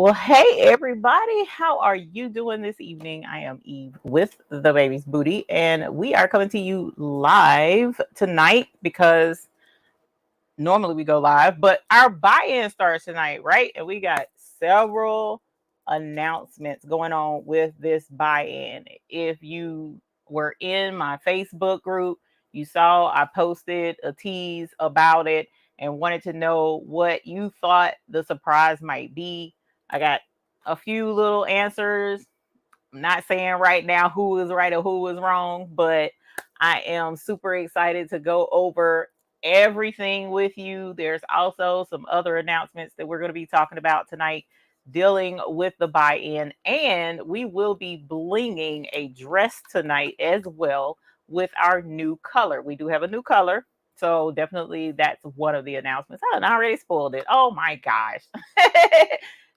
Well, hey everybody, how are you doing this evening? I am Eve with the Baby's Booty, and we are coming to you live tonight because normally we go live, but our buy-in starts tonight, right? And we got several announcements going on with this buy-in. If you were in my Facebook group, you saw I posted a tease about it and wanted to know what you thought the surprise might be. I got a few little answers. I'm not saying right now who is right or who is wrong, but I am super excited to go over everything with you. There's also some other announcements that we're going to be talking about tonight dealing with the buy-in, and we will be blinging a dress tonight as well with our new color. We do have a new color, so definitely that's one of the announcements. I already spoiled it. Oh my gosh.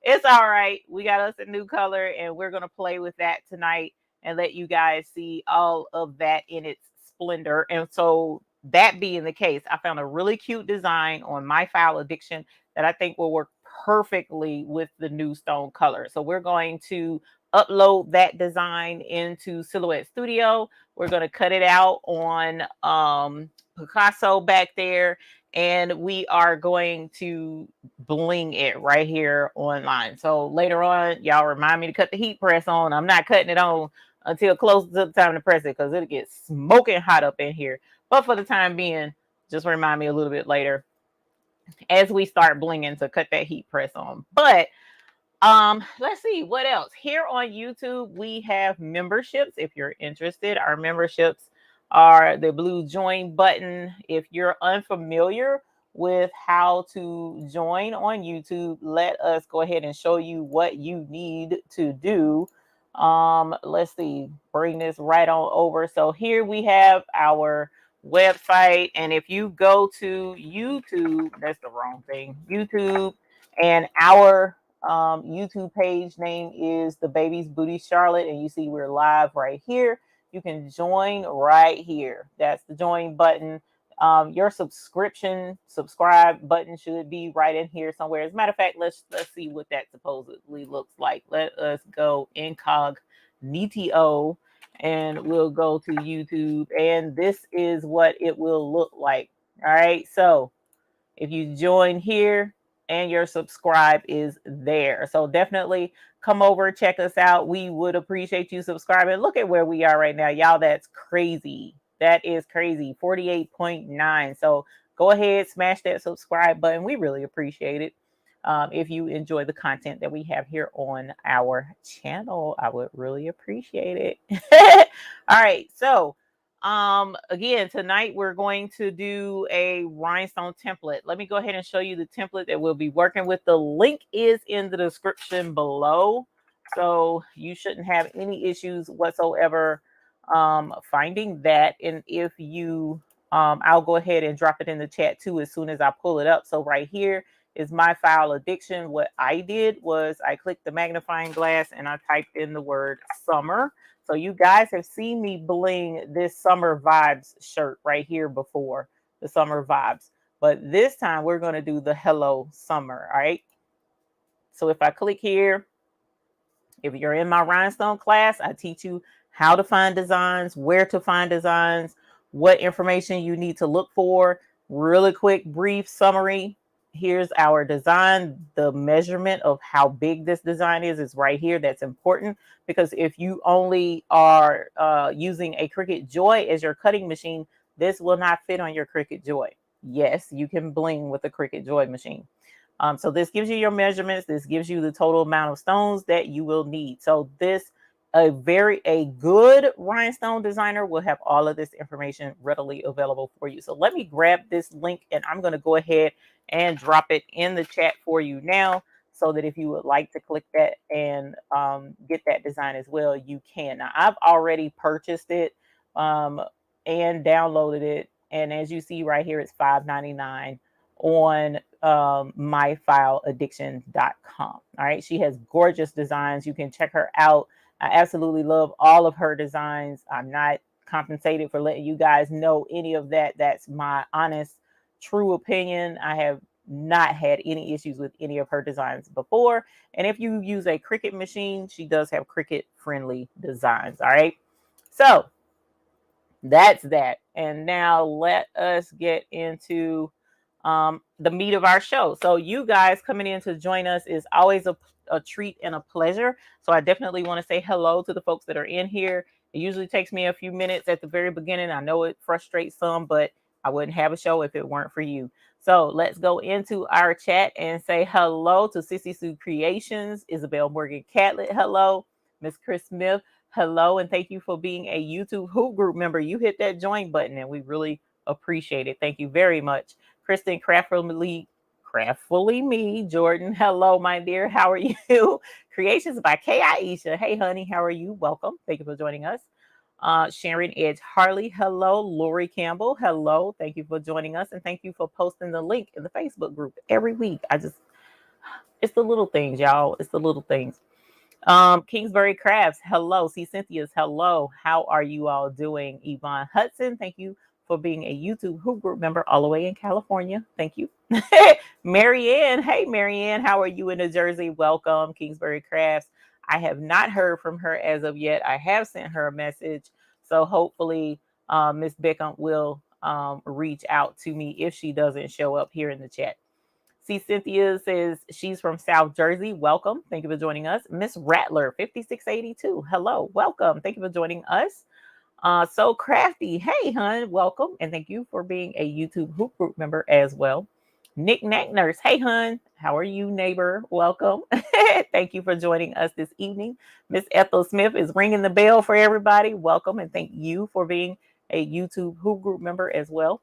It's all right. We got us a new color and we're going to play with that tonight and let you guys see all of that in its splendor. And so, that being the case, I found a really cute design on My File Addiction that I think will work perfectly with the new stone color. So, we're going to upload that design into Silhouette Studio. We're going to cut it out on Picasso back there, and we are going to bling it right here online. So later on, y'all remind me to cut the heat press on. I'm not cutting it on until close to the time to press it because it'll get smoking hot up in here. But for the time being, just remind me a little bit later as we start blinging to cut that heat press on. But let's see what else. Here on YouTube, we have memberships. If you're interested, our memberships are the blue join button. If you're unfamiliar with how to join on YouTube, let us go ahead and show you what you need to do. Let's see, bring this right on over. So here we have our website, and if you go to YouTube, that's the wrong thing, YouTube, and our YouTube page name is The Baby's Booty Charlotte, and you see we're live right here. You can join right here. That's the join button. Your subscribe button should be right in here somewhere. As a matter of fact, let's see what that supposedly looks like. Let us go incognito, and we'll go to YouTube, and this is what it will look like. All right, so if you join here and your subscribe is there. So definitely come over, check us out. We would appreciate you subscribing. Look at where we are right now. Y'all, that's crazy. That is crazy. 48.9. So go ahead, smash that subscribe button. We really appreciate it. If you enjoy the content that we have here on our channel, I would really appreciate it. All right. So again, tonight we're going to do a rhinestone template. Let me go ahead and show you the template that we'll be working with. The link is in the description below, so you shouldn't have any issues whatsoever finding that. And if you I'll go ahead and drop it in the chat too as soon as I pull it up. So right here is My File Addiction. What I did was I clicked the magnifying glass and I typed in the word summer. So you guys have seen me bling this Summer Vibes shirt right here before, the Summer Vibes. But this time we're going to do the Hello Summer, all right? So if I click here, if you're in my Rhinestone class, I teach you how to find designs, where to find designs, what information you need to look for. Really quick, brief summary. Here's our design. The measurement of how big this design is right here. That's important because if you only are using a Cricut Joy as your cutting machine, this will not fit on your Cricut Joy. Yes, you can bling with a Cricut Joy machine. So this gives you your measurements. This gives you the total amount of stones that you will need. So this, a good rhinestone designer will have all of this information readily available for you. So let me grab this link and I'm going to go ahead and drop it in the chat for you now, so that if you would like to click that and get that design as well, you can. Now, I've already purchased it and downloaded it. And as you see right here, it's $5.99 on myfileaddiction.com. All right. She has gorgeous designs. You can check her out. I absolutely love all of her designs. I'm not compensated for letting you guys know any of that. That's my honest, true opinion. I have not had any issues with any of her designs before. And if you use a Cricut machine, she does have Cricut friendly designs. All right. So that's that. And now let us get into the meat of our show. So you guys coming in to join us is always a treat and a pleasure. So I definitely want to say hello to the folks that are in here. It usually takes me a few minutes at the very beginning. I know it frustrates some, but I wouldn't have a show if it weren't for you. So let's go into our chat and say hello to Sissy Sue Creations, Isabel Morgan Catlett. Hello, Miss Chris Smith. Hello, and thank you for being a YouTube Hoop Group member. You hit that join button, and we really appreciate it. Thank you very much. Kristen Craftfully Me, Jordan. Hello, my dear. How are you? Creations by K. Aisha. Hey, honey. How are you? Welcome. Thank you for joining us. Sharon Edge Harley. Hello. Lori Campbell. Hello. Thank you for joining us. And thank you for posting the link in the Facebook group every week. It's the little things, y'all. It's the little things. Kingsbury Crafts. Hello. C. Cynthia's. Hello. How are you all doing? Yvonne Hudson. Thank you for being a YouTube Hoop Group member all the way in California. Thank you. Marianne. Hey, Marianne. How are you in New Jersey? Welcome. Kingsbury Crafts. I have not heard from her as of yet. I have sent her a message. So hopefully Miss Beckham will reach out to me if she doesn't show up here in the chat. See, Cynthia says she's from South Jersey. Welcome. Thank you for joining us. Miss Rattler, 5682. Hello. Welcome. Thank you for joining us. So Crafty. Hey, hun. Welcome. And thank you for being a YouTube Hoop Group member as well. Nick Knack Nurse. Hey, hun. How are you, neighbor? Welcome. Thank you for joining us this evening. Miss Ethel Smith is ringing the bell for everybody. Welcome. And thank you for being a YouTube Hoop Group member as well.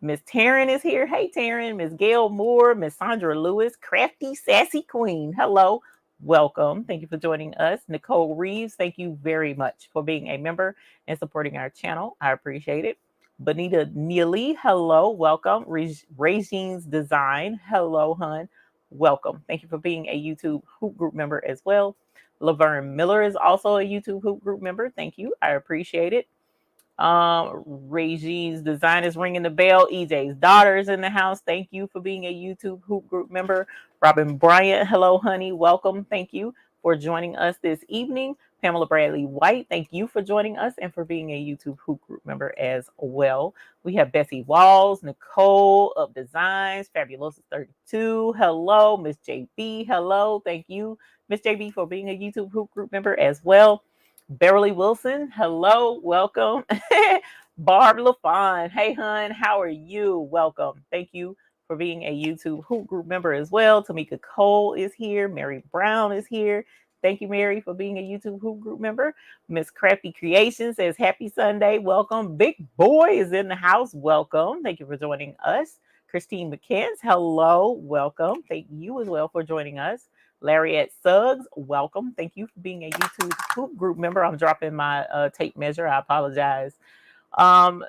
Miss Taryn is here. Hey, Taryn. Miss Gail Moore, Miss Sandra Lewis, Crafty Sassy Queen. Hello. Welcome. Thank you for joining us. Nicole Reeves, thank you very much for being a member and supporting our channel. I appreciate it. Bonita Neely, hello. Welcome. Regine's Design. Hello, hun. Welcome. Thank you for being a YouTube Hoop Group member as well. Laverne Miller is also a YouTube Hoop Group member. Thank you. I appreciate it. Regine's Design is ringing the bell. EJ's daughter's in the house. Thank you for being a YouTube Hoop Group member. Robin Bryant, hello, honey. Welcome. Thank you for joining us this evening. Pamela Bradley White, thank you for joining us and for being a YouTube Hoop Group member as well. We have Bessie Walls, Nicole of Designs, Fabulous 32. Hello, Miss JB. Hello. Thank you, Miss JB, for being a YouTube Hoop Group member as well. Beverly Wilson, hello, welcome. Barb LaFawn, hey, hun, how are you? Welcome. Thank you for being a YouTube Hoop Group member as well. Tamika Cole is here. Mary Brown is here. Thank you, Mary, for being a YouTube Hoop Group member. Miss Crafty Creation says, happy Sunday. Welcome. Big Boy is in the house. Welcome. Thank you for joining us. Christine McKenz, hello. Welcome. Thank you as well for joining us. Lariat Suggs, welcome. Thank you for being a YouTube Hoop Group member. I'm dropping my tape measure. I apologize.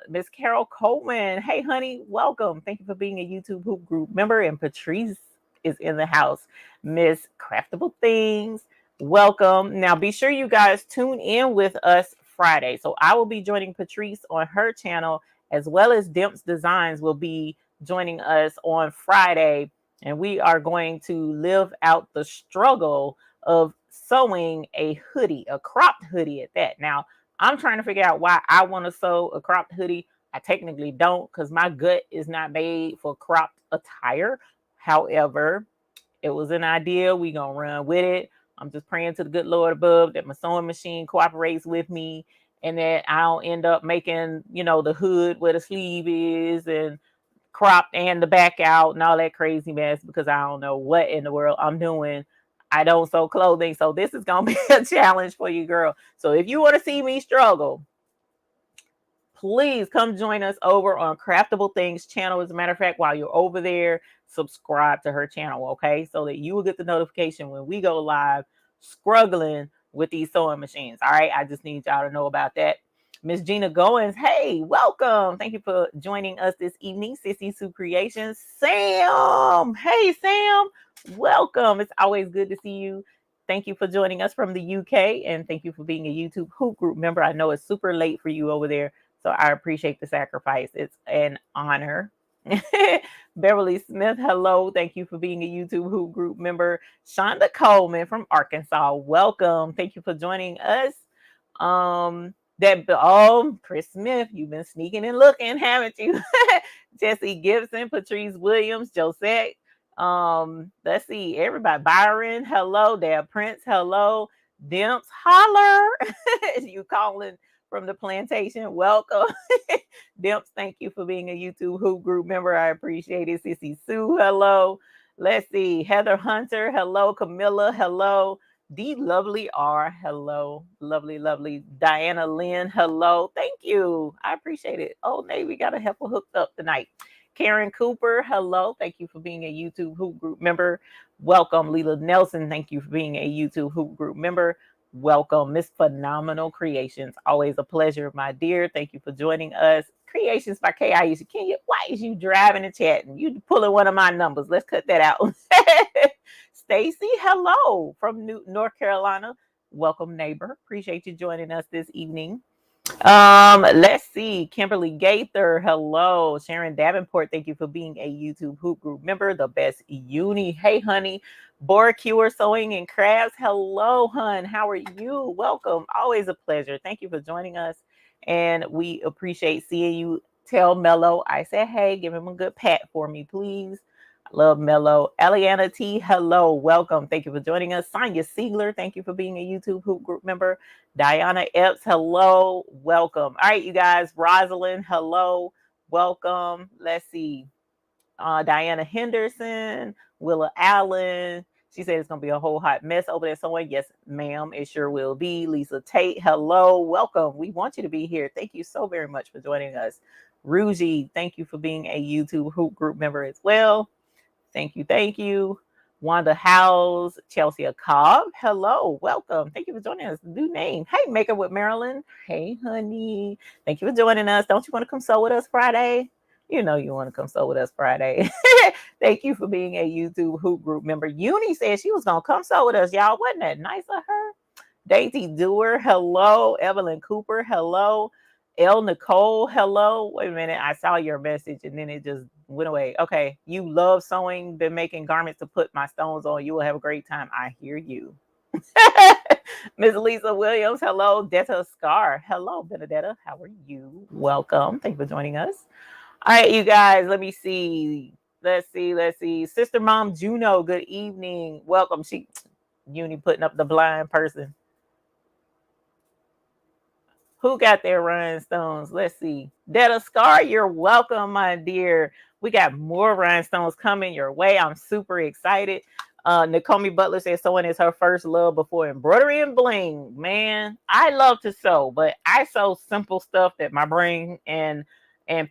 Miss Carol Coleman, hey, honey, welcome. Thank you for being a YouTube Hoop Group member. And Patrice is in the house. Miss Craftable Things, welcome. Now, be sure you guys tune in with us Friday. So I will be joining Patrice on her channel, as well as Dimps Designs will be joining us on Friday. And we are going to live out the struggle of sewing a hoodie, a cropped hoodie at that. Now, I'm trying to figure out why I want to sew a cropped hoodie. I technically don't, because my gut is not made for cropped attire. However, it was an idea. We're going to run with it. I'm just praying to the good Lord above that my sewing machine cooperates with me and that I don't end up making, the hood where the sleeve is and cropped and the back out and all that crazy mess, because I don't know what in the world I'm doing. I don't sew clothing, so this is gonna be a challenge for you, girl. So if you want to see me struggle, please come join us over on Craftable Things channel. As a matter of fact, while you're over there, subscribe to her channel, okay, so that you will get the notification when we go live struggling with these sewing machines. All right, I just need y'all to know about that. Miss Gina Goins, hey, welcome. Thank you for joining us this evening. Sissy Sue Creations. Sam, hey, Sam, welcome. It's always good to see you. Thank you for joining us from the UK, and thank you for being a YouTube Hoop Group member. I know it's super late for you over there, so I appreciate the sacrifice. It's an honor Beverly Smith, hello. Thank you for being a YouTube Who group member. Shonda Coleman from Arkansas, welcome. Thank you for joining us. Chris Smith, you've been sneaking and looking, haven't you? Jesse Gibson, Patrice Williams, Josette. Let's see, everybody. Byron, hello. Dad Prince, hello. Dimps, holler. You calling from the plantation? Welcome. Dimps, thank you for being a YouTube Who group member. I appreciate it. Sissy Sue, hello. Let's see, Heather Hunter, hello. Camilla, hello. The lovely R, hello. Lovely, lovely. Diana Lynn, hello. Thank you. I appreciate it. Oh, Nate, we got a heifer hooked up tonight. Karen Cooper, hello. Thank you for being a YouTube Hoop Group member. Welcome. Leela Nelson, thank you for being a YouTube Hoop Group member. Welcome. Miss Phenomenal Creations. Always a pleasure, my dear. Thank you for joining us. Creations by K. Aisha. Why is you driving and chatting? You pulling one of my numbers. Let's cut that out. Stacy, hello from North Carolina. Welcome, neighbor. Appreciate you joining us this evening. Let's see. Kimberly Gaither, hello. Sharon Davenport, thank you for being a YouTube Hoop Group member. The best uni. Hey, honey. Boracure Sewing and Crafts, hello, hun. How are you? Welcome. Always a pleasure. Thank you for joining us, and we appreciate seeing you. Tell Mello I said hey. Give him a good pat for me, please. I love Mello. Eliana T, hello. Welcome. Thank you for joining us. Sonia Siegler, thank you for being a YouTube Hoop Group member. Diana Epps, hello. Welcome. All right, you guys. Rosalind, hello. Welcome. Let's see. Diana Henderson, Willa Allen. She said it's going to be a whole hot mess over there somewhere. Yes, ma'am. It sure will be. Lisa Tate, hello. Welcome. We want you to be here. Thank you so very much for joining us. Ruji, thank you for being a YouTube Hoop Group member as well. Thank you. Thank you. Wanda Howes, Chelsea Cobb. Hello. Welcome. Thank you for joining us. New name. Hey, Maker with Marilyn. Hey, honey. Thank you for joining us. Don't you want to come sew with us Friday? You know you want to come sew with us Friday. Thank you for being a YouTube Hoop Group member. Uni said she was going to come sew with us, y'all. Wasn't that nice of her? Daisy Doer. Hello. Evelyn Cooper. Hello. El Nicole, hello. Wait a minute. I saw your message and then it just went away. Okay. You love sewing, been making garments to put my stones on. You will have a great time. I hear you. Miss Lisa Williams, hello. Detta Scar, hello. Benedetta, how are you? Welcome. Thank you for joining us. All right, you guys, let me see. Let's see. Sister Mom Juno, good evening. Welcome. Uni putting up the blind person. Who got their rhinestones? Let's see. Detta Scar, you're welcome, my dear. We got more rhinestones coming your way. I'm super excited. Nakomi Butler says sewing is her first love before embroidery and bling. Man, I love to sew, but I sew simple stuff that my brain and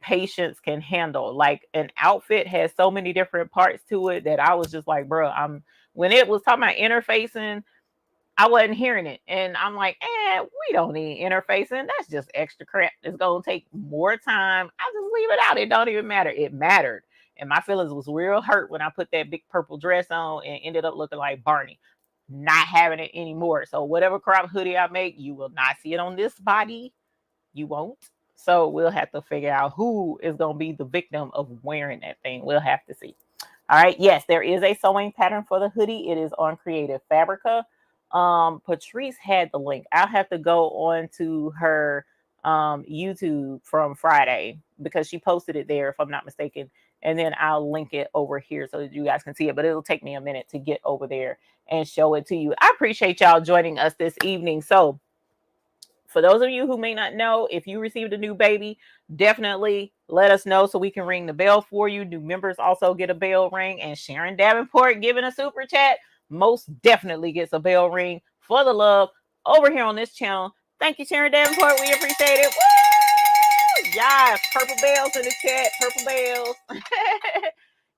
patience can handle. Like an outfit has so many different parts to it that I was just like, bro, when it was talking about interfacing, I wasn't hearing it. And I'm like, we don't need interfacing. That's just extra crap. It's going to take more time. I just leave it out. It don't even matter. It mattered. And my feelings was real hurt when I put that big purple dress on and ended up looking like Barney. Not having it anymore. So whatever crop hoodie I make, you will not see it on this body. You won't. So we'll have to figure out who is going to be the victim of wearing that thing. We'll have to see. All right. Yes, there is a sewing pattern for the hoodie. It is on Creative Fabrica. Patrice had the link. I'll have to go on to her YouTube from Friday because she posted it there, if I'm not mistaken. And then I'll link it over here so that you guys can see it. But it'll take me a minute to get over there and show it to you. I appreciate y'all joining us this evening. So for those of you who may not know, if you received a new baby, definitely let us know so we can ring the bell for you. New members also get a bell ring. And Sharon Davenport giving a super chat most definitely gets a bell ring for the love over here on this channel. Thank you, Sharon Davenport. We appreciate it. Woo! Yes, purple bells in the chat. Purple bells.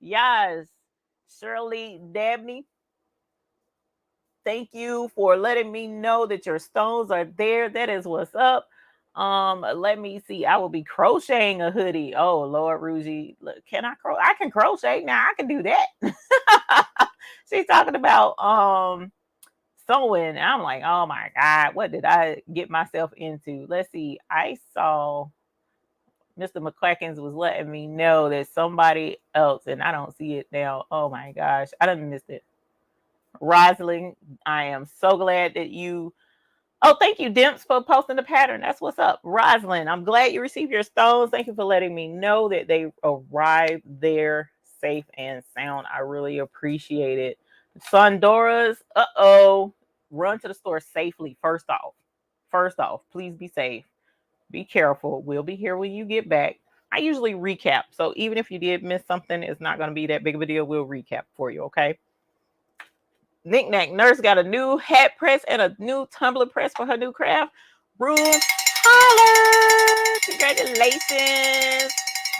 Yes. Shirley Dabney, thank you for letting me know that your stones are there. That is what's up. Let me see. I will be crocheting a hoodie. Oh, Lord, Ruji. Look, can I crochet? I can crochet now. I can do that. She's talking about sewing. I'm like, oh my God, what did I get myself into? Let's see. I saw Mr. McQuackins was letting me know that somebody else, and I don't see it now. Oh my gosh, I done missed it. Rosalind, I am so glad that you. Oh, thank you, Dimps, for posting the pattern. That's what's up. Rosalind, I'm glad you received your stones. Thank you for letting me know that they arrived there safe and sound. I really appreciate it. Sondora's, run to the store safely. First off, please be safe. Be careful. We'll be here when you get back. I usually recap. So even if you did miss something, it's not going to be that big of a deal. We'll recap for you, okay? Knick-Knack Nurse got a new hat press and a new tumbler press for her new craft room. Holler! Congratulations.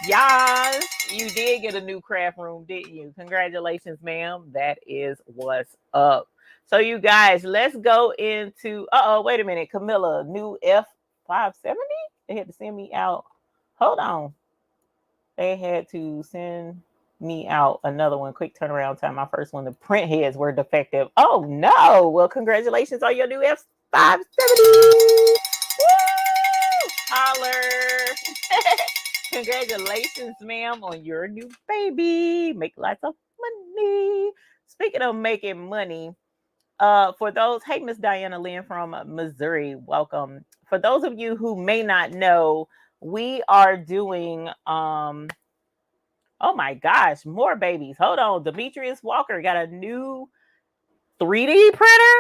Yes, you did get a new craft room, didn't you? Congratulations, ma'am. That is what's up. So you guys, let's go into, wait a minute. Camilla, new F570? They had to send me out. Hold on. They had to send me out another one. Quick turnaround time. My first one, the print heads were defective. Oh no. Well, congratulations on your new F570. Woo! Holler. Congratulations, ma'am, on your new baby. Make lots of money. Speaking of making money, for those, hey, Miss Diana Lynn from Missouri, welcome. For those of you who may not know, we are doing oh my gosh, more babies. Hold on. Demetrius Walker got a new 3D printer.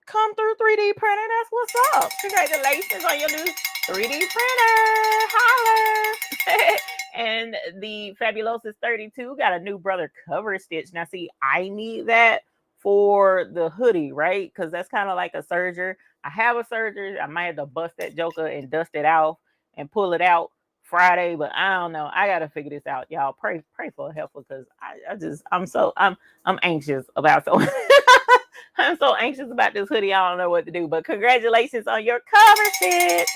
Come through 3D printer. That's what's up. Congratulations on your new 3D printer. Holler. And the Fabulosis 32 got a new brother cover stitch. Now, see, I need that for the hoodie, right? Because that's kind of like a serger. I have a serger. I might have to bust that joker and dust it out and pull it out Friday, but I don't know. I gotta figure this out, y'all. Pray for help because I'm anxious about so I'm so anxious about this hoodie. I don't know what to do. But congratulations on your cover stitch.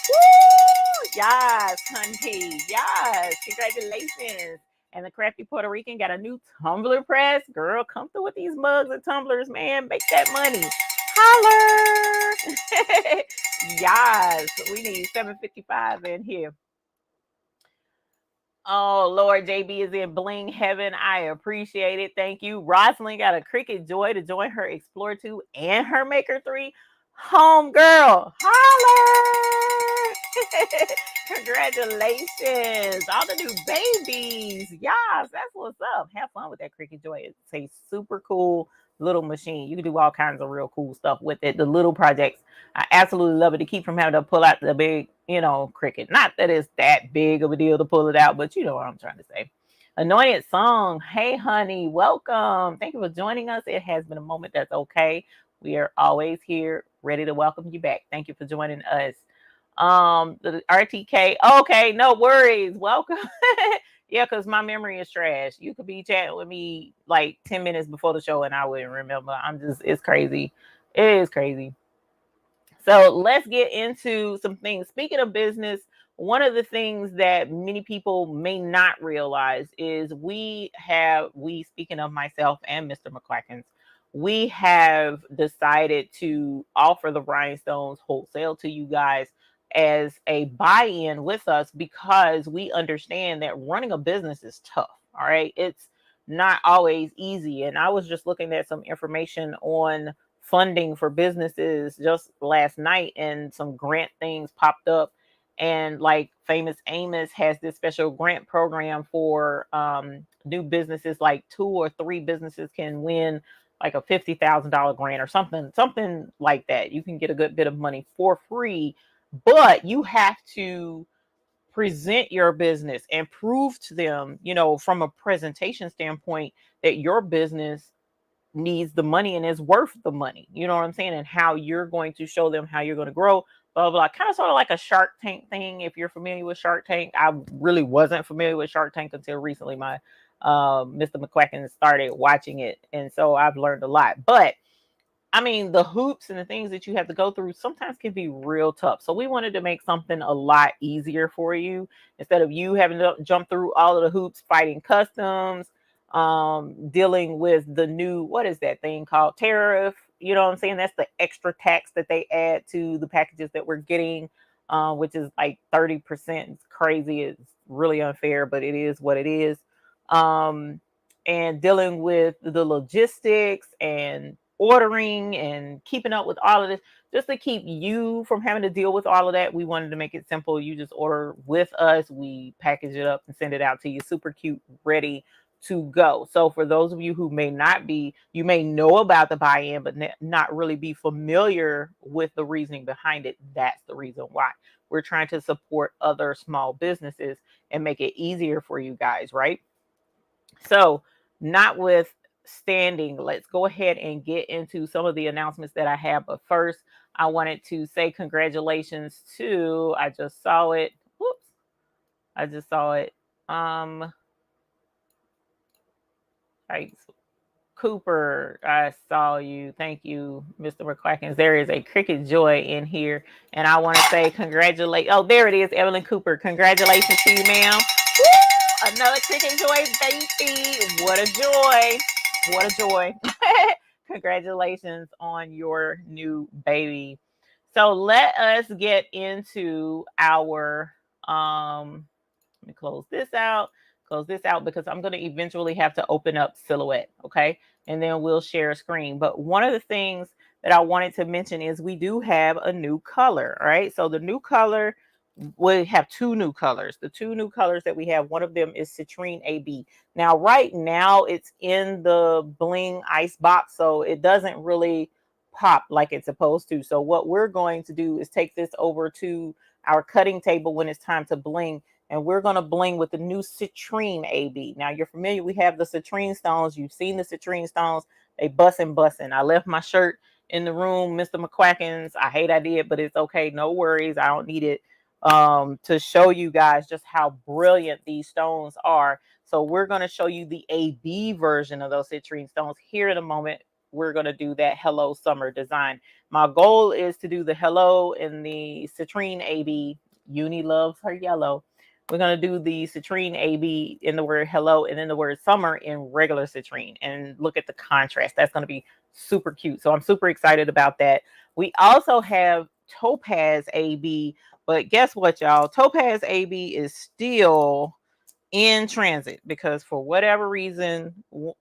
Woo! Yes, hunty. Yes, congratulations. And the Crafty Puerto Rican got a new tumbler press. Girl, come through with these mugs and tumblers, man. Make that money. Holler! Yes, we need 755 in here. Oh, Lord, JB is in bling heaven. I appreciate it. Thank you. Rosalind got a Cricut Joy to join her Explorer 2 and her Maker 3. Home girl. Holler! Congratulations. All the new babies. Yes, that's what's up. Have fun with that Cricut Joy. It's a super cool little machine. You can do all kinds of real cool stuff with it. The little projects, I absolutely love it to keep from having to pull out the big, Cricut. Not that it's that big of a deal to pull it out, but you know what I'm trying to say. Anointed Song. Hey, honey, welcome. Thank you for joining us. It has been a moment. That's okay. We are always here, ready to welcome you back. Thank you for joining us. The RTK. Okay, no worries. Welcome. Yeah, because my memory is trash. You could be chatting with me like 10 minutes before the show and I wouldn't remember. It's crazy. It is crazy. So let's get into some things. Speaking of business, one of the things that many people may not realize is speaking of myself and Mr. McQuackins, we have decided to offer the Rhinestones wholesale to you guys as a buy-in with us because we understand that running a business is tough. All right. It's not always easy. And I was just looking at some information on funding for businesses just last night and some grant things popped up, and like Famous Amos has this special grant program for new businesses. Like 2 or 3 businesses can win like a $50,000 grant or something like that. You can get a good bit of money for free, but you have to present your business and prove to them, from a presentation standpoint, that your business needs the money and is worth the money. You know what I'm saying? And how you're going to show them how you're going to grow, blah, blah, blah. Kind of sort of like a Shark Tank thing. If you're familiar with Shark Tank, I really wasn't familiar with Shark Tank until recently. My Mr. McQuacken started watching it. And so I've learned a lot. But I mean, the hoops and the things that you have to go through sometimes can be real tough. So we wanted to make something a lot easier for you instead of you having to jump through all of the hoops, fighting customs, dealing with the new, what is that thing called? Tariff. You know what I'm saying? That's the extra tax that they add to the packages that we're getting. which is like 30%. It's crazy. It's really unfair, but it is what it is. Um, and dealing with the logistics and ordering and keeping up with all of this, just to keep you from having to deal with all of that, we wanted to make it simple. You just order with us, we package it up and send it out to you, super cute, ready to go. So for those of you who may not be, you may know about the buy-in, but not really be familiar with the reasoning behind it. That's the reason why. We're trying to support other small businesses and make it easier for you guys, right? So notwithstanding, let's go ahead and get into some of the announcements that I have. But first, I wanted to say congratulations to, I just saw it. Whoops. I just saw it. Right. Cooper, I saw you. Thank you, Mr. McQuackins. There is a cricket joy in here. And I want to say congratulate. Oh, there it is, Evelyn Cooper. Congratulations to you, ma'am. Woo! Another cricket joy, baby. What a joy. What a joy. Congratulations on your new baby. So let us get into our let me close this out because I'm going to eventually have to open up Silhouette, okay? And then we'll share a screen. But one of the things that I wanted to mention is we do have a new color, all right? So the new color, we have two new colors. The two new colors that we have, one of them is Citrine AB. Now, right now, it's in the Bling ice box, so it doesn't really pop like it's supposed to. So what we're going to do is take this over to our cutting table when it's time to bling, and we're going to bling with the new Citrine AB. Now, you're familiar. We have the Citrine stones. You've seen the Citrine stones. They bussin'. I left my shirt in the room, Mr. McQuackins. I hate I did, but it's okay. No worries. I don't need it to show you guys just how brilliant these stones are. So we're going to show you the AB version of those citrine stones here in a moment. We're going to do that Hello Summer design. My goal is to do the Hello in the Citrine AB. Uni loves her yellow. We're going to do the Citrine AB in the word hello and then the word summer in regular citrine. And look at the contrast. That's going to be super cute. So I'm super excited about that. We also have Topaz AB, but guess what, y'all? Topaz AB is still in transit because for whatever reason,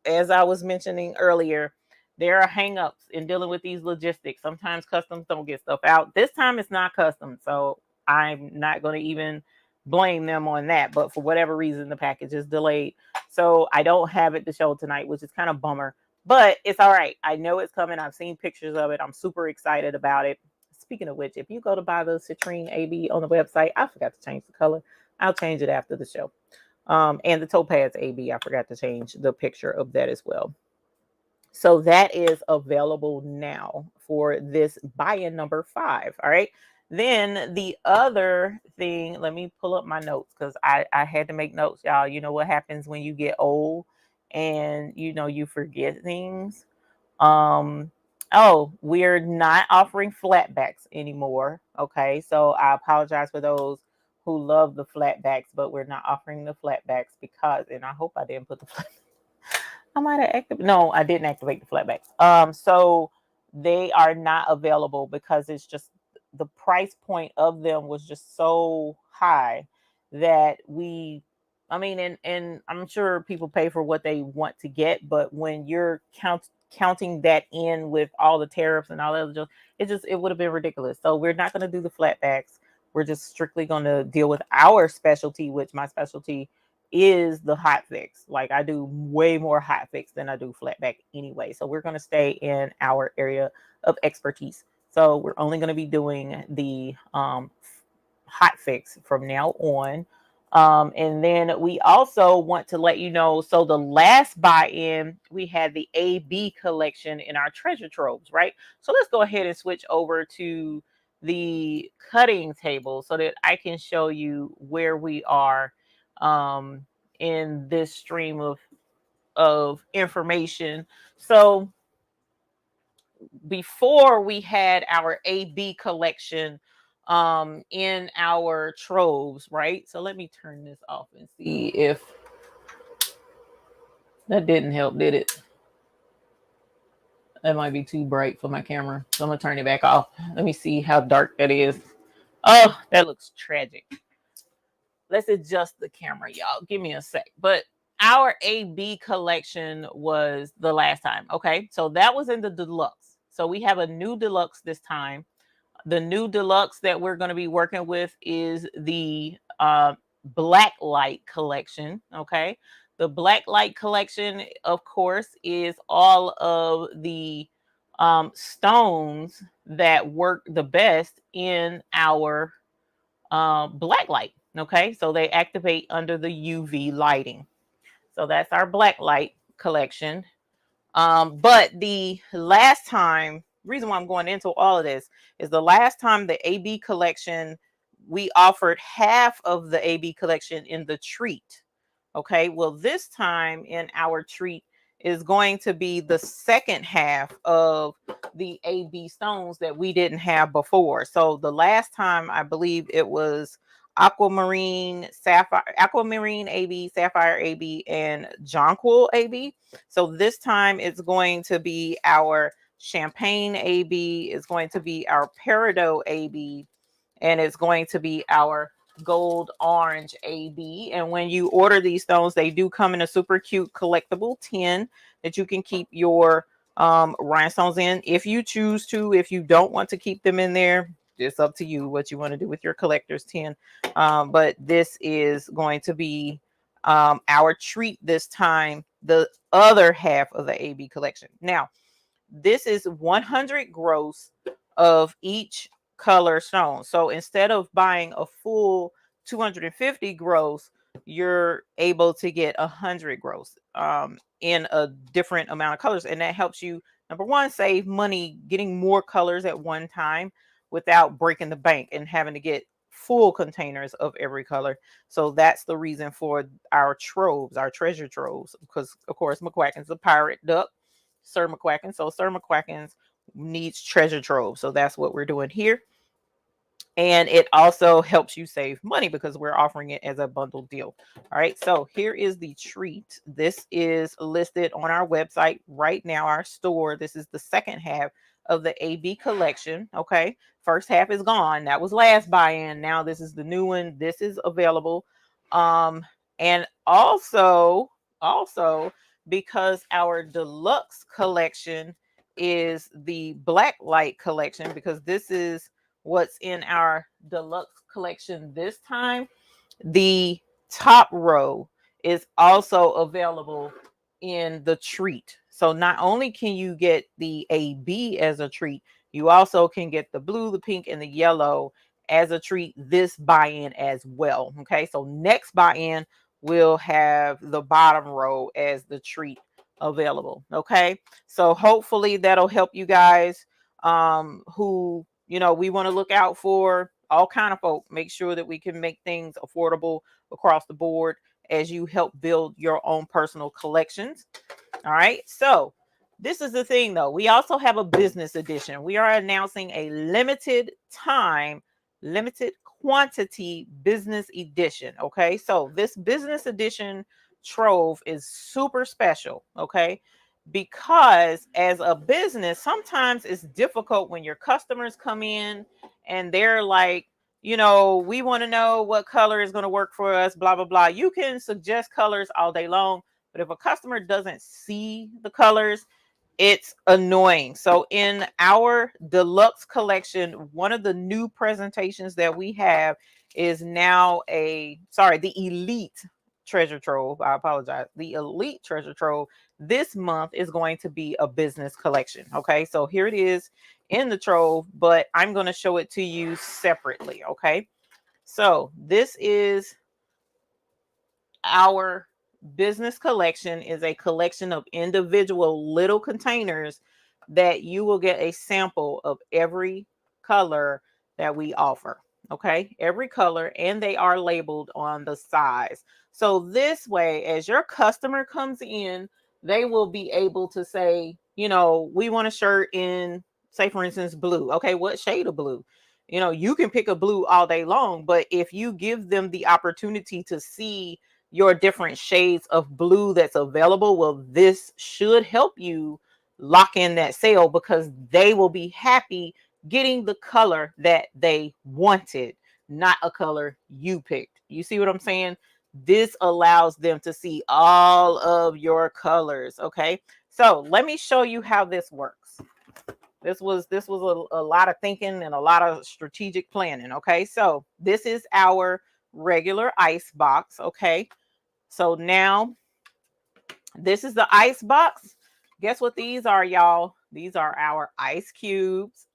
as I was mentioning earlier, there are hangups in dealing with these logistics. Sometimes customs don't get stuff out. This time it's not custom, so I'm not going to even blame them on that. But for whatever reason, the package is delayed. So I don't have it to show tonight, which is kind of bummer. But it's all right. I know it's coming. I've seen pictures of it. I'm super excited about it. Speaking of which, if you go to buy the Citrine AB on the website, I forgot to change the color. I'll change it after the show. And the Topaz AB, I forgot to change the picture of that as well. So that is available now for this buy-in number 5. All right. Then the other thing, let me pull up my notes because I had to make notes, y'all. You know what happens when you get old and you forget things. Oh, we're not offering flatbacks anymore. Okay, so I apologize for those who love the flatbacks, but we're not offering the flatbacks because, and I hope I didn't put the I might have activated. No, I didn't activate the flatbacks. So they are not available because it's just the price point of them was just so high that and I'm sure people pay for what they want to get, but when you're counting that in with all the tariffs and all that, it would have been ridiculous. So we're not going to do the flatbacks. We're just strictly going to deal with our specialty, which my specialty is the Hotfix. Like I do way more Hotfix than I do flatback anyway. So we're going to stay in our area of expertise. So we're only going to be doing the Hotfix from now on. And then we also want to let you know, so the last buy-in, we had the AB collection in our treasure troves, right? So let's go ahead and switch over to the cutting table so that I can show you where we are in this stream of information. So before we had our AB collection in our troves, right? So let me turn this off and see if that didn't help, did it? That might be too bright for my camera. So I'm gonna turn it back off. Let me see how dark that is. Oh, that looks tragic. Let's adjust the camera, y'all. Give me a sec. But our AB collection was the last time. Okay. So that was in the deluxe. So we have a new deluxe this time. The new deluxe that we're going to be working with is the black light collection. Okay. The black light collection, of course, is all of the stones that work the best in our black light. Okay. So they activate under the UV lighting. So that's our black light collection. But the last time, reason why I'm going into all of this is the last time the AB collection, we offered half of the AB collection in the treat. Okay, well, this time in our treat is going to be the second half of the AB stones that we didn't have before. So the last time, I believe it was aquamarine, sapphire, aquamarine AB, sapphire AB, and jonquil AB. So this time it's going to be our champagne AB, it's going to be our peridot AB, and it's going to be our gold orange AB. And when you order these stones, they do come in a super cute collectible tin that you can keep your rhinestones in if you choose to. If you don't want to keep them in there, it's up to you what you want to do with your collector's tin. But this is going to be our treat this time, the other half of the AB collection. Now, this is 100 gross of each color stone. So instead of buying a full 250 gross, you're able to get 100 gross in a different amount of colors. And that helps you, number one, save money getting more colors at one time without breaking the bank and having to get full containers of every color. So that's the reason for our troves, our treasure troves, because of course McQuacken's a pirate duck, Sir McQuacken. So Sir McQuacken's needs treasure trove. So that's what we're doing here. And it also helps you save money because we're offering it as a bundle deal. All right. So here is the treat. This is listed on our website right now, our store. This is the second half of the AB collection. Okay. First half is gone. That was last buy-in. Now this is the new one. This is available. And also because our deluxe collection is the black light collection, because this is what's in our deluxe collection this time, the top row is also available in the treat. So not only can you get the AB as a treat, you also can get the blue, the pink, and the yellow as a treat this buy-in as well. Okay, so next buy-in we'll have the bottom row as the treat available. Okay, so hopefully that'll help you guys who, you know, we want to look out for all kind of folk. Make sure that we can make things affordable across the board as you help build your own personal collections. All right, so this is the thing though, we also have a business edition. We are announcing a limited time, limited quantity business edition. Okay, so this business edition trove is super special. Okay, because as a business, sometimes it's difficult when your customers come in and they're like, you know, we want to know what color is going to work for us, blah, blah, blah. You can suggest colors all day long, but if a customer doesn't see the colors, it's annoying. So in our deluxe collection, one of the new presentations that we have is now the elite treasure trove. I apologize. The elite treasure trove this month is going to be a business collection. Okay, so here it is in the trove, but I'm going to show it to you separately. Okay, so this is our business collection, is a collection of individual little containers that you will get a sample of every color that we offer. Okay, every color, and they are labeled on the size. So this way, as your customer comes in, they will be able to say, you know, we want a shirt in, say for instance, blue. Okay, what shade of blue? You know, you can pick a blue all day long, but if you give them the opportunity to see your different shades of blue that's available, well, this should help you lock in that sale, because they will be happy getting the color that they wanted, not a color you picked. You see what I'm saying? This allows them to see all of your colors. Okay, so let me show you how this works. This was a lot of thinking and a lot of strategic planning. Okay, so this is our regular ice box. Okay, so now this is the ice box. Guess what these are, y'all? These are our ice cubes.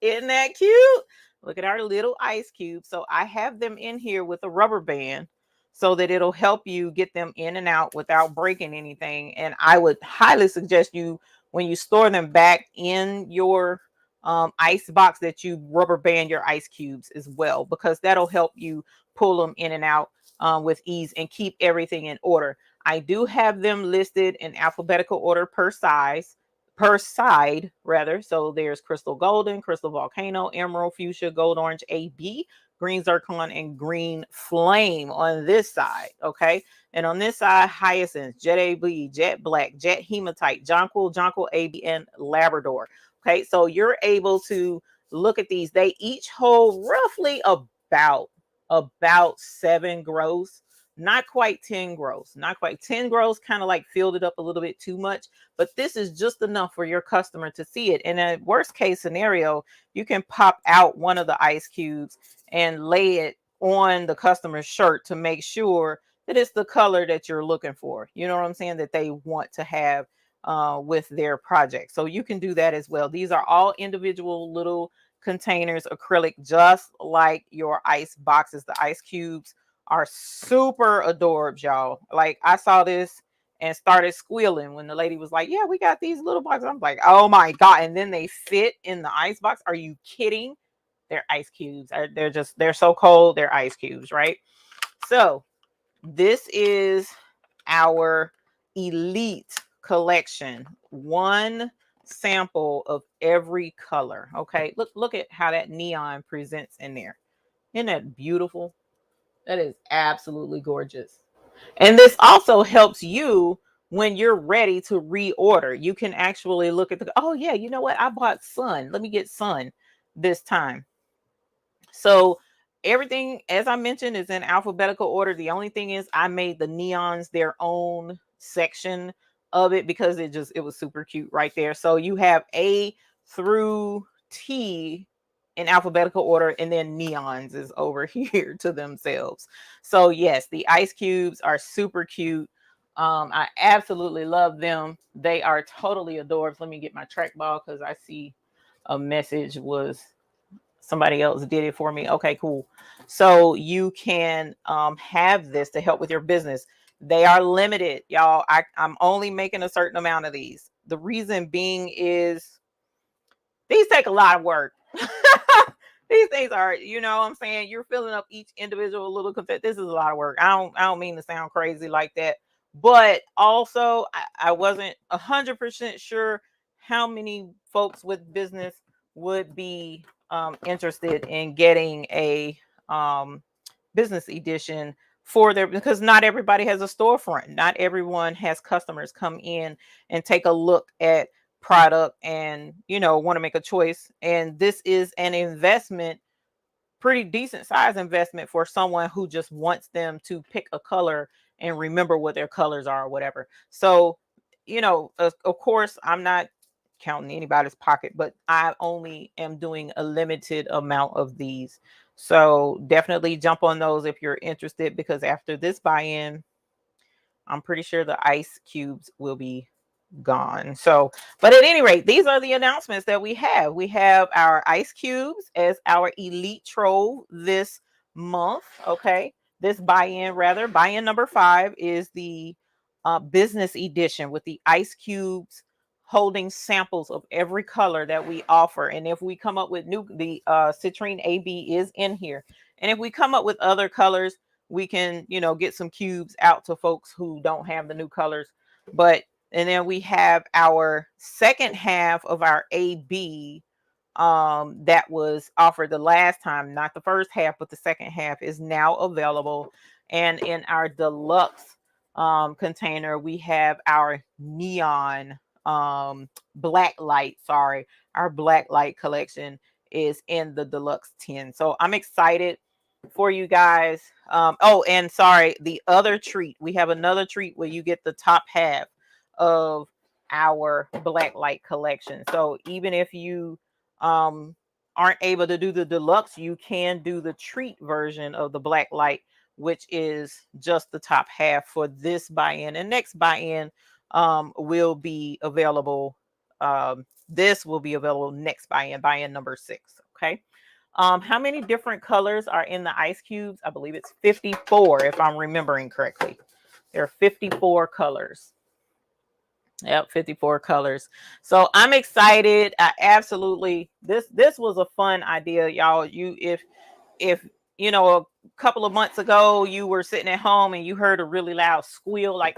Isn't that cute? Look at our little ice cubes. So I have them in here with a rubber band so that it'll help you get them in and out without breaking anything. And I would highly suggest you, when you store them back in your ice box, that you rubber band your ice cubes as well, because that'll help you pull them in and out with ease and keep everything in order. I do have them listed in alphabetical order per side rather. So there's crystal golden, crystal volcano, emerald, fuchsia, gold orange, AB, green zircon, and green flame on this side. Okay. And on this side, hyacinth, jet AB, jet black, jet hematite, jonquil, jonquil AB, and Labrador. Okay. So you're able to look at these. They each hold roughly about 7 gross. Not quite 10 gross, not quite 10 gross, kind of like filled it up a little bit too much, but this is just enough for your customer to see it. In a worst case scenario, you can pop out one of the ice cubes and lay it on the customer's shirt to make sure that it's the color that you're looking for. You know what I'm saying? That they want to have with their project. So you can do that as well. These are all individual little containers, acrylic, just like your ice boxes. The ice cubes are super adorbs, y'all. Like, I saw this and started squealing when the lady was like, yeah, we got these little boxes. I'm like, oh my God. And then they fit in the ice box. Are you kidding? They're ice cubes. They're so cold. They're ice cubes, right? So this is our elite collection. One sample of every color. Okay. Look at how that neon presents in there. Isn't that beautiful? That is absolutely gorgeous. And this also helps you when you're ready to reorder. You can actually look at oh yeah, you know what? I bought sun. Let me get sun this time. So everything, as I mentioned, is in alphabetical order. The only thing is I made the neons their own section of it because it was super cute right there. So you have A through T in alphabetical order, and then neons is over here to themselves. So yes, the ice cubes are super cute. I absolutely love them. They are totally adorable. Let me get my trackball because I see a message was somebody else did it for me. Okay, cool. So you can have this to help with your business. They are limited, y'all. I'm only making a certain amount of these. The reason being is these take a lot of work. These things are, you know what I'm saying? You're filling up each individual little confetti. This is a lot of work. I don't mean to sound crazy like that. But also, I wasn't 100% sure how many folks with business would be interested in getting a business edition for their, because not everybody has a storefront. Not everyone has customers come in and take a look at product and, you know, want to make a choice. And this is an investment, pretty decent size investment for someone who just wants them to pick a color and remember what their colors are or whatever. So, you know, of course, I'm not counting anybody's pocket, but I only am doing a limited amount of these. So definitely jump on those if you're interested, because after this buy-in, I'm pretty sure the ice cubes will be gone. So, but at any rate, these are the announcements that we have. We have our ice cubes as our elite trove this month. Okay. This buy-in number 5 is the business edition with the ice cubes holding samples of every color that we offer. And if we come up with the citrine AB is in here. And if we come up with other colors, we can, you know, get some cubes out to folks who don't have the new colors. But and then we have our second half of our AB that was offered the last time, not the first half, but the second half is now available. And in our deluxe container, we have our neon black light, our black light collection. is in the deluxe tin. So I'm excited for you guys. Oh, and sorry, the other treat, we have another treat where you get the top half of our black light collection. So even if you aren't able to do the deluxe, you can do the treat version of the black light, which is just the top half for this buy-in. And next buy-in will be available. This will be available next buy-in number 6. Okay. How many different colors are in the ice cubes? I believe it's 54, if I'm remembering correctly. There are 54 colors. Yep, 54 colors. So I'm excited. I absolutely, this was a fun idea, y'all. If you know, a couple of months ago you were sitting at home and you heard a really loud squeal, like,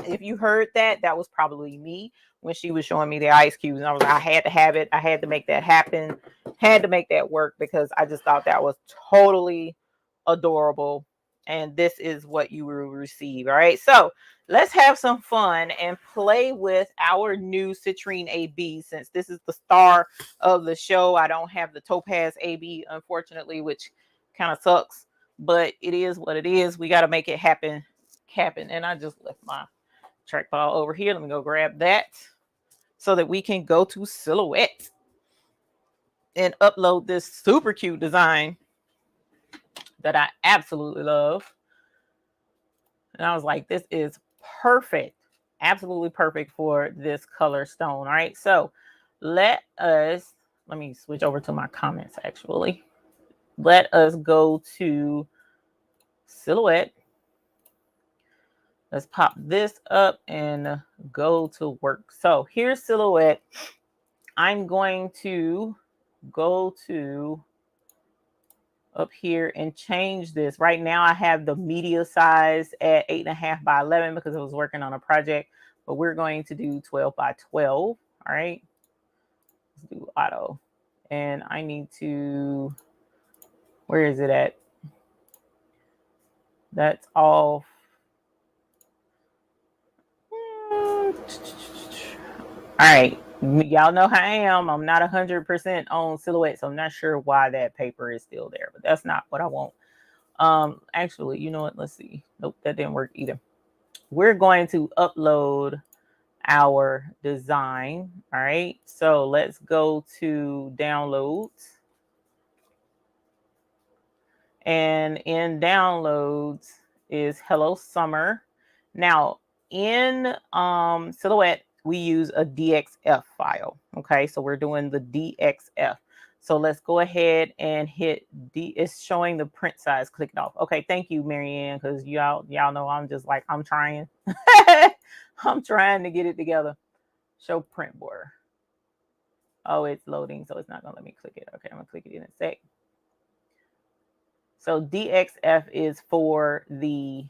if you heard that, that was probably me when she was showing me the ice cubes. And I was like, I had to have it. I had to make that happen. Had to make that work because I just thought that was totally adorable. And this is what you will receive. All right. So let's have some fun and play with our new citrine AB. Since this is the star of the show, I don't have the topaz AB, unfortunately, which kind of sucks. But it is what it is. We got to make it happen. And I just left my trackball over here. Let me go grab that so that we can go to Silhouette and upload this super cute design that I absolutely love. And I was like, this is perfect. Absolutely perfect for this color stone. All right. So let me switch over to my comments actually. Let us go to Silhouette. Let's pop this up and go to work. So here's Silhouette. I'm going to go to up here and change this. Right now I have the media size at 8.5 by 11 because I was working on a project, but we're going to do 12 by 12. All right. Let's do auto. And I need to, where is it at? That's all. All right. Y'all know how I am. I'm not 100% on Silhouette, so I'm not sure why that paper is still there, but that's not what I want. Actually, you know what? Let's see. Nope, that didn't work either. We're going to upload our design. All right. So let's go to downloads. And in downloads is Hello Summer. Now in Silhouette, we use a DXF file. Okay, so we're doing the DXF. So let's go ahead and hit D. It's showing the print size. Click it off. Okay, thank you, Marianne, because y'all know I'm just like, I'm trying. I'm trying to get it together. Show print border. Oh, it's loading, so it's not gonna let me click it. Okay, I'm gonna click it in a sec. So DXF is for the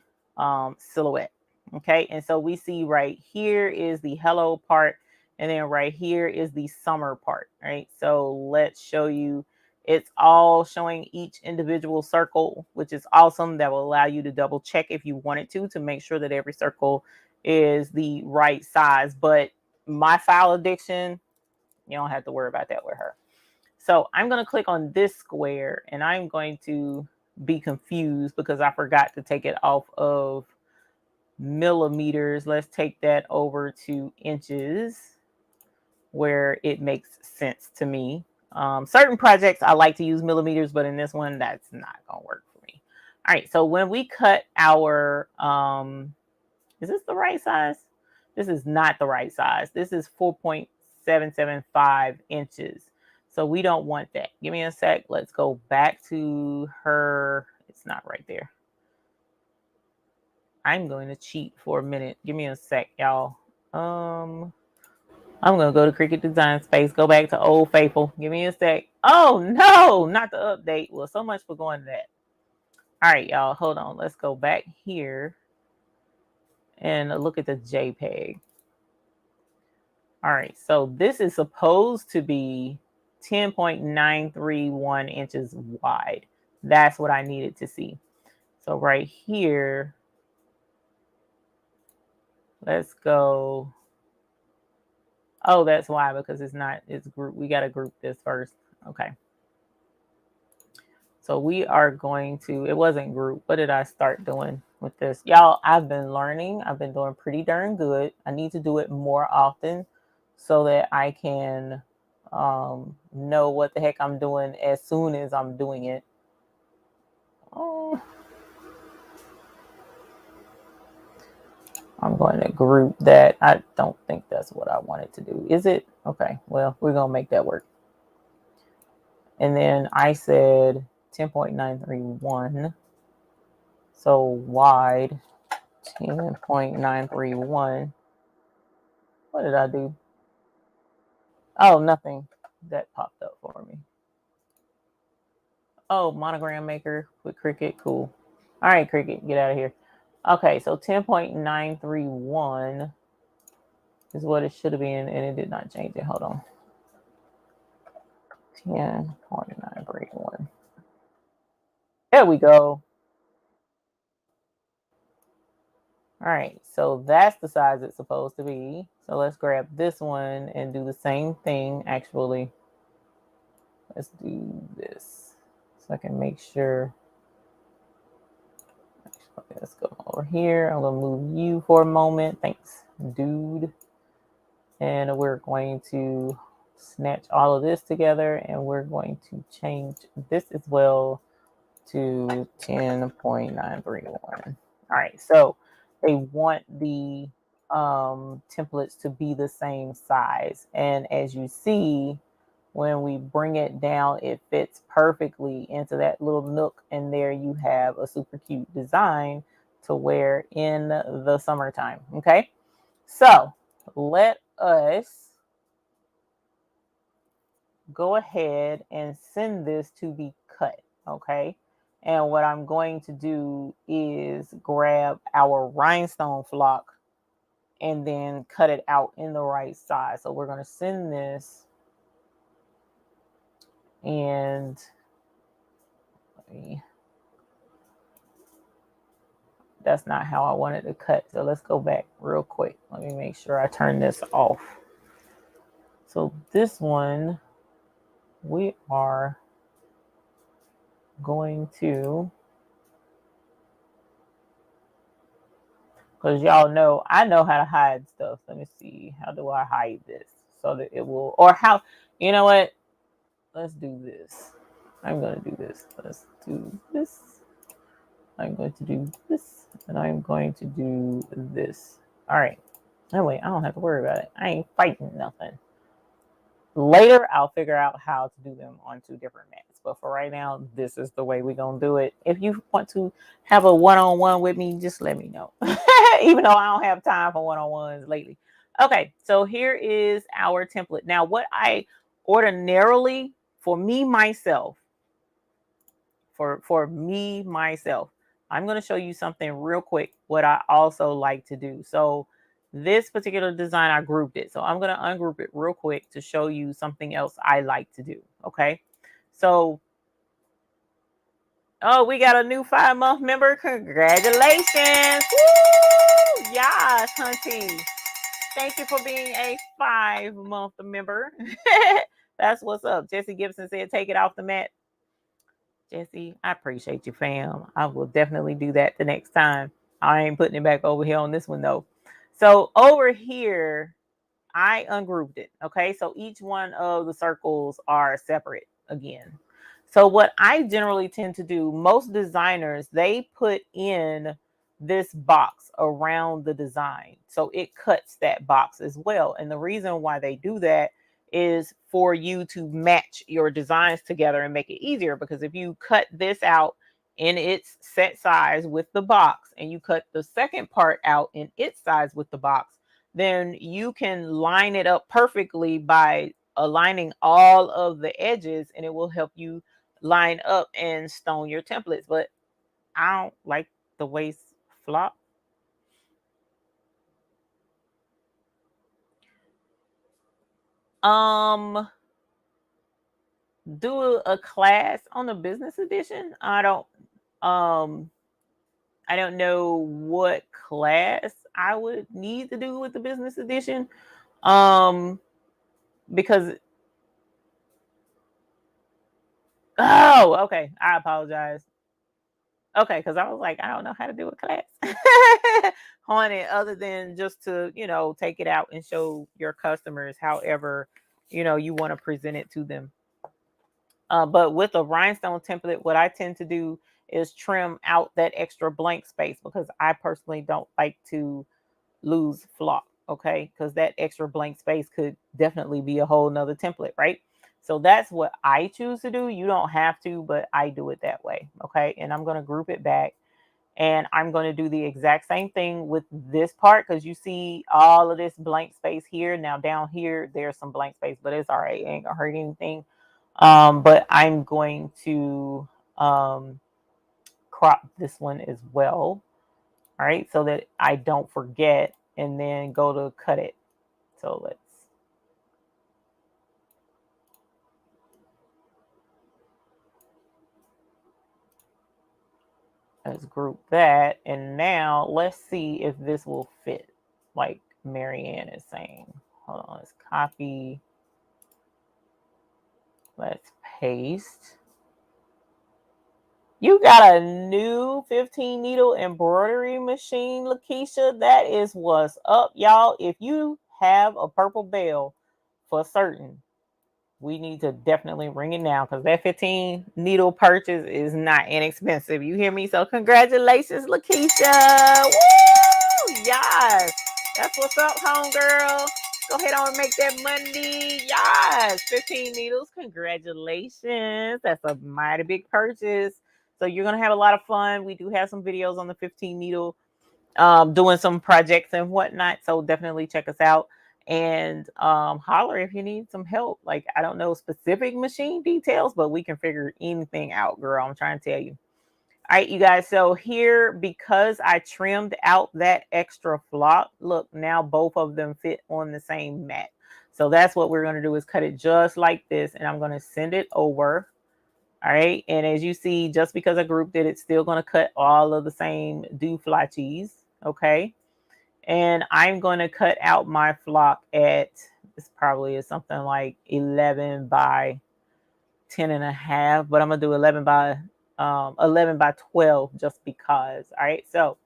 Silhouette. Okay, and so we see right here is the hello part, and then right here is the summer part. Right, so let's show you. It's all showing each individual circle, which is awesome. That will allow you to double check if you wanted to make sure that every circle is the right size. But my file addiction, you don't have to worry about that with her. So I'm going to click on this square, and I'm going to be confused because I forgot to take it off of millimeters. Let's take that over to inches where it makes sense to me. Certain projects I like to use millimeters, but in this one, that's not going to work for me. All right. So when we cut our, is this the right size? This is not the right size. This is 4.775 inches. So we don't want that. Give me a sec. Let's go back to her. It's not right there. I'm going to cheat for a minute. Give me a sec, y'all. I'm going to go to Cricut Design Space. Go back to Old Faithful. Give me a sec. Oh, no, not the update. Well, so much for going to that. All right, y'all. Hold on. Let's go back here and look at the JPEG. All right. So this is supposed to be 10.931 inches wide. That's what I needed to see. So right here, let's go. Oh, that's why, because it's not, it's group. We got to group this first. Okay. So we are going to, it wasn't group. What did I start doing with this? Y'all, I've been learning. I've been doing pretty darn good. I need to do it more often so that I can know what the heck I'm doing as soon as I'm doing it. Oh, I'm going to group that. I don't think that's what I wanted to do. Is it? Okay, well, we're going to make that work. And then I said 10.931. So wide 10.931. What did I do? Oh, nothing. That popped up for me. Oh, monogram maker with Cricut. Cool. All right, Cricut, get out of here. Okay, so 10.931 is what it should have been, and it did not change it. Hold on. 10.931. There we go. All right, so that's the size it's supposed to be. So let's grab this one and do the same thing. Actually, let's do this so I can make sure. Let's go over here. I'm going to move you for a moment. Thanks, dude. And we're going to snatch all of this together, and we're going to change this as well to 10.931. All right, so they want the templates to be the same size. And as you see, when we bring it down, it fits perfectly into that little nook. And there you have a super cute design to wear in the summertime. Okay, so let us go ahead and send this to be cut. Okay. And what I'm going to do is grab our rhinestone flock and then cut it out in the right size. So we're going to send this, and that's not how I wanted to cut. So let's go back real quick. Let me make sure I turn this off. So this one, we are going to, because y'all know, I know how to hide stuff. Let me see. How do I hide this so that it will, or how, you know what? Let's do this. I'm going to do this. Let's do this. I'm going to do this. And I'm going to do this. All right. That way I don't have to worry about it. I ain't fighting nothing. Later, I'll figure out how to do them on 2 different mats. But for right now, this is the way we're going to do it. If you want to have a one-on-one with me, just let me know. Even though I don't have time for one-on-ones lately. Okay, so here is our template. Now, what I ordinarily, for me myself, I'm going to show you something real quick, what I also like to do. So this particular design, I grouped it. So I'm going to ungroup it real quick to show you something else I like to do. Okay. So, oh, we got a new 5-month member. Congratulations. Woo! Yes, Hunty. Thank you for being a 5-month member. That's what's up. Jesse Gibson said, take it off the mat. Jesse, I appreciate you, fam. I will definitely do that the next time. I ain't putting it back over here on this one, though. So over here, I ungrouped it. Okay, so each one of the circles are separate again. So what I generally tend to do, most designers, they put in this box around the design. So it cuts that box as well. And the reason why they do that is for you to match your designs together and make it easier. Because if you cut this out in its set size with the box, and you cut the second part out in its size with the box, then you can line it up perfectly by aligning all of the edges, and it will help you line up and stone your templates. But I don't like the waist flop. Do a class on the business edition. I don't know what class I would need to do with the business edition. Because Oh, okay. I apologize. Okay, because I was like, I don't know how to do a class on it other than just to, take it out and show your customers however, you want to present it to them. But with a rhinestone template, what I tend to do is trim out that extra blank space because I personally don't like to lose flock. Okay, because that extra blank space could definitely be a whole nother template, right? So that's what I choose to do. You don't have to, but I do it that way. Okay, and I'm going to group it back, and I'm going to do the exact same thing with this part because you see all of this blank space here. Now down here, there's some blank space, but it's all right. It ain't gonna hurt anything. But I'm going to crop this one as well. All right, so that I don't forget, and then go to cut it. So let's group that, and now let's see if this will fit like Marianne is saying. Hold on, let's copy. Let's paste. You got a new 15 needle embroidery machine, Lakeisha. That is what's up, y'all. If you have a purple bell for certain, we need to definitely ring it now because that 15 needle purchase is not inexpensive. You hear me? So congratulations, Lakeisha. Woo! Yes. That's what's up, homegirl. Go ahead on and make that money. Yes. 15 needles. Congratulations. That's a mighty big purchase. So you're going to have a lot of fun. We do have some videos on the 15 needle doing some projects and whatnot. So definitely check us out and holler if you need some help. Like, I don't know specific machine details, but we can figure anything out, girl. I'm trying to tell you. All right, you guys. So here, because I trimmed out that extra flock, look, now both of them fit on the same mat. So that's what we're going to do is cut it just like this. And I'm going to send it over. All right. And as you see, just because I grouped it, it's still going to cut all of the same do fly cheese. Okay. And I'm going to cut out my flock at, this probably is something like 11 by 10 and a half, but I'm going to do 11 by 12 just because. All right. So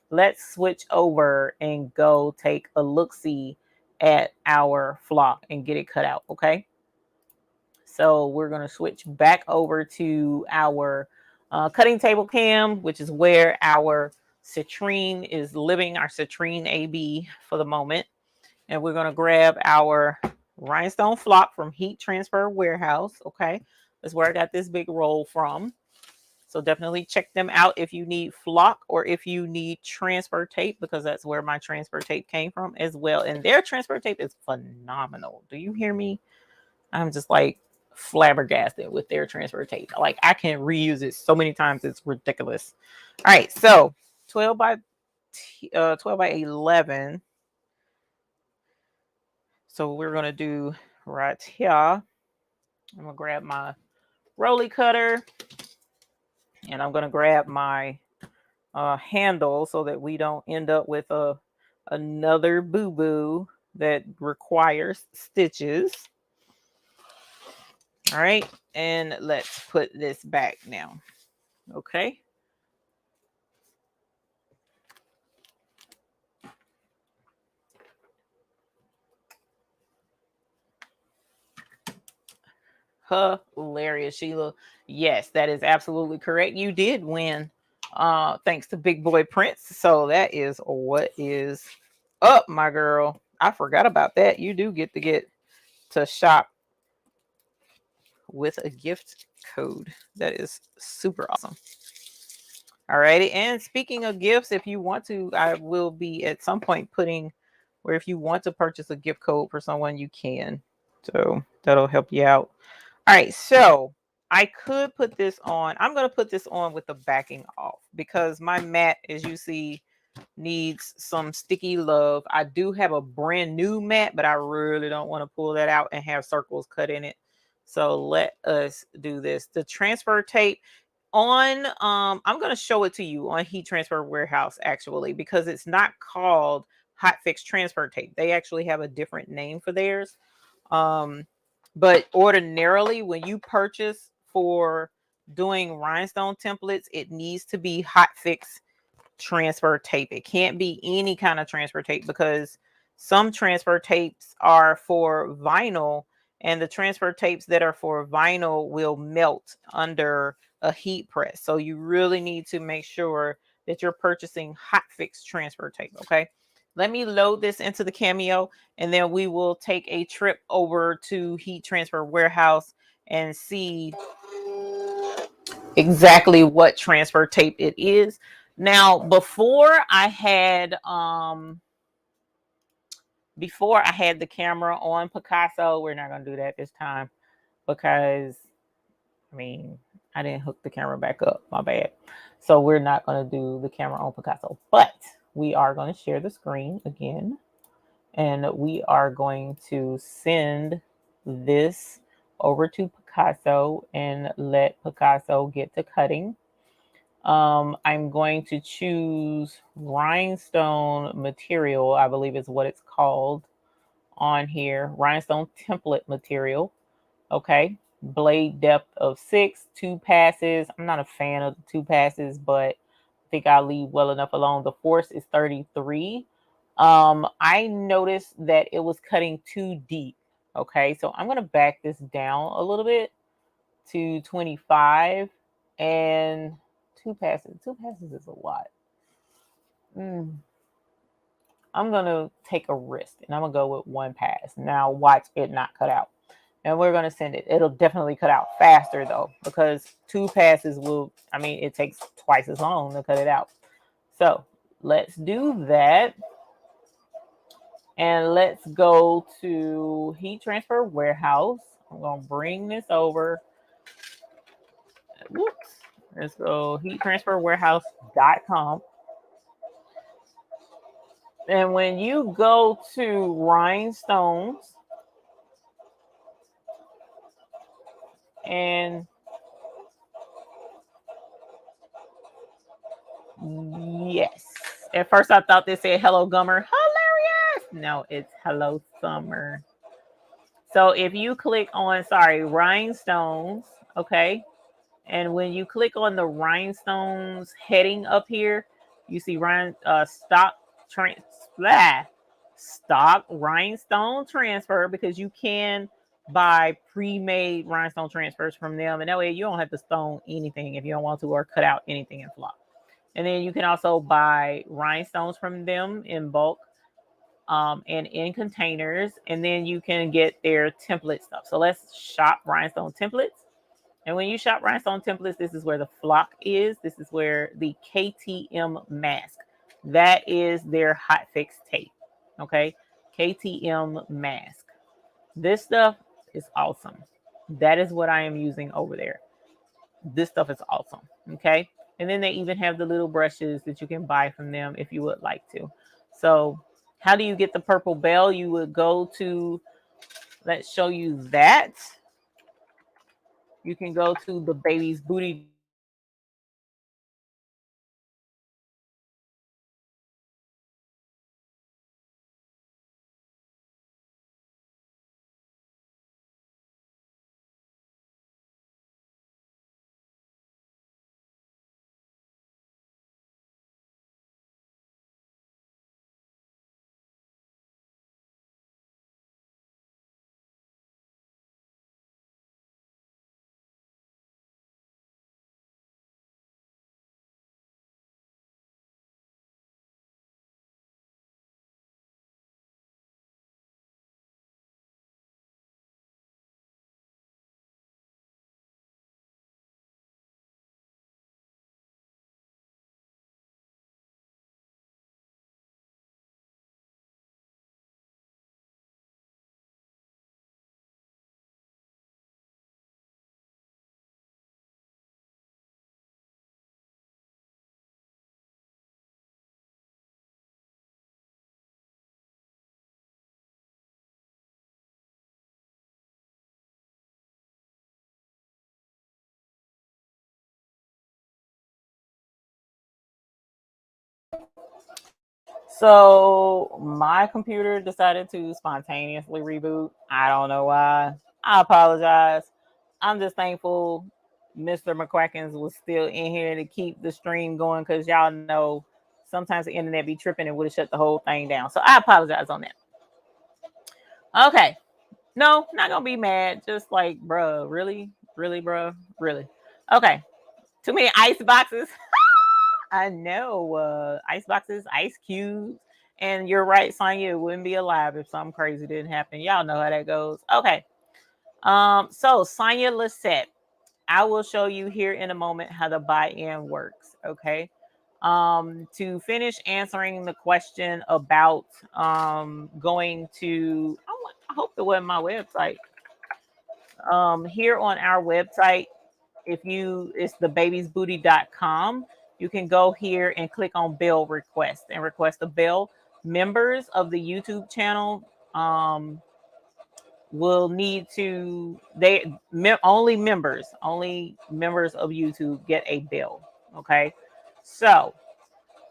let's switch over and go take a look-see at our flock and get it cut out. Okay. So we're going to switch back over to our cutting table cam, which is where our citrine is living, our citrine AB for the moment. And we're going to grab our rhinestone flock from Heat Transfer Warehouse. Okay. That's where I got this big roll from. So definitely check them out if you need flock or if you need transfer tape, because that's where my transfer tape came from as well. And their transfer tape is phenomenal. Do you hear me? I'm just like flabbergasted with their transfer tape. Like, I can reuse it so many times, it's ridiculous. All right, so 12 by 11. So we're gonna do right here. I'm gonna grab my rolly cutter, and I'm gonna grab my handle so that we don't end up with another boo-boo that requires stitches. All right, and let's put this back now. Okay. Hilarious, Sheila. Yes, that is absolutely correct. You did win, thanks to Big Boy Prince. So that is what is up, my girl. I forgot about that. You do get to shop with a gift code. That is super awesome. Alrighty. And speaking of gifts, if you want to, I will be at some point putting where if you want to purchase a gift code for someone, you can. So that'll help you out. All right. So I could put this on. I'm going to put this on with the backing off because my mat, as you see, needs some sticky love. I do have a brand new mat, but I really don't want to pull that out and have circles cut in it. So let us do this. The transfer tape on, I'm going to show it to you on Heat Transfer Warehouse actually, because it's not called Hotfix transfer tape. They actually have a different name for theirs. But ordinarily when you purchase for doing rhinestone templates, it needs to be Hotfix transfer tape. It can't be any kind of transfer tape, because some transfer tapes are for vinyl, and the transfer tapes that are for vinyl will melt under a heat press. So you really need to make sure that you're purchasing Hotfix transfer tape. Okay, let me load this into the Cameo, and then we will take a trip over to Heat Transfer Warehouse and see exactly what transfer tape it is. Now, before I had the camera on Picasso, we're not gonna do that this time, because I mean, I didn't hook the camera back up, my bad. So we're not gonna do the camera on Picasso, but we are gonna share the screen again, and we are going to send this over to Picasso and let Picasso get to cutting. I'm going to choose rhinestone material, I believe is what it's called on here. Rhinestone template material. Okay. Blade depth of 6, 2 passes. I'm not a fan of the 2 passes, but I think I'll leave well enough alone. The force is 33. I noticed that it was cutting too deep. Okay, so I'm going to back this down a little bit to 25, and 2 passes. 2 passes is a lot. I'm going to take a risk, and I'm going to go with 1 pass. Now watch it not cut out. And we're going to send it. It'll definitely cut out faster, though, because 2 passes will, I mean, it takes twice as long to cut it out. So let's do that. And let's go to Heat Transfer Warehouse. I'm going to bring this over. Whoops. Let's go heattransferwarehouse.com. And when you go to rhinestones, and yes, at first I thought they said hello Gummer. Hilarious. No, it's hello Summer. So if you click on, rhinestones, okay, and when you click on the rhinestones heading up here, you see stock rhinestone transfer, because you can buy pre-made rhinestone transfers from them, and that way you don't have to stone anything if you don't want to, or cut out anything in flock. And then you can also buy rhinestones from them in bulk, and in containers, and then you can get their template stuff. So let's shop rhinestone templates. And when you shop rhinestone templates, this is where the flock is. This is where the KTM mask. That is their Hotfix tape. Okay, KTM mask. This stuff is awesome. That is what I am using over there. This stuff is awesome. Okay, and then they even have the little brushes that you can buy from them if you would like to. So how do you get the purple bell? You would go to, let's show you that. You can go to the baby's booty. So my computer decided to spontaneously reboot. I don't know why. I apologize. I'm just thankful Mr. McQuackins was still in here to keep the stream going because y'all know sometimes the internet be tripping and would have shut the whole thing down. So I apologize on that. Okay. No, not gonna be mad. Just like, bruh, really? Really, bruh? Really? Okay. Too many ice boxes. I know. Ice boxes, ice cubes. And you're right, Sonya, it wouldn't be alive if something crazy didn't happen. Y'all know how that goes. Okay. So Sonya Lissette, I will show you here in a moment how the buy-in works. Okay. To finish answering the question about going to, I hope it wasn't my website. Here on our website, it's thebabiesbooty.com. You can go here and click on bill request and request a bill. Members of the YouTube channel will need to, only members of YouTube get a bill. Okay. So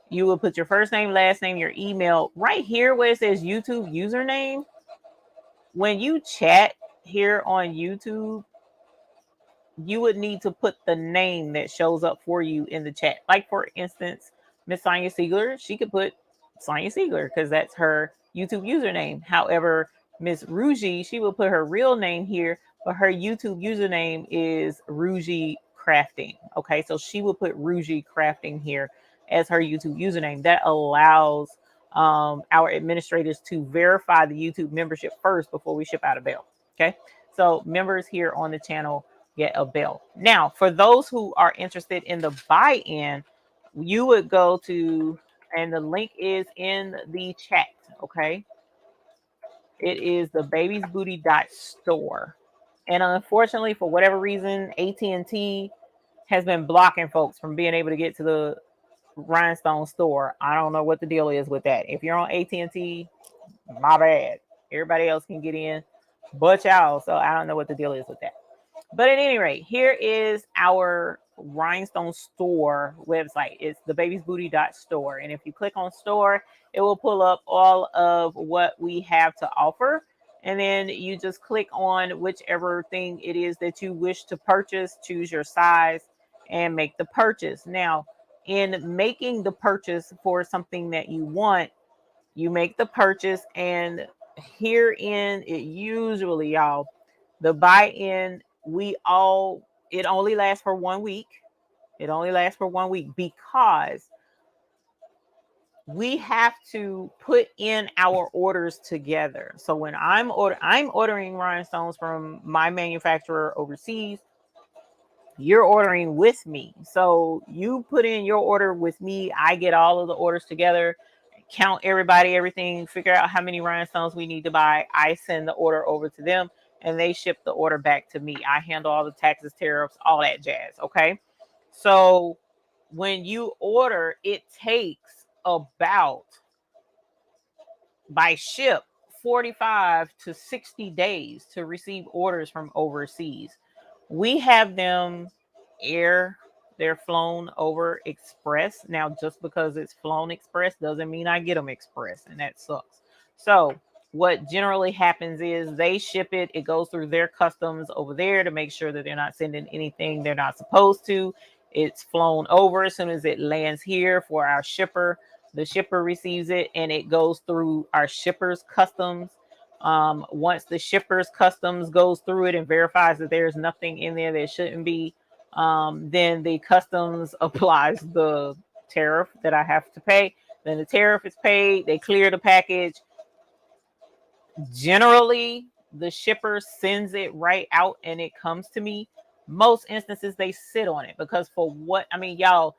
you will put your first name, last name, your email right here where it says YouTube username. When you chat here on YouTube, you would need to put the name that shows up for you in the chat. Like, for instance, Miss Sonya Siegler, she could put Sonya Siegler because that's her YouTube username. However, Miss Rougie, she will put her real name here, but her YouTube username is Rougie Crafting. Okay, so she will put Rougie Crafting here as her YouTube username. That allows our administrators to verify the YouTube membership first before we ship out a bill. Okay, so members here on the channel get a bill. Now, for those who are interested in the buy-in, you would go to, and the link is in the chat, okay? It is the babiesbooty.store. And unfortunately, for whatever reason, AT&T has been blocking folks from being able to get to the Rhinestone store. I don't know what the deal is with that. If you're on AT&T, my bad. Everybody else can get in, but y'all. So I don't know what the deal is with that. But at any rate, here is our Rhinestone store website. It's thebabiesbooty.store. And if you click on store, it will pull up all of what we have to offer. And then you just click on whichever thing it is that you wish to purchase, choose your size, and make the purchase. Now, in making the purchase for something that you want, you make the purchase, and herein it usually, y'all, the buy-in, it only lasts for 1 week. It only lasts for 1 week because we have to put in our orders together. So when I'm ordering rhinestones from my manufacturer overseas, you're ordering with me. So you put in your order with me. I get all of the orders together, count everybody, everything, figure out how many rhinestones we need to buy. I send the order over to them and they ship the order back to me. I handle all the taxes, tariffs, all that jazz. Okay. So when you order, it takes about, by ship, 45 to 60 days to receive orders from overseas. We have them they're flown over express. Now, just because it's flown express doesn't mean I get them express, and that sucks. So what generally happens is they ship it, it goes through their customs over there to make sure that they're not sending anything they're not supposed to. It's flown over. As soon as it lands here for our shipper, the shipper receives it and it goes through our shipper's customs. Once the shipper's customs goes through it and verifies that there's nothing in there that shouldn't be, then the customs applies the tariff that I have to pay. Then the tariff is paid. They clear the package. Generally, the shipper sends it right out and it comes to me. Most instances, they sit on it because y'all,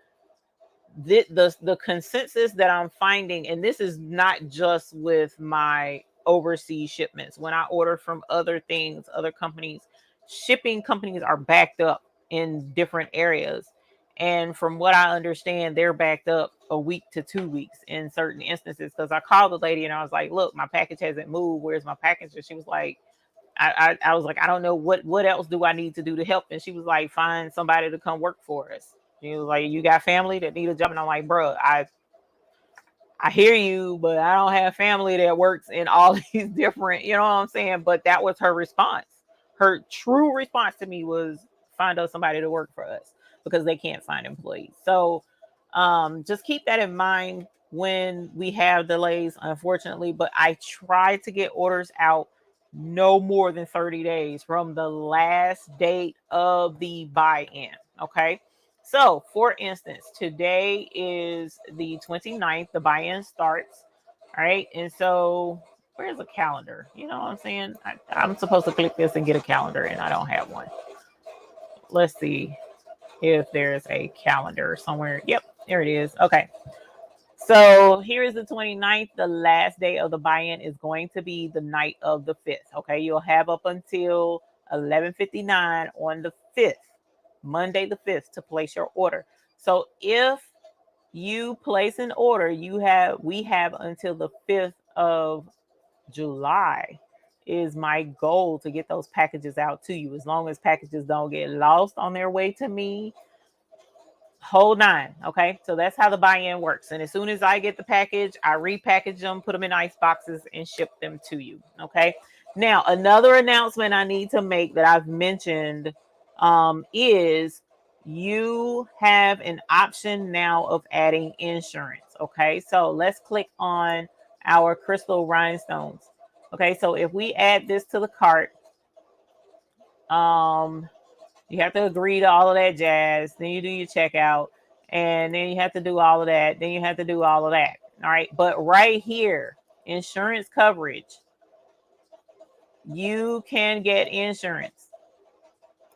the consensus that I'm finding, and this is not just with my overseas shipments. When I order from other companies, shipping companies are backed up in different areas. And from what I understand, they're backed up a week to 2 weeks in certain instances. Because I called the lady and I was like, look, my package hasn't moved. Where's my package? And she was like, I was like, I don't know what else do I need to do to help. And she was like, find somebody to come work for us. She was like, you got family that need a job? And I'm like, bro, I hear you, but I don't have family that works in all these different, you know what I'm saying? But that was her response. Her true response to me was, find us somebody to work for us because they can't find employees. So just keep that in mind when we have delays, unfortunately. But I try to get orders out no more than 30 days from the last date of the buy-in. Okay. So for instance, today is the 29th, the buy-in starts. All right. And so where's a calendar? You know what I'm saying? I'm supposed to click this and get a calendar, and I don't have one. Let's see if there's a calendar somewhere. Yep, there it is. Okay. So here is the 29th. The last day of the buy-in is going to be the night of the 5th. Okay. You'll have up until 11:59 on the 5th, Monday the 5th, to place your order. So if you place an order, we have until the 5th of July is my goal to get those packages out to you. As long as packages don't get lost on their way to me, hold on. Okay. So that's how the buy-in works. And as soon as I get the package, I repackage them, put them in ice boxes, and ship them to you. Okay. Now, another announcement I need to make that I've mentioned is you have an option now of adding insurance. Okay. So let's click on our crystal rhinestones. Okay. So if we add this to the cart, you have to agree to all of that jazz. Then you do your checkout, and then you have to do all of that. Then you have to do all of that. All right. But right here, insurance coverage, you can get insurance,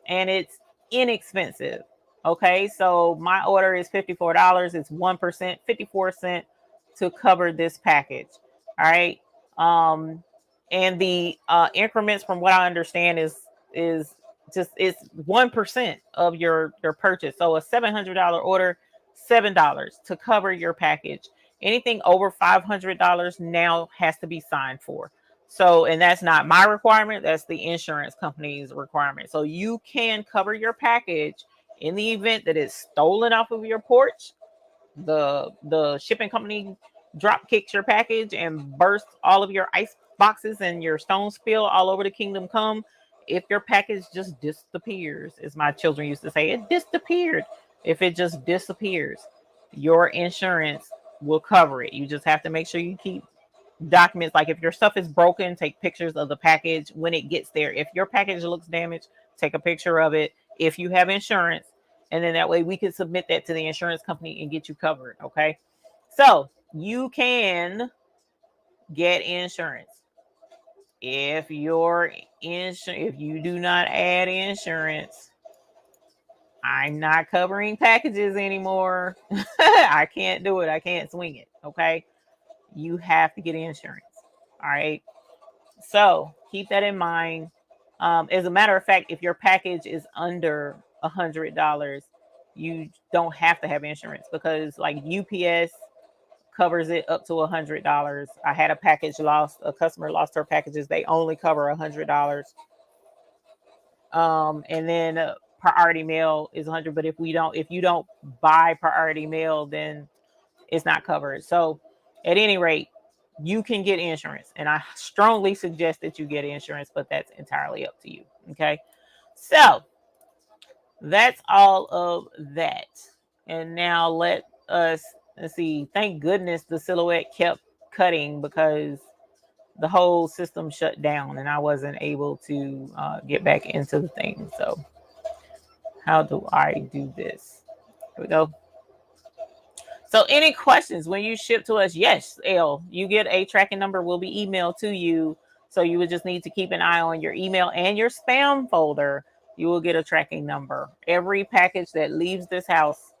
and it's inexpensive. Okay. So my order is $54. It's 1%, 54 cents to cover this package. All right. And the increments, from what I understand, is just it's 1% of your purchase. So a $700 order, $7 to cover your package. Anything over $500 now has to be signed for. So, and that's not my requirement, that's the insurance company's requirement. So you can cover your package in the event that it's stolen off of your porch. The shipping company drop kicks your package and bursts all of your ice boxes and your stone spill all over the kingdom come. If your package just disappears, as my children used to say, it disappeared. If it just disappears, your insurance will cover it. You just have to make sure you keep documents. Like if your stuff is broken, take pictures of the package when it gets there. If your package looks damaged, take a picture of it if you have insurance, and then that way we can submit that to the insurance company and get you covered. Okay. So you can get insurance. If you do not add insurance, I'm not covering packages anymore. I can't do it. I can't swing it. Okay. You have to get insurance. All right. So keep that in mind. As a matter of fact, if your package is under $100, you don't have to have insurance, because like UPS covers it up to $100. I had a package lost. A customer lost her packages. They only cover $100. And then priority mail is 100. But if you don't buy priority mail, then it's not covered. So at any rate, you can get insurance, and I strongly suggest that you get insurance, but that's entirely up to you. Okay. So that's all of that. And now let's see. Thank goodness the silhouette kept cutting, because the whole system shut down and I wasn't able to get back into the thing. So how do I do this? Here we go. So any questions when you ship to us? Yes, L, you get a tracking number will be emailed to you. So you would just need to keep an eye on your email and your spam folder. You will get a tracking number. Every package that leaves this house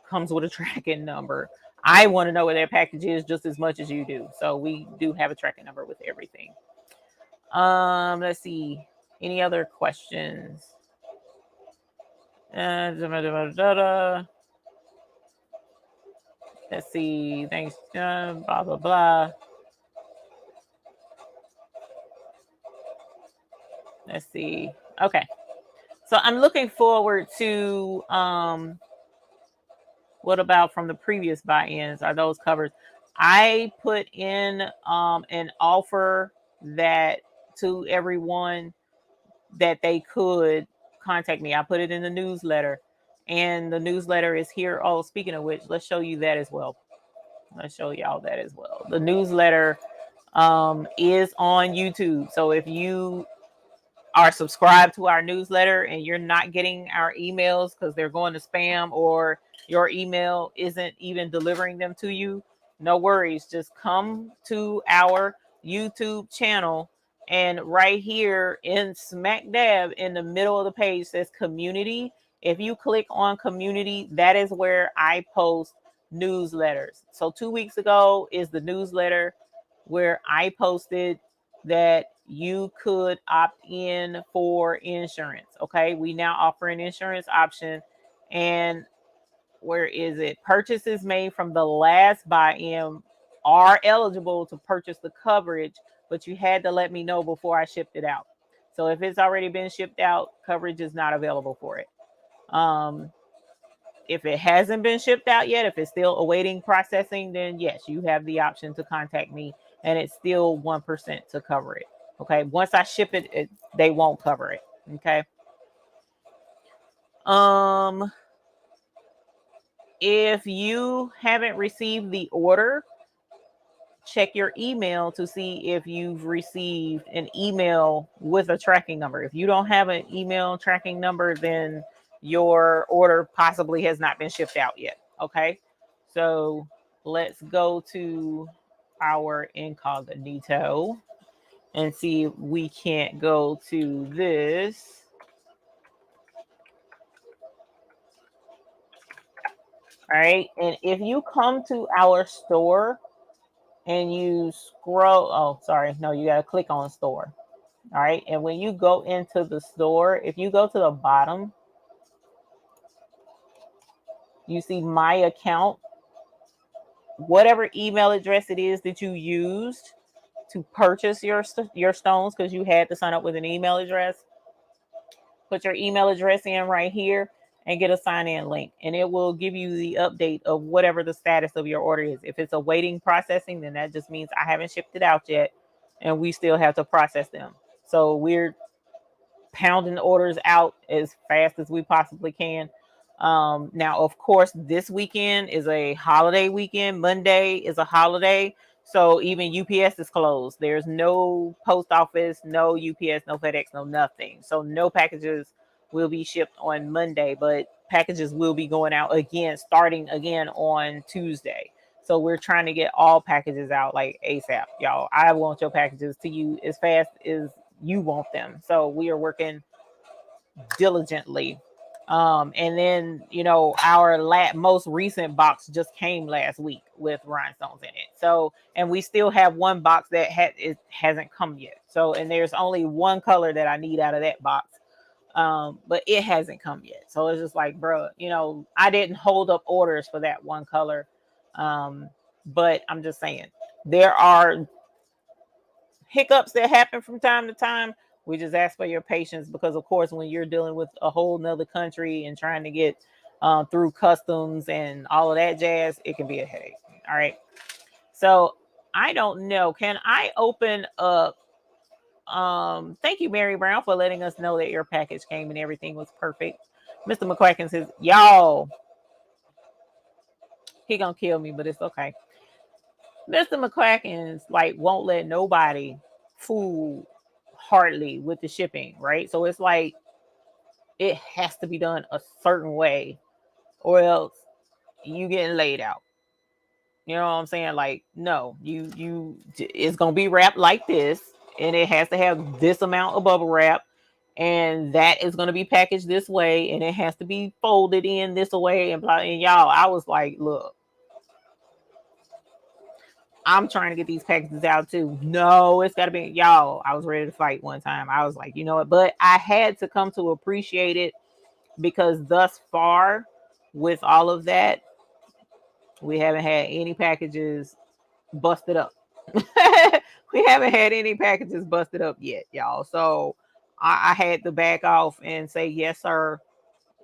comes with a tracking number. I want to know where that package is just as much as you do. So we do have a tracking number with everything. Let's see. Any other questions? Let's see. Thanks, John. Blah, blah, blah. Let's see. Okay. So I'm looking forward to what about from the previous buy-ins? Are those covered? I put in an offer that to everyone that they could contact me. I put it in the newsletter, and the newsletter is here. Oh, speaking of which, let's show you that as well. Let's show y'all that as well. The newsletter is on YouTube. So if you are subscribed to our newsletter and you're not getting our emails because they're going to spam, or your email isn't even delivering them to you, no worries. Just come to our YouTube channel, and right here in smack dab in the middle of the page says community. If you click on community, that is where I post newsletters. So 2 weeks ago is the newsletter where I posted that you could opt in for insurance. Okay, we now offer an insurance option. And where is it? Purchases made from the last buy-in are eligible to purchase the coverage, but you had to let me know before I shipped it out. So if it's already been shipped out, coverage is not available for it. If it hasn't been shipped out yet, if it's still awaiting processing, then yes, you have the option to contact me, and it's still 1% to cover it. Okay, once I ship it, they won't cover it. Okay. If you haven't received the order, check your email to see if you've received an email with a tracking number. If you don't have an email tracking number, then your order possibly has not been shipped out yet. Okay, so let's go to our incognito and see if we can't go to this. All right, and if you come to our store and you scroll, oh, sorry, no, you got to click on store. All right, and when you go into the store, if you go to the bottom, you see my account. Whatever email address it is that you used to purchase your stones, because you had to sign up with an email address, put your email address in right here and get a sign-in link, and it will give you the update of whatever the status of your order is. If it's awaiting processing, then that just means I haven't shipped it out yet, and we still have to process them. So we're pounding orders out as fast as we possibly can. Now, of course, this weekend is a holiday weekend. Monday is a holiday. So even UPS is closed. There's no post office, no UPS, no FedEx, no nothing. So no packages will be shipped on Monday, but packages will be going out again, starting again on Tuesday. So we're trying to get all packages out like ASAP, y'all. I want your packages to you as fast as you want them. So we are working diligently. And then, you know, our most recent box just came last week with rhinestones in it. So, and we still have one box that it hasn't come yet. So, and there's only one color that I need out of that box. But it hasn't come yet. So it's just like, bro, you know, I didn't hold up orders for that one color. But I'm just saying, there are hiccups that happen from time to time. We just ask for your patience, because of course, when you're dealing with a whole nother country and trying to get through customs and all of that jazz, it can be a headache. All right. So I don't know. Can I open up? Thank you, Mary Brown, for letting us know that your package came and everything was perfect. Mr. McQuacken says, y'all, he gonna kill me, but it's okay. Mr. McQuacken's like won't let nobody fool hardly with the shipping, right? So it's like it has to be done a certain way, or else you getting laid out. You know what I'm saying? Like, no, it's gonna be wrapped like this, and it has to have this amount of bubble wrap, and that is gonna be packaged this way, and it has to be folded in this way, and blah. And y'all, I was like, look, I'm trying to get these packages out too. No, it's got to be, y'all. I was ready to fight one time. I was like, you know what? But I had to come to appreciate it, because thus far, with all of that, we haven't had any packages busted up. We haven't had any packages busted up yet, y'all. So I had to back off and say, yes, sir.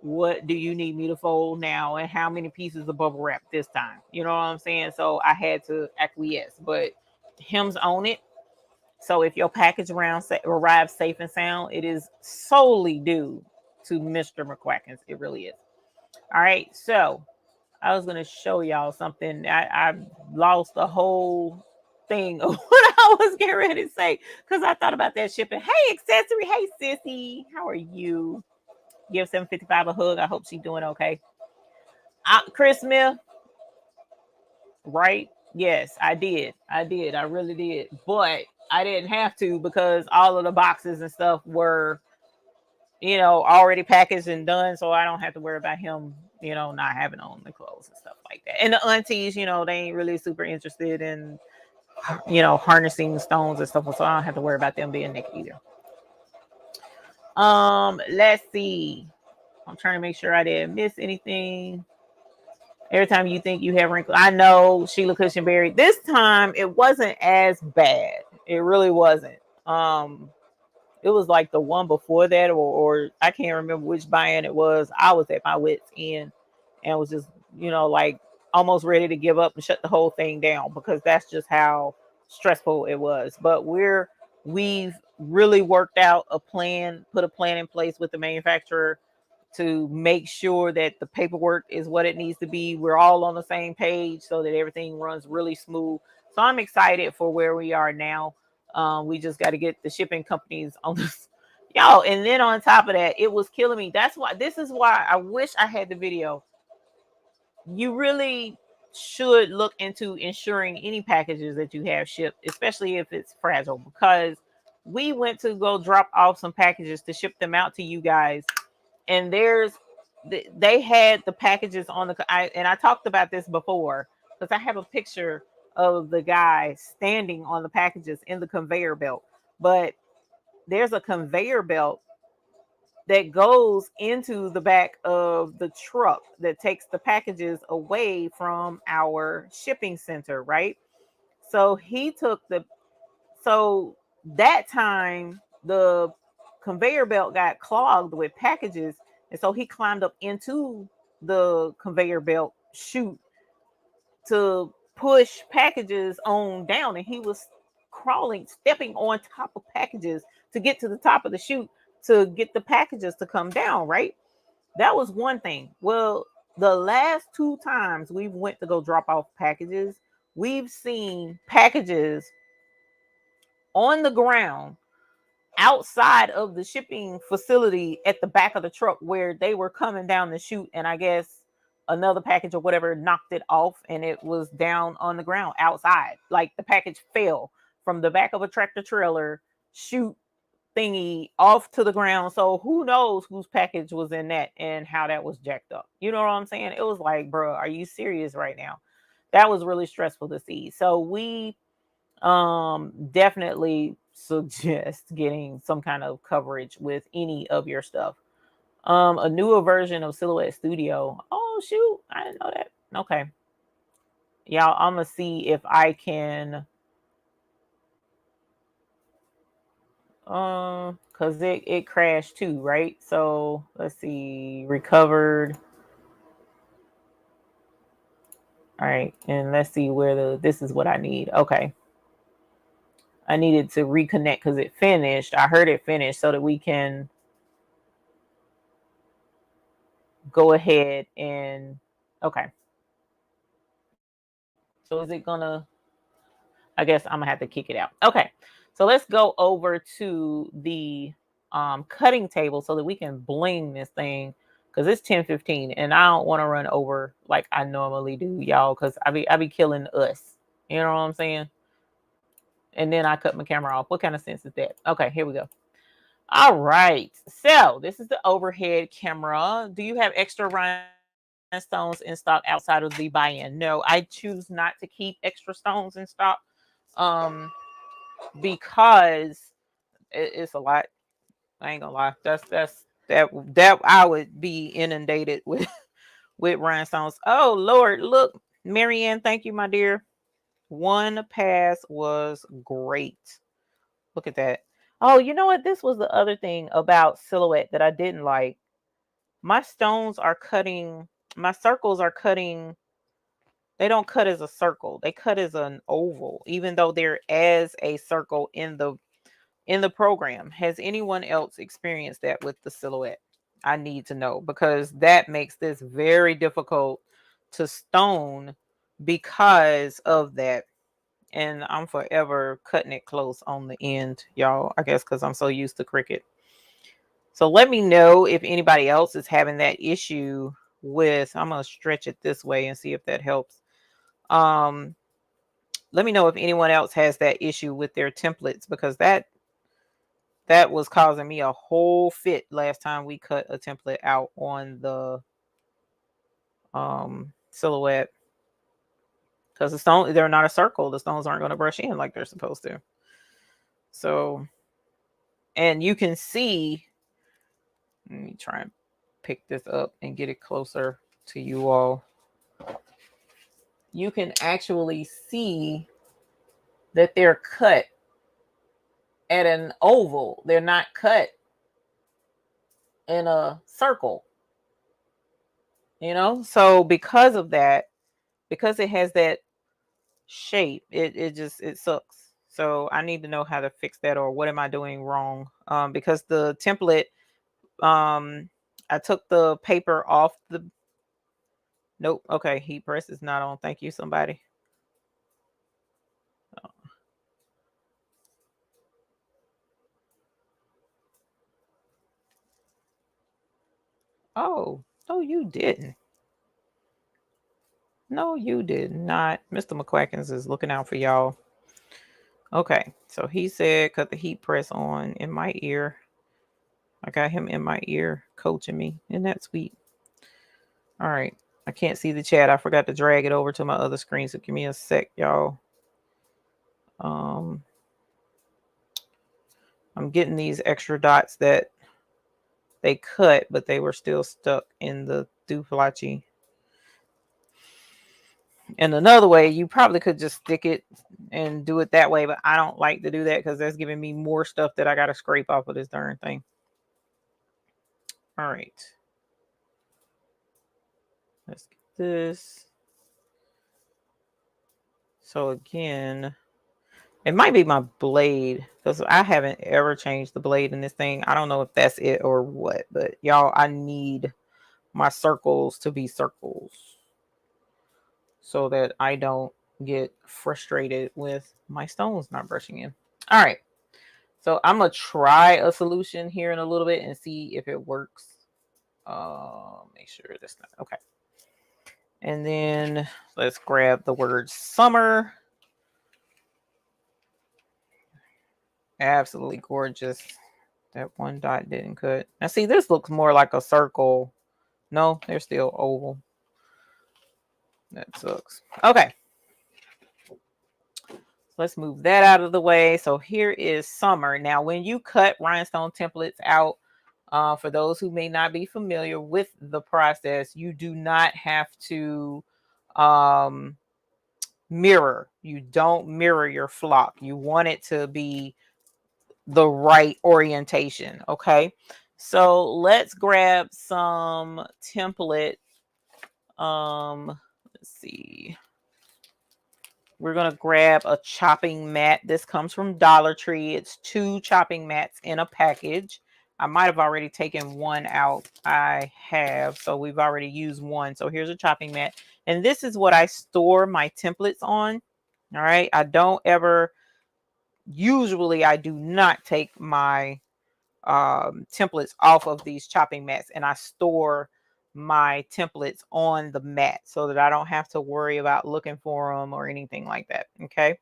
What do you need me to fold now, and how many pieces of bubble wrap this time? You know what I'm saying? So I had to acquiesce, but him's on it. So if your package arrives safe and sound, it is solely due to Mr. McQuackins. It really is. All right, so I was gonna show y'all something. I lost the whole thing of what I was getting ready to say because I thought about that shipping. Hey, accessory. Hey, sissy. How are you? Give 755 a hug. I hope she's doing okay. Chris Smith, right? Yes, I did. I did. I really did. But I didn't have to because all of the boxes and stuff were, already packaged and done. So I don't have to worry about him, not having on the clothes and stuff like that. And the aunties, they ain't really super interested in, harnessing stones and stuff. So I don't have to worry about them being naked either. Let's see. I'm trying to make sure I didn't miss anything. Every time you think you have wrinkles, I know Sheila Cushionberry. This time it wasn't as bad. It really wasn't. It was like the one before that, or I can't remember which buy-in it was. I was at my wit's end and was just, like almost ready to give up and shut the whole thing down because that's just how stressful it was. But we've really worked out a plan, put a plan in place with the manufacturer to make sure that the paperwork is what it needs to be. We're all on the same page so that everything runs really smooth. So I'm excited for where we are now. We just got to get the shipping companies on this, y'all. And then on top of that, it was killing me. This is why I wish I had the video. You really should look into insuring any packages that you have shipped, especially if it's fragile, because we went to go drop off some packages to ship them out to you guys. And they had the packages on and I talked about this before because I have a picture of the guy standing on the packages in the conveyor belt. But there's a conveyor belt that goes into the back of the truck that takes the packages away from our shipping center, right? So that time the conveyor belt got clogged with packages, and so he climbed up into the conveyor belt chute to push packages on down, and he was stepping on top of packages to get to the top of the chute to get the packages to come down, right? That was one thing. Well, the last 2 times we went to go drop off packages, we've seen packages on the ground outside of the shipping facility at the back of the truck where they were coming down the chute, and I guess another package or whatever knocked it off and it was down on the ground outside. Like the package fell from the back of a tractor trailer chute thingy off to the ground. So who knows whose package was in that and how that was jacked up. You know what I'm saying? It was like, bro, are you serious right now? That was really stressful to see. So we definitely suggest getting some kind of coverage with any of your stuff. A newer version of Silhouette Studio. Oh shoot, I didn't know that. Okay, y'all, I'm gonna see if I can because it crashed too, right? So let's see, recovered. All right, and let's see where this is what I need. Okay, I needed to reconnect because it finished. I heard it finished so that we can go ahead and okay. So is it gonna, I guess I'm gonna have to kick it out. Okay, so let's go over to the cutting table so that we can bling this thing because it's 10:15 and I don't want to run over like I normally do, y'all, because I be killing us. You know what I'm saying? And then I cut my camera off. What kind of sense is that? Okay, here we go. All right, so this is the overhead camera. Do you have extra rhinestones in stock outside of the buy-in? No, I choose not to keep extra stones in stock because it's a lot. I ain't gonna lie. That I would be inundated with rhinestones. Oh Lord, look, Marianne, thank you, my dear. One pass was great. Look at that. Oh, you know what? This was the other thing about Silhouette that I didn't like. My stones are cutting, my circles are cutting. They don't cut as a circle. They cut as an oval, even though they're as a circle in the program. Has anyone else experienced that with the Silhouette? I need to know, because that makes this very difficult to stone because of that. And I'm forever cutting it close on the end, y'all. I guess because I'm so used to Cricut. So let me know if anybody else is having that issue with, I'm going to stretch it this way and see if that helps. Let me know if anyone else has that issue with their templates, because that was causing me a whole fit last time we cut a template out on the silhouette, because the stone, they're not a circle. The stones aren't going to brush in like they're supposed to. So, and you can see, let me try and pick this up and get it closer to you all. You can actually see that they're cut at an oval. They're not cut in a circle, you know? So because of that, because it has that shape, it sucks. So I need to know how to fix that, or what am I doing wrong? Because the template, I took the paper off the, nope. Okay. Heat press is not on. Thank you, somebody. Oh, no, you didn't. No, you did not. Mr. McQuackins is looking out for y'all. Okay, so he said cut the heat press on in my ear. I got him in my ear coaching me. Isn't that sweet? All right. I can't see the chat. I forgot to drag it over to my other screen. So give me a sec, y'all. I'm getting these extra dots that they cut, but they were still stuck in the duplicate. And another way, you probably could just stick it and do it that way, but I don't like to do that because that's giving me more stuff that I got to scrape off of this darn thing. All right. Let's get this. So again, it might be my blade, because I haven't ever changed the blade in this thing. I don't know if that's it or what, but y'all, I need my circles to be circles so that I don't get frustrated with my stones not brushing in. All right. So I'm going to try a solution here in a little bit and see if it works. Make sure that's not okay. And then let's grab the word summer. Absolutely gorgeous. That one dot didn't cut. Now see, this looks more like a circle. No, they're still oval. That sucks. Okay. Let's move that out of the way. So here is summer. Now, when you cut rhinestone templates out, for those who may not be familiar with the process, you do not have to mirror. You don't mirror your flock. You want it to be the right orientation. Okay. So let's grab some template. Let's see. We're going to grab a chopping mat. This comes from Dollar Tree. It's 2 chopping mats in a package. I might have already taken one out. I have. So we've already used one. So here's a chopping mat. And this is what I store my templates on. All right. I don't ever, usually I do not take my templates off of these chopping mats, and I store my templates on the mat so that I don't have to worry about looking for them or anything like that. Okay.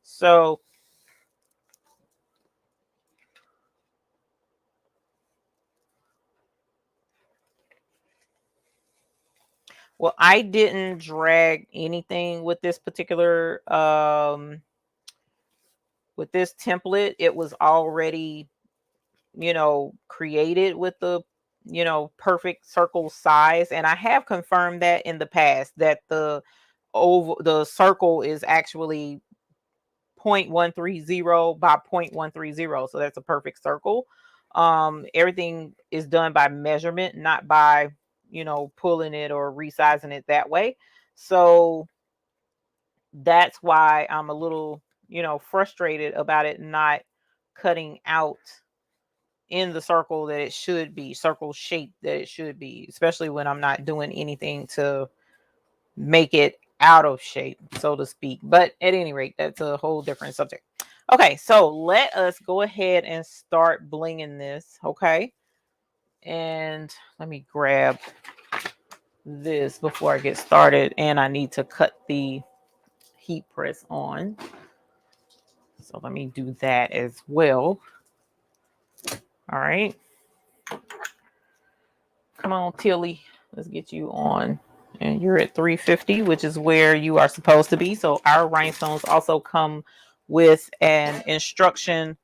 So well, I didn't drag anything with this particular with this template. It was already, you know, created with the, you know, perfect circle size, and I have confirmed that in the past that the circle is actually 0.130 by 0.130, so that's a perfect circle. Everything is done by measurement, not by, you know, pulling it or resizing it that way. So that's why I'm a little, you know, frustrated about it not cutting out in the circle that it should be, circle shape that it should be, especially when I'm not doing anything to make it out of shape, so to speak. But at any rate, that's a whole different subject. Okay, so let us go ahead and start blinging this. Okay, and let me grab this before I get started, and I need to cut the heat press on, so let me do that as well. All right, come on, Tilly, let's get you on. And you're at 350, which is where you are supposed to be. So our rhinestones also come with an instruction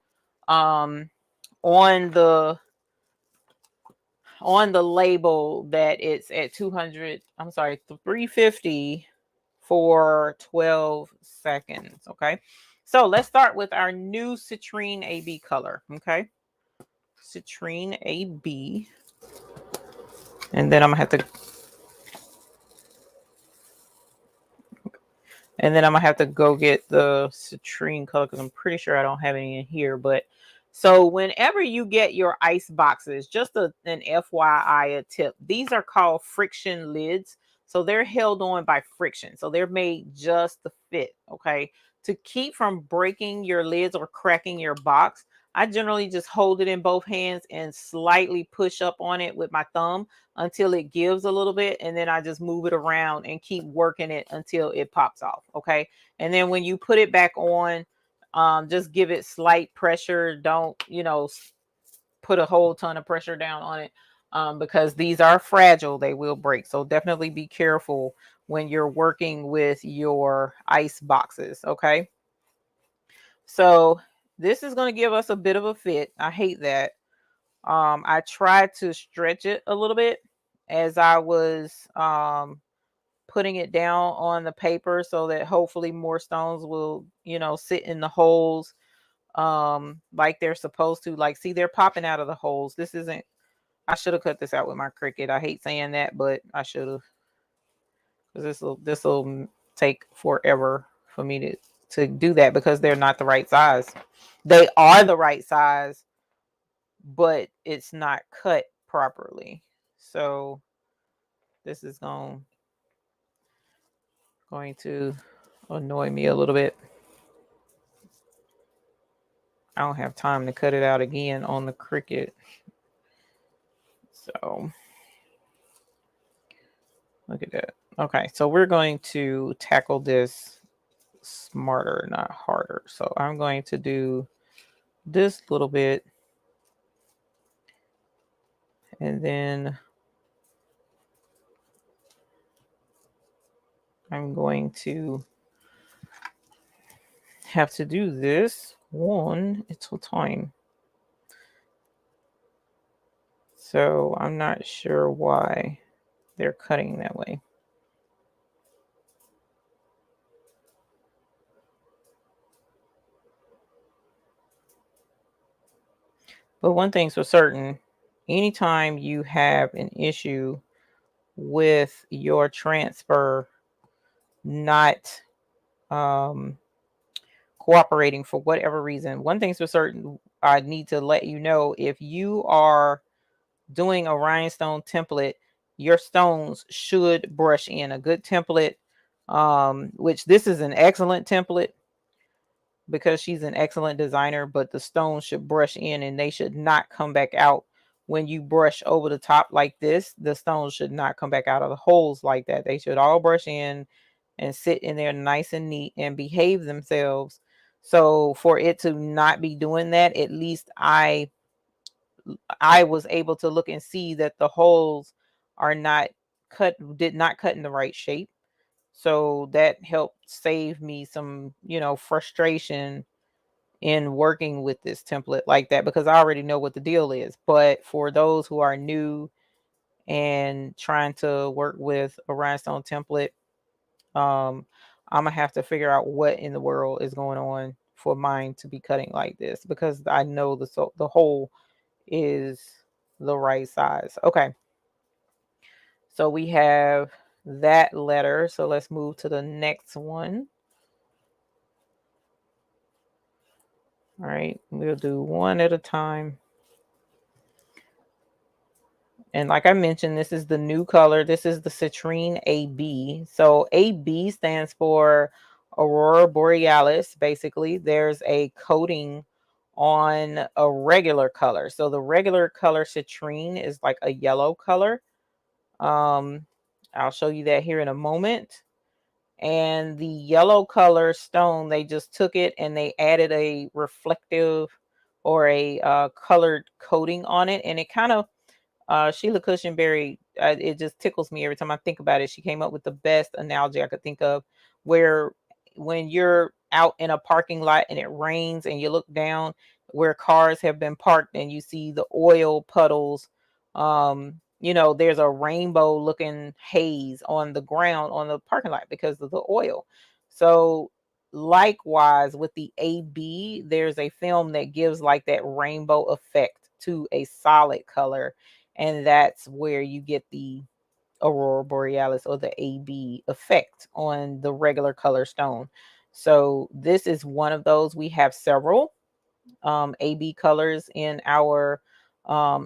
on the label that it's at 350 for 12 seconds. Okay, so let's start with our new citrine AB color. Okay, citrine AB, and then I'm gonna have to go get the citrine color because I'm pretty sure I don't have any in here. But so whenever you get your ice boxes, just an FYI, a tip, these are called friction lids. So they're held on by friction. So they're made just to fit. Okay. To keep from breaking your lids or cracking your box, I generally just hold it in both hands and slightly push up on it with my thumb until it gives a little bit, and then I just move it around and keep working it until it pops off. Okay, and then when you put it back on, just give it slight pressure. Don't, put a whole ton of pressure down on it, because these are fragile. They will break, so definitely be careful when you're working with your ice boxes. Okay, so this is going to give us a bit of a fit. I hate that. I tried to stretch it a little bit as I was putting it down on the paper so that hopefully more stones will, sit in the holes like they're supposed to. Like, see, they're popping out of the holes. This isn't, I should have cut this out with my Cricut. I hate saying that, but I should have, because this will take forever for me to do that because they're not the right size. They are the right size, but it's not cut properly. So this is going to annoy me a little bit. I don't have time to cut it out again on the Cricut. So look at that. Okay, so we're going to tackle this smarter, not harder. So I'm going to do this little bit, and then I'm going to have to do this one at a time. So I'm not sure why they're cutting that way. But one thing's for certain, anytime you have an issue with your transfer not cooperating for whatever reason, one thing's for certain, I need to let you know, if you are doing a rhinestone template, your stones should brush in. A good template, which this is an excellent template because she's an excellent designer, but the stones should brush in and they should not come back out. When you brush over the top like this, the stones should not come back out of the holes like that. They should all brush in and sit in there nice and neat and behave themselves. So for it to not be doing that, at least I was able to look and see that the holes are not did not cut in the right shape. So that helped save me some, frustration in working with this template like that, because I already know what the deal is. But for those who are new and trying to work with a rhinestone template, I'm gonna have to figure out what in the world is going on for mine to be cutting like this, because I know the hole is the right size. Okay, so we have that letter, so let's move to the next one. All right, we'll do one at a time. And like I mentioned, this is the new color. This is the citrine AB. So AB stands for Aurora Borealis. Basically, there's a coating on a regular color. So the regular color citrine is like a yellow color. I'll show you that here in a moment. And the yellow color stone, they just took it and they added a reflective or a colored coating on it, and it kind of Sheila Cushionberry, it just tickles me every time I think about it. She came up with the best analogy I could think of, where when you're out in a parking lot and it rains and you look down where cars have been parked and you see the oil puddles, there's a rainbow looking haze on the ground on the parking lot because of the oil. So likewise with the AB, there's a film that gives like that rainbow effect to a solid color, and that's where you get the Aurora Borealis or the AB effect on the regular color stone. So this is one of those. We have several AB colors in our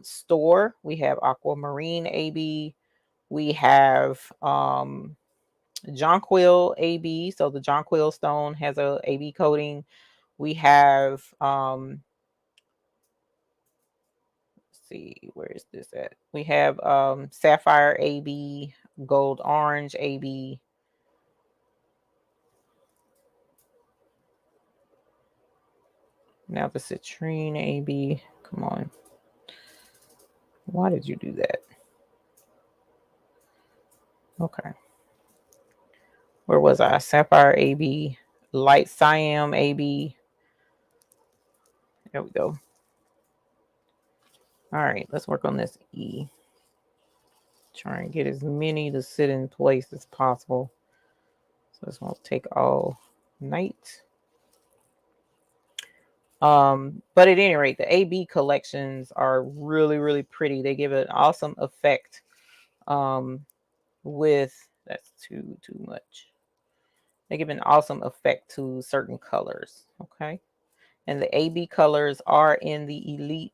store. We have aquamarine AB. We have jonquil AB. So the jonquil stone has a AB coating. We have see, where is this at? We have sapphire AB, gold orange AB. Now the citrine AB. Come on. Why did you do that? Okay. Where was I? Sapphire AB, light cyan AB. There we go. All right, let's work on this E. Try and get as many to sit in place as possible. So this won't take all night. But at any rate, the AB collections are really, really pretty. They give an awesome effect. With that's too much. They give an awesome effect to certain colors. Okay, and the AB colors are in the Elite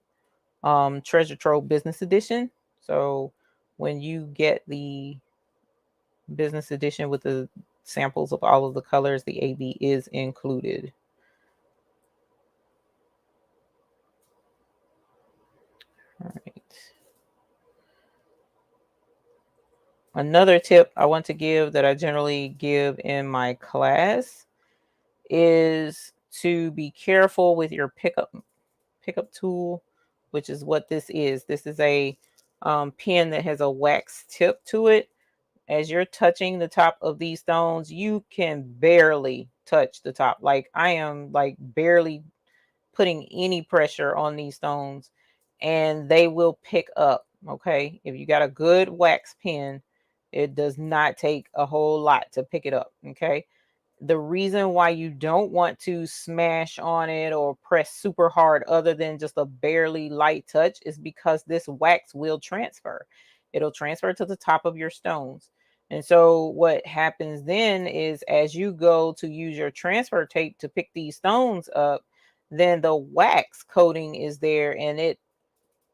Treasure Trove Business Edition. So when you get the business edition with the samples of all of the colors, the AB is included. All right. Another tip I want to give that I generally give in my class is to be careful with your pickup tool, which is what this is. This is a pen that has a wax tip to it. As you're touching the top of these stones, you can barely touch the top. Like I am like barely putting any pressure on these stones, and they will pick up. Okay, if you got a good wax pen, it does not take a whole lot to pick it up. Okay, the reason why you don't want to smash on it or press super hard other than just a barely light touch is because this wax will transfer. It'll transfer to the top of your stones. And so what happens then is as you go to use your transfer tape to pick these stones up, then the wax coating is there and it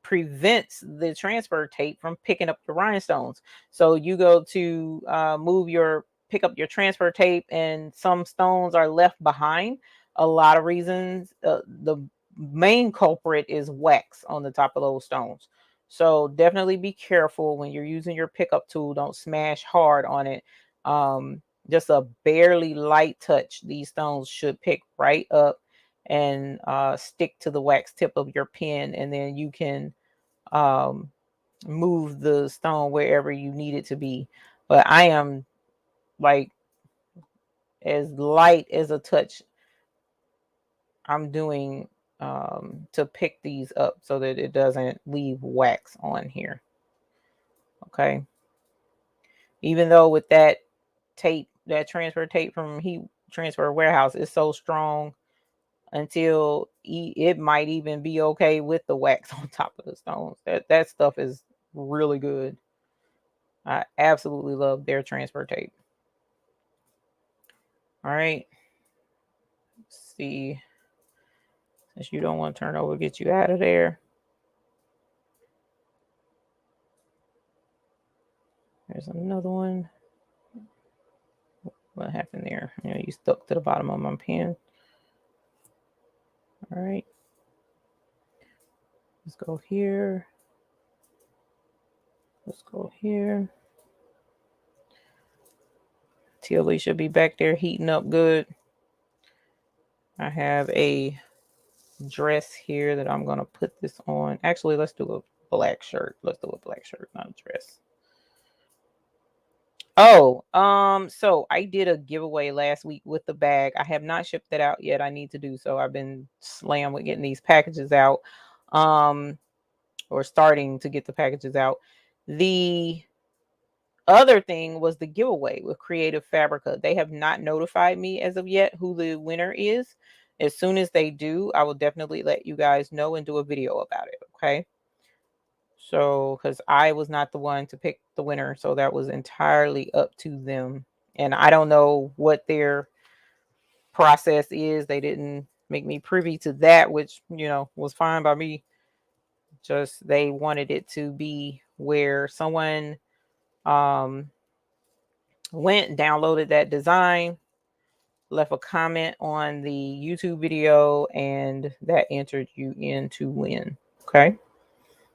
prevents the transfer tape from picking up the rhinestones. So you go to pick up your transfer tape and some stones are left behind. A lot of reasons. The main culprit is wax on the top of those stones. So definitely be careful when you're using your pickup tool. Don't smash hard on it. Just a barely light touch. These stones should pick right up and stick to the wax tip of your pen, and then you can um, move the stone wherever you need it to be. But I am like as light as a touch I'm doing to pick these up so that it doesn't leave wax on here. Okay. Even though with that tape, that transfer tape from Heat Transfer Warehouse is so strong, until it might even be okay with the wax on top of the stones. That stuff is really good. I absolutely love their transfer tape. All right. Let's see. Since you don't want to turn over, get you out of there. There's another one. What happened there? You know, you stuck to the bottom of my pen. All right. Let's go here. Let's go here. Tilly should be back there heating up good. I have a dress here that I'm going to put this on. Actually, let's do a black shirt. Let's do a black shirt, not a dress. Oh, so I did a giveaway last week with the bag. I have not shipped that out yet. I need to do so. I've been slammed with getting these packages out, or starting to get the packages out. The other thing was the giveaway with Creative Fabrica. They have not notified me as of yet who the winner is. As soon as they do, I will definitely let you guys know and do a video about it. Okay. So, because I was not the one to pick the winner, so that was entirely up to them. And I don't know what their process is. They didn't make me privy to that, which, you know, was fine by me. Just they wanted it to be where someone went, downloaded that design, left a comment on the YouTube video, and that entered you in to win. Okay.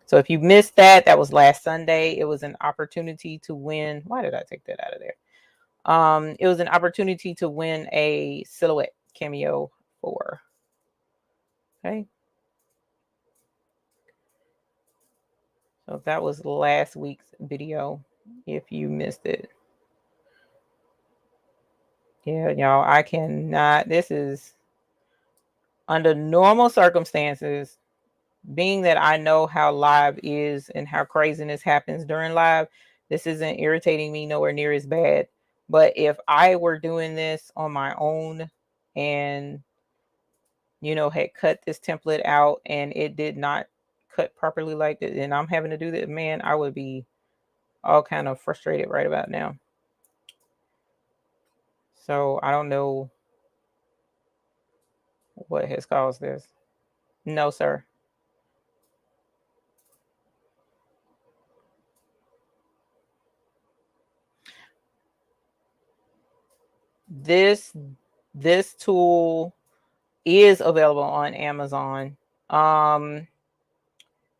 So if you missed that, that was last Sunday. It was an opportunity to win. Why did I take that out of there? It was an opportunity to win a silhouette cameo for. Okay. So that was last week's video. If you missed it. Yeah, y'all, I cannot. This is under normal circumstances, being that I know how live is and how craziness happens during live, this isn't irritating me nowhere near as bad. But if I were doing this on my own and, you know, had cut this template out and it did not cut properly like that, and I'm having to do that, man, I would be all kind of frustrated right about now. So I don't know what has caused this. No, sir. This tool is available on Amazon. I'll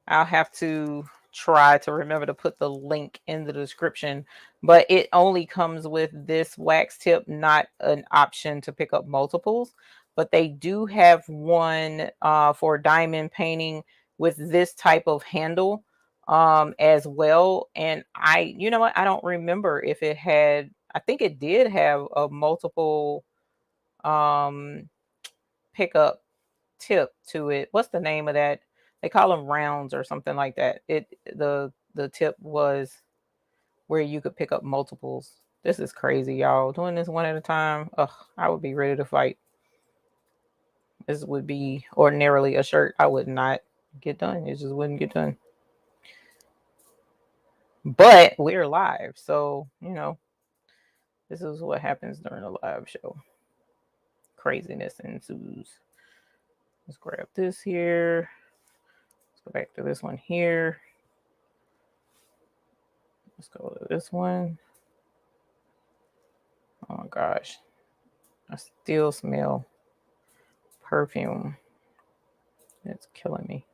have to try to remember to put the link in the description, but it only comes with this wax tip, not an option to pick up multiples. But they do have one for diamond painting with this type of handle as well. And you know what, I don't remember if it had, I think it did have a multiple pickup tip to it. What's the name of that? They call them rounds or something like that. The tip was where you could pick up multiples. This is crazy, y'all. Doing this one at a time. Ugh, I would be ready to fight. This would be ordinarily a shirt I would not get done. It just wouldn't get done. But we're live, so you know, this is what happens during a live show. Craziness ensues. Let's grab this here. Let's go back to this one here. Let's go to this one. Oh my gosh. I still smell perfume. It's killing me.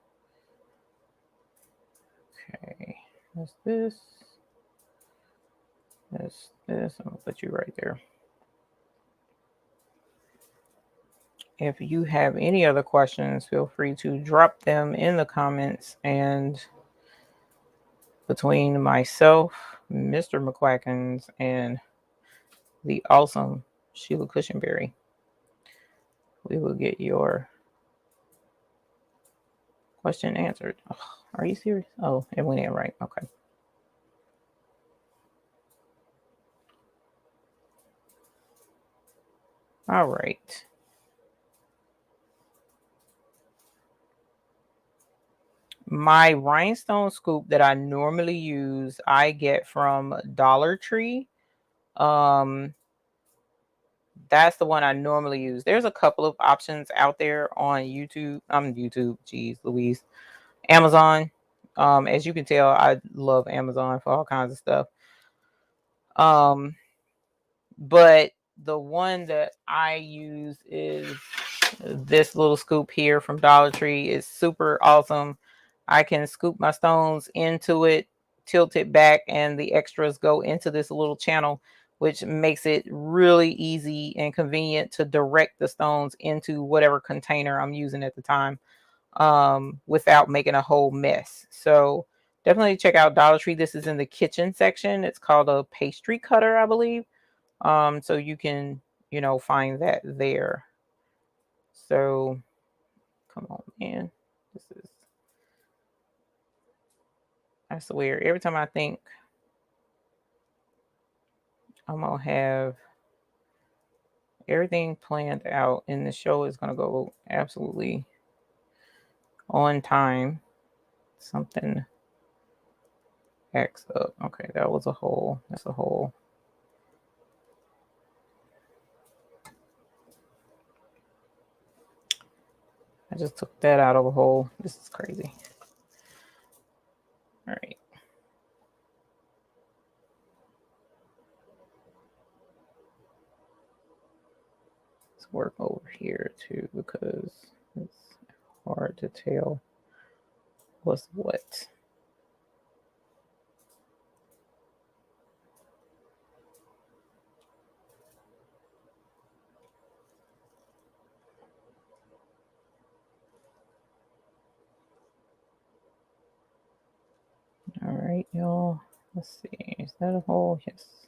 Okay. That's this. That's this. I'm going to put you right there. If you have any other questions, feel free to drop them in the comments. And between myself, Mr. McQuackins, and the awesome Sheila Cushionberry, we will get your question answered. Oh, are you serious? Oh, it went in right. Okay. All right. My rhinestone scoop that I normally use, I get from Dollar Tree. That's the one I normally use. There's a couple of options out there on YouTube. YouTube, geez, Louise. Amazon. As you can tell, I love Amazon for all kinds of stuff. But the one that I use is this little scoop here from Dollar Tree. It's super awesome. I can scoop my stones into it, tilt it back, and the extras go into this little channel, which makes it really easy and convenient to direct the stones into whatever container I'm using at the time, without making a whole mess. So definitely check out Dollar Tree. This is in the kitchen section. It's called a pastry cutter, I believe. So you can, find that there. So come on, man. I swear, every time I think I'm gonna have everything planned out and the show is gonna go absolutely on time, something acts up. Okay, that was a hole. That's a hole. I just took that out of a hole. This is crazy. All right. Let's work over here too, because it's hard to tell what's what. All right, y'all. Let's see. Is that a hole? Yes.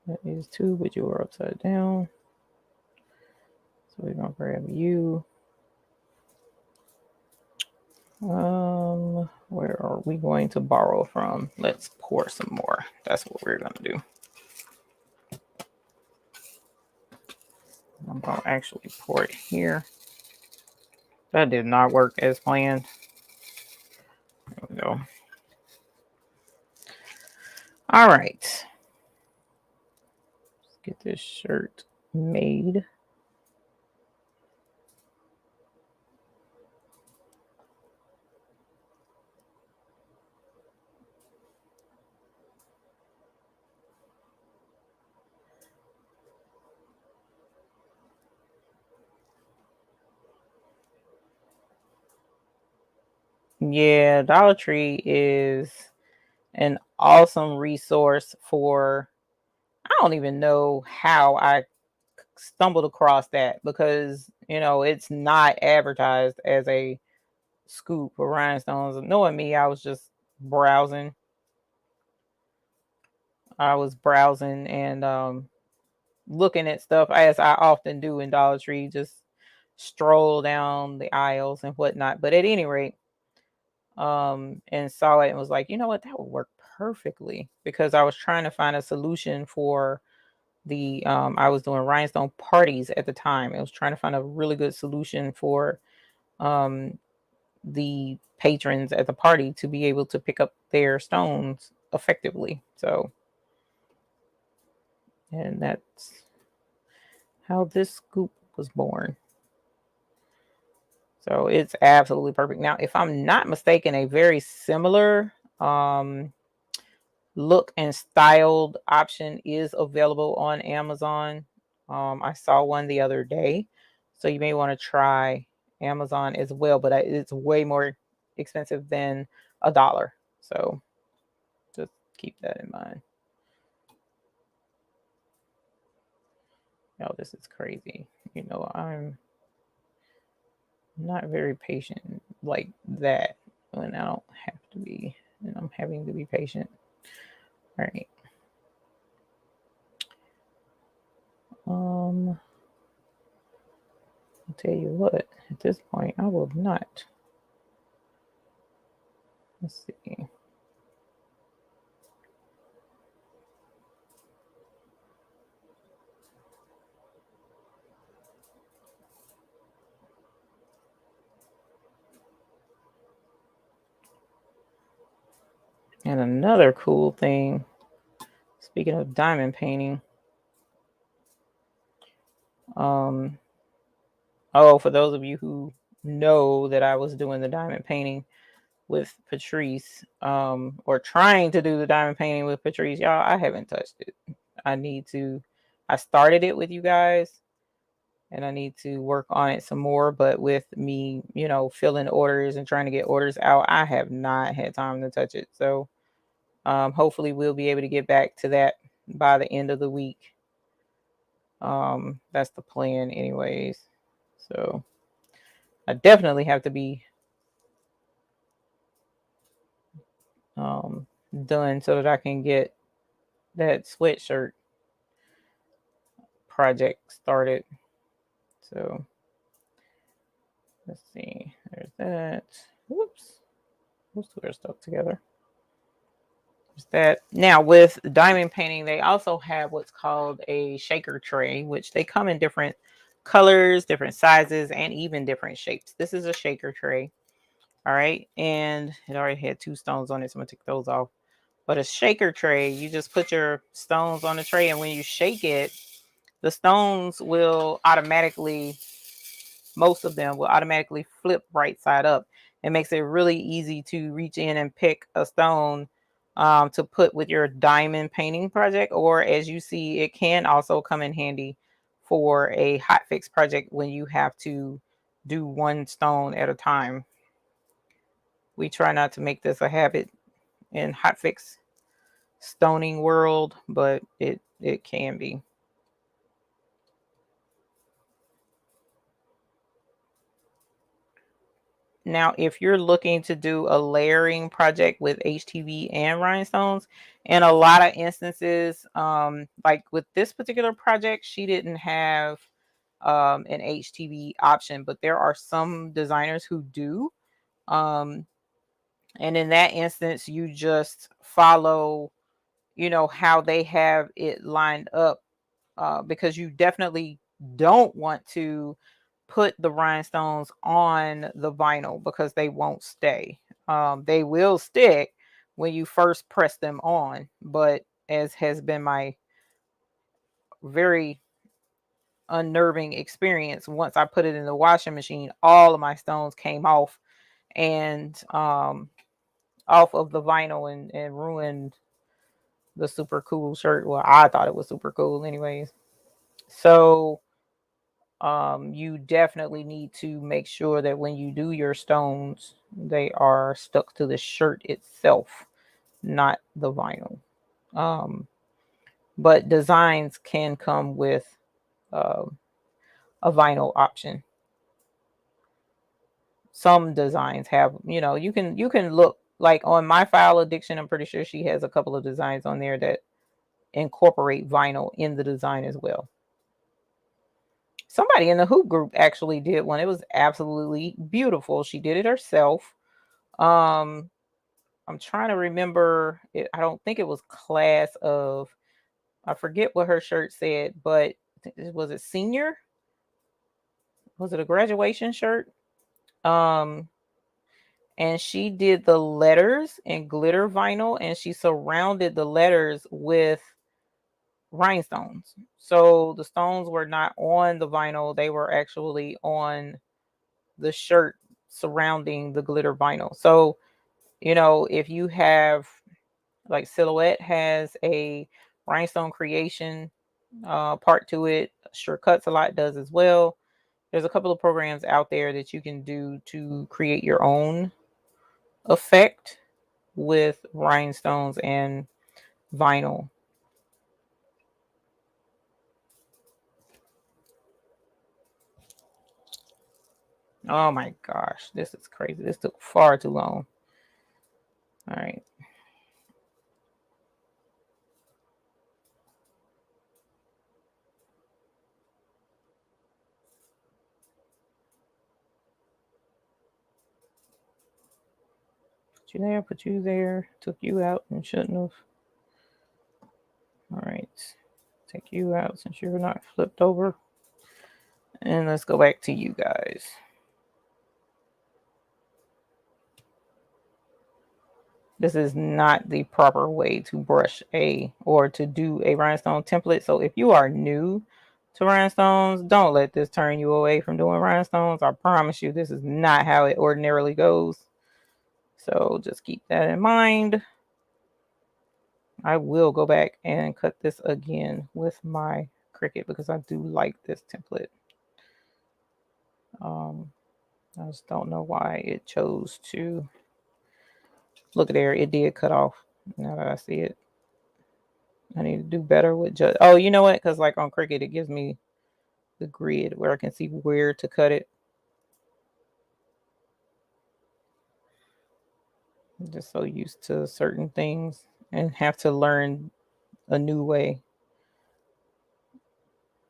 That is two, but you are upside down. So we're gonna grab you. Where are we going to borrow from? Let's pour some more. That's what we're gonna do. I'm gonna actually pour it here. That did not work as planned. There we go. All right. Let's get this shirt made. Yeah, Dollar Tree is an awesome resource for, I don't even know how I stumbled across that, because it's not advertised as a scoop of rhinestones. Knowing me, I was just browsing. And looking at stuff, as I often do in Dollar Tree, just stroll down the aisles and whatnot. But at any rate, and saw it and was like, you know what, that would work perfectly, because I was trying to find a solution for the I was doing rhinestone parties at the time. I was trying to find a really good solution for the patrons at the party to be able to pick up their stones effectively. So, and that's how this scoop was born. So it's absolutely perfect. Now, if I'm not mistaken, a very similar look and styled option is available on Amazon. I saw one the other day, so you may want to try Amazon as well, but it's way more expensive than $1. So just keep that in mind. Oh, this is crazy. I'm not very patient like that when I don't have to be, and I'm having to be patient. All right. I'll tell you what, at this point, I will not. Let's see. And another cool thing, speaking of diamond painting, for those of you who know that I was doing the diamond painting with Patrice, or trying to do the diamond painting with Patrice. Y'all, I haven't touched it. I started it with you guys, and I need to work on it some more. But with me, filling orders and trying to get orders out, I have not had time to touch it. So hopefully we'll be able to get back to that by the end of the week. That's the plan anyways. So I definitely have to be done so that I can get that sweatshirt project started. So let's see. There's that. Whoops. Let's do our stuff together. There's that. Now with diamond painting, they also have what's called a shaker tray, which they come in different colors, different sizes, and even different shapes. This is a shaker tray. All right. And it already had 2 stones on it, so I'm gonna take those off. But a shaker tray, you just put your stones on the tray, and when you shake it, the stones will automatically, most of them will automatically flip right side up. It makes it really easy to reach in and pick a stone to put with your diamond painting project. Or as you see, it can also come in handy for a hotfix project when you have to do one stone at a time. We try not to make this a habit in hotfix stoning world, but it can be. Now, if you're looking to do a layering project with HTV and rhinestones, in a lot of instances, like with this particular project, she didn't have an HTV option, but there are some designers who do. And in that instance, you just follow, how they have it lined up, because you definitely don't want to put the rhinestones on the vinyl because they won't stay. They will stick when you first press them on, but as has been my very unnerving experience, once I put it in the washing machine, all of my stones came off and off of the vinyl and ruined the super cool shirt. Well, I thought it was super cool anyways. So you definitely need to make sure that when you do your stones, they are stuck to the shirt itself, not the vinyl. But designs can come with a vinyl option. Some designs have, you can look like on my file addiction. I'm pretty sure she has a couple of designs on there that incorporate vinyl in the design as well. Somebody in the hoop group actually did one. It was absolutely beautiful. She did it herself. I'm trying to remember it. I don't think it was class of, I forget what her shirt said, but was it senior? Was it a graduation shirt? And she did the letters in glitter vinyl, and she surrounded the letters with rhinestones. So the stones were not on the vinyl, they were actually on the shirt surrounding the glitter vinyl. So, if you have, like, Silhouette has a rhinestone creation part to it. Sure Cuts a lot does as well. There's a couple of programs out there that you can do to create your own effect with rhinestones and vinyl. Oh my gosh, this is crazy. This took far too long. All right. Put you there, put you there, took you out and shouldn't have. All right. Take you out since you're not flipped over. And let's go back to you guys. This is not the proper way to brush or to do a rhinestone template. So if you are new to rhinestones, don't let this turn you away from doing rhinestones. I promise you, this is not how it ordinarily goes. So just keep that in mind. I will go back and cut this again with my Cricut because I do like this template. I just don't know why it chose to. Look at there, it did cut off. Now that I see it, I need to do better with just. Oh, you know what? Because like on Cricut, it gives me the grid where I can see where to cut it. I'm just so used to certain things and have to learn a new way,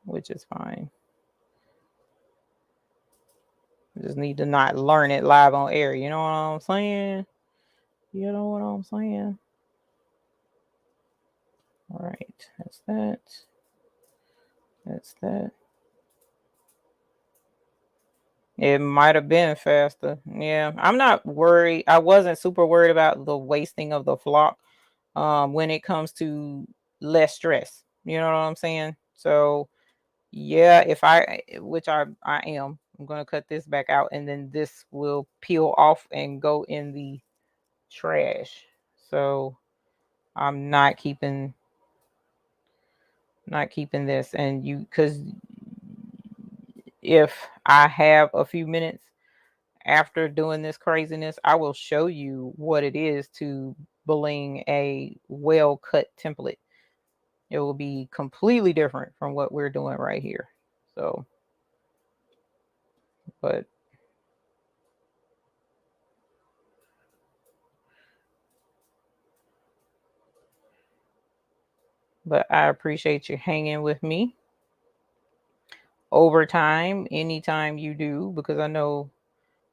which is fine. I just need to not learn it live on air. You know what I'm saying? You know what I'm saying? All right, that's that. That's that. It might have been faster. Yeah, I'm not worried. I wasn't super worried about the wasting of the flock when it comes to less stress. You know what I'm saying? So yeah, if I, which I am, I'm gonna cut this back out, and then this will peel off and go in the trash. So I'm not keeping this, and you, because if I have a few minutes after doing this craziness, I will show you what it is to bling a well cut template. It will be completely different from what we're doing right here. So, but I appreciate you hanging with me over time, anytime you do, because I know,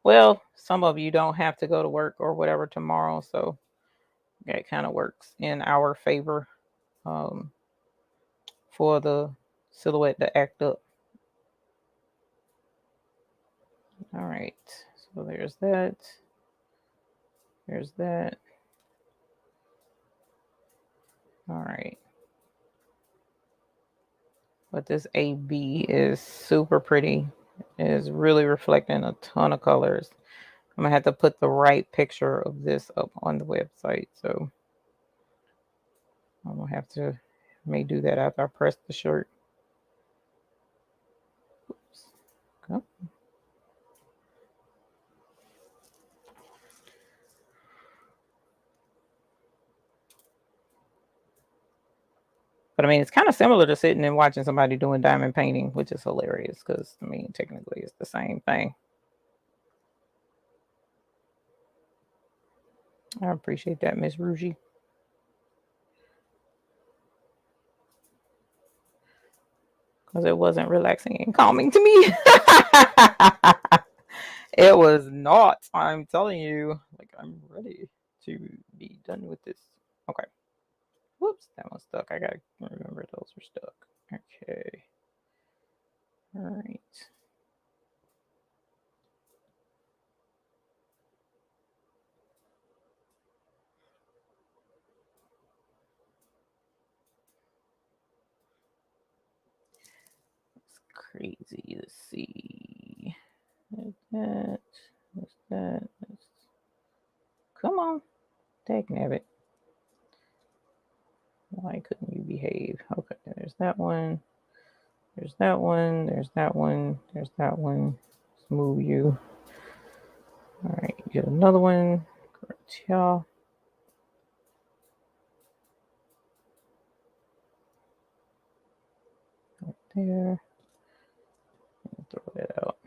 well, some of you don't have to go to work or whatever tomorrow. So that kind of works in our favor um, for the silhouette to act up. All right. So there's that. There's that. All right. But this AB is super pretty. It is really reflecting a ton of colors. I'm gonna have to put the right picture of this up on the website. So I'm gonna have to may do that after I press the shirt. Oops. Go. But I mean, it's kind of similar to sitting and watching somebody doing diamond painting, which is hilarious because I mean, technically it's the same thing. I appreciate that, Miss Rougie. Because it wasn't relaxing and calming to me. It was not. I'm telling you, like I'm ready to be done with this. Okay. Whoops, that one's stuck. I gotta remember those are stuck. Okay. All right. It's crazy. Let's see. Like that. What's that? Come on. Dagnabbit. Why couldn't you behave? Okay, there's that one. There's that one. There's that one. There's that one. Let's move you. All right, get another one. Correct, y'all. Right there. Throw that out.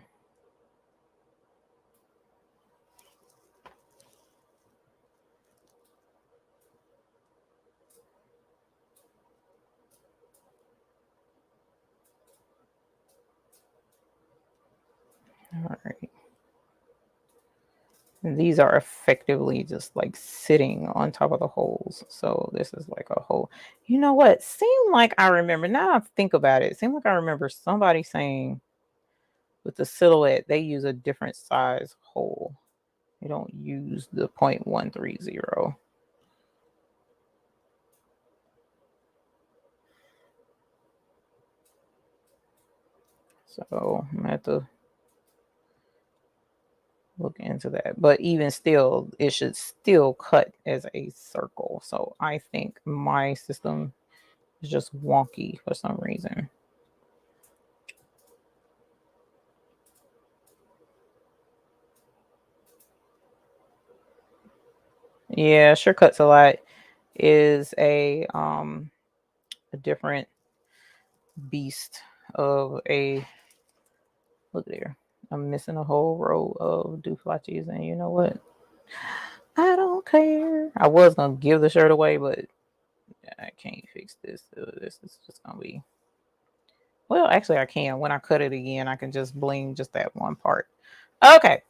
All right. And these are effectively just like sitting on top of the holes. So this is like a hole. You know what? Seemed like I remember, now I think about it, seemed like I remember somebody saying with the silhouette, they use a different size hole. They don't use the 0.130. So I'm gonna have to look into that. But even still, it should still cut as a circle. So I think my system is just wonky for some reason. Yeah, sure cuts a lot is a different beast of a look there. I'm missing a whole row of dooflaches, and you know what? I don't care. I was gonna give the shirt away, but I can't fix this. This is just gonna be. Well, actually, I can. When I cut it again, I can just bling just that one part. Okay.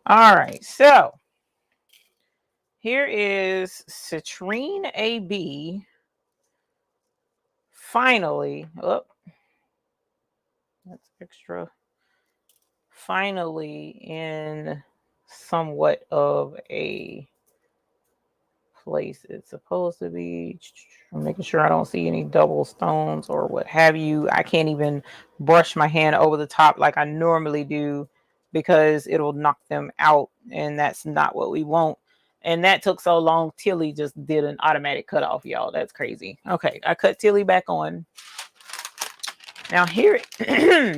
All right. So here is Citrine AB. Finally, oh, that's extra. Finally, in somewhat of a place it's supposed to be. I'm making sure I don't see any double stones or what have you. I can't even brush my hand over the top like I normally do because it'll knock them out, and that's not what we want. And that took so long. Tilly just did an automatic cut off, y'all. That's crazy. Okay, I cut Tilly back on. Now here,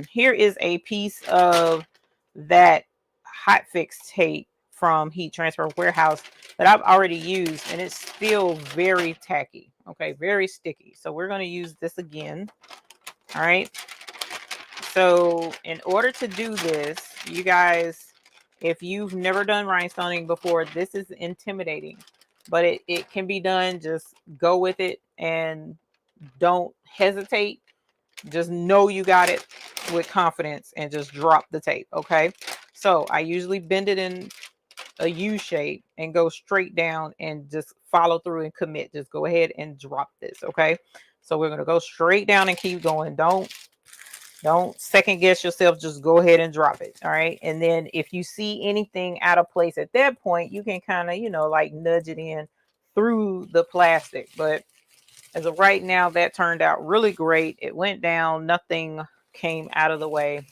here is a piece of that Hotfix tape from Heat Transfer Warehouse that I've already used, and it's still very tacky. Okay, very sticky. So we're going to use this again. All right. So in order to do this, you guys, if you've never done rhinestoning before, this is intimidating, but it can be done. Just go with it and don't hesitate. Just know you got it with confidence and just drop the tape. Okay. So I usually bend it in a U shape and go straight down and just follow through and commit. Just go ahead and drop this. Okay. So we're going to go straight down and keep going. Don't second guess yourself. Just go ahead and drop it. All right. And then if you see anything out of place at that point, you can kind of, you know, like nudge it in through the plastic. But as of right now, that turned out really great. It went down. Nothing came out of the way.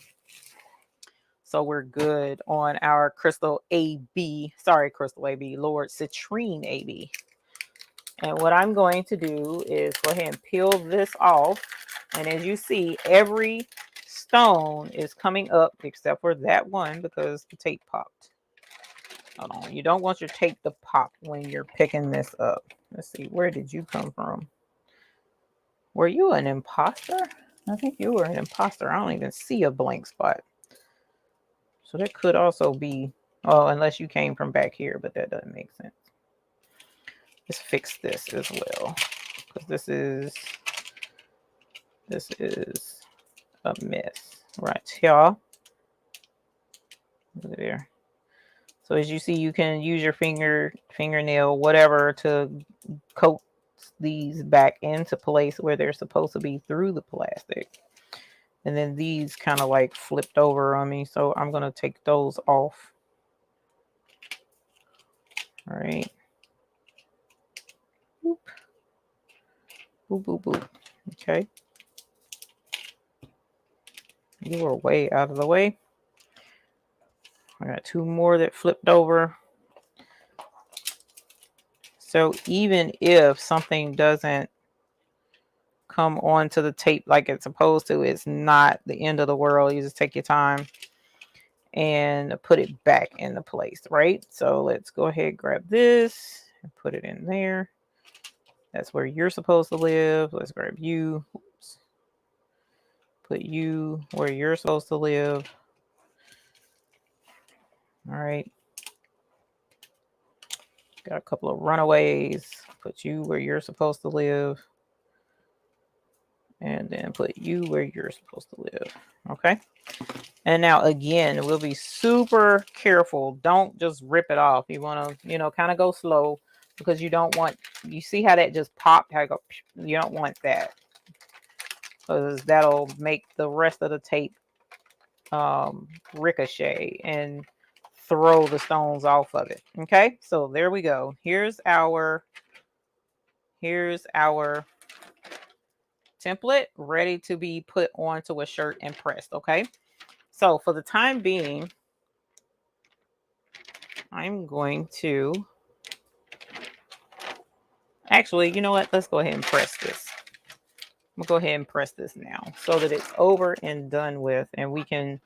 So we're good on our Crystal AB. Sorry, Crystal AB. Lord Citrine AB. And what I'm going to do is go ahead and peel this off. And as you see, every stone is coming up except for that one because the tape popped. Hold on. You don't want your tape to pop when you're picking this up. Let's see. Where did you come from? Were you an imposter? I think you were an imposter. I don't even see a blank spot. So that could also be, oh, unless you came from back here, but that doesn't make sense. Let's fix this as well. Because this is a mess. Right, y'all. Look there. So as you see, you can use your fingernail, whatever, to coat these back into place where they're supposed to be through the plastic. And then these kind of like flipped over on me. So I'm going to take those off. All right. Boop. Boop, boop, boop. Okay. You were way out of the way. I got two more that flipped over. So even if something doesn't come onto the tape like it's supposed to, it's not the end of the world. You just take your time and put it back into place, right? So let's go ahead, grab this and put it in there. That's where you're supposed to live. Let's grab you. Oops. Put you where you're supposed to live. All right. Got a couple of runaways. Put you where you're supposed to live. And then put you where you're supposed to live. Okay. And now again, we'll be super careful. Don't just rip it off. You want to, kind of go slow because you don't want, you see how that just popped? How it go, you don't want that because that'll make the rest of the tape ricochet and throw the stones off of it. Okay, so there we go. Here's our template ready to be put onto a shirt and pressed. Okay, so for the time being, I'm going to, actually, you know what? Let's go ahead and press this. I'm gonna go ahead and press this now so that it's over and done with, and we can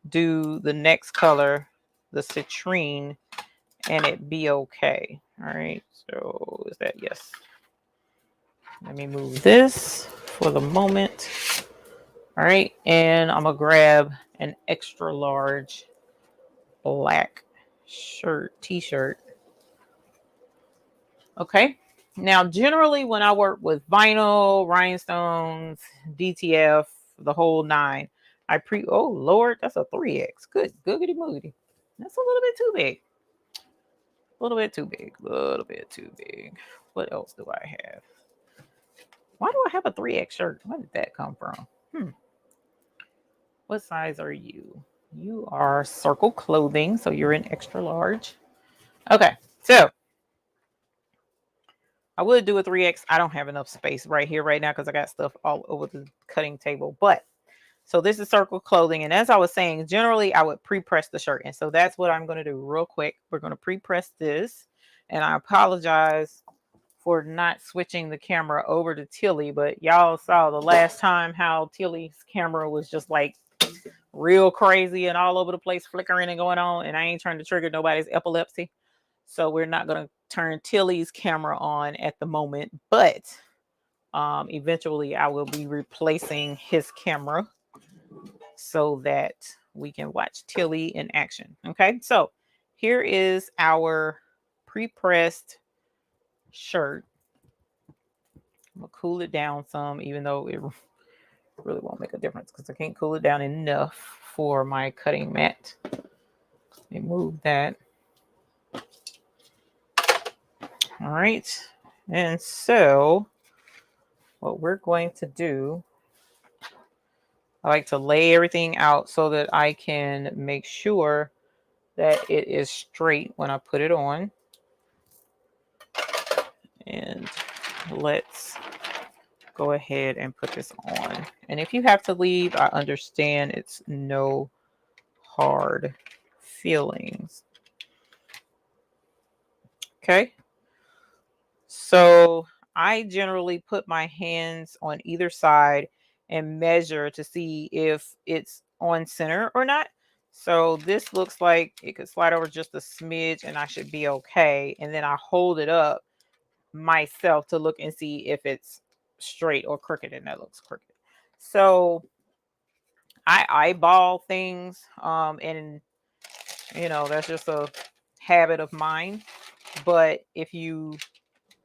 do the next color, the citrine, and it be okay. All right, so is that yes? Let me move this for the moment. All right, and I'm gonna grab an extra large black t-shirt. Okay, now generally when I work with vinyl, rhinestones, DTF, the whole nine, oh Lord, that's a 3X. Good googity moogity. That's a little bit too big. A little bit too big. A little bit too big. What else do I have? Why do I have a 3X shirt? Where did that come from? What size are you? You are circle clothing, so you're an extra large. Okay, so I would do a 3X. I don't have enough space right here, right now, because I got stuff all over the cutting table. But so this is circle clothing. And as I was saying, generally I would pre-press the shirt. And so that's what I'm going to do real quick. We're going to pre-press this. And I apologize for not switching the camera over to Tilly, but y'all saw the last time how Tilly's camera was just like real crazy and all over the place, flickering and going on. And I ain't trying to trigger nobody's epilepsy. So we're not going to turn Tilly's camera on at the moment, but eventually I will be replacing his camera so that we can watch Tilly in action. Okay, so here is our pre-pressed shirt. I'm gonna cool it down some, even though it really won't make a difference because I can't cool it down enough for my cutting mat. Let me move that. All right, and so what we're going to do, I like to lay everything out so that I can make sure that it is straight when I put it on. And let's go ahead and put this on. And if you have to leave, I understand. It's no hard feelings. Okay. So I generally put my hands on either side and measure to see if it's on center or not. So this looks like it could slide over just a smidge and I should be okay. And then I hold it up myself to look and see if it's straight or crooked, and that looks crooked. So I eyeball things, and you know, that's just a habit of mine. But if you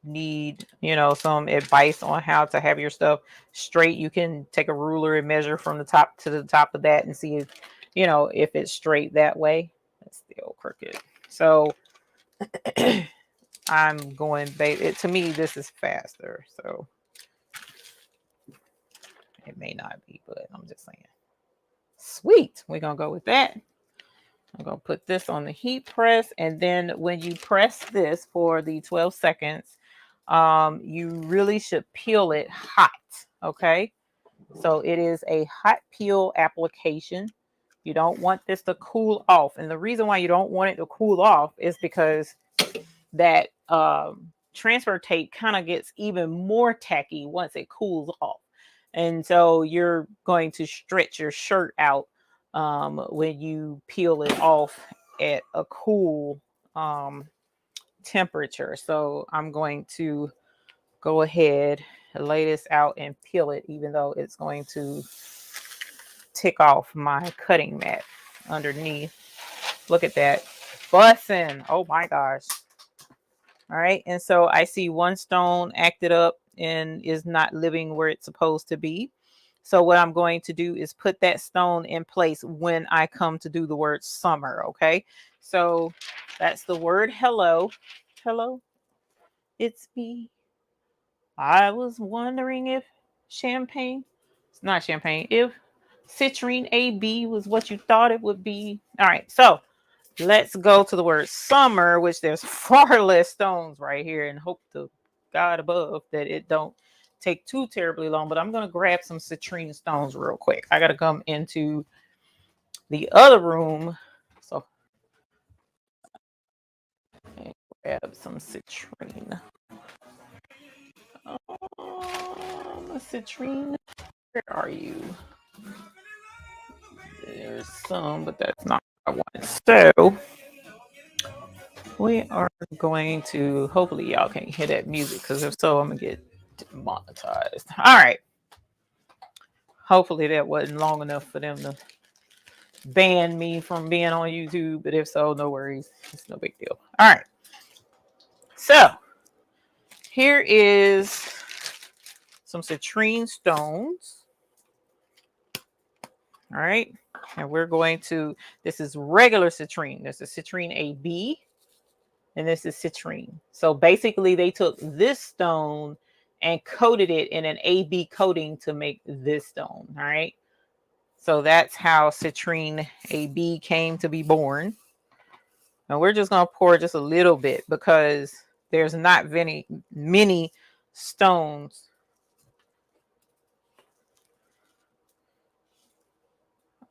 need, you know, some advice on how to have your stuff straight, you can take a ruler and measure from the top to the top of that and see if, you know, if it's straight that way. It's still crooked. So I'm going, to me, this is faster. So it may not be, but I'm just saying. Sweet. We're going to go with that. I'm going to put this on the heat press. And then when you press this for the 12 seconds, you really should peel it hot. Okay. So it is a hot peel application. You don't want this to cool off. And the reason why you don't want it to cool off is because that transfer tape kind of gets even more tacky once it cools off. And so you're going to stretch your shirt out when you peel it off at a cool temperature. So I'm going to go ahead and lay this out and peel it, even though it's going to tick off my cutting mat underneath. Look at that. Bussin'. Oh my gosh. All right. And so I see one stone acted up and is not living where it's supposed to be. So what I'm going to do is put that stone in place when I come to do the word summer. Okay. So that's the word hello. Hello. It's me. I was wondering if champagne, it's not champagne, if citrine AB was what you thought it would be. All right. So let's go to the word summer, which there's far less stones right here, and hope to God above that it don't take too terribly long. But I'm going to grab some citrine stones real quick. I got to come into the other room. So grab some citrine. Citrine, where are you? There's some, but that's not what I want. So we are going to, hopefully y'all can't hear that music, because if so, I'm gonna get demonetized. All right. Hopefully that wasn't long enough for them to ban me from being on YouTube, but if so, no worries. It's no big deal. All right. So here is some citrine stones. All right. And we're going to, this is regular citrine. This is citrine AB, and this is citrine. So basically they took this stone and coated it in an AB coating to make this stone. All right. So that's how citrine AB came to be born. And we're just going to pour just a little bit because there's not many stones.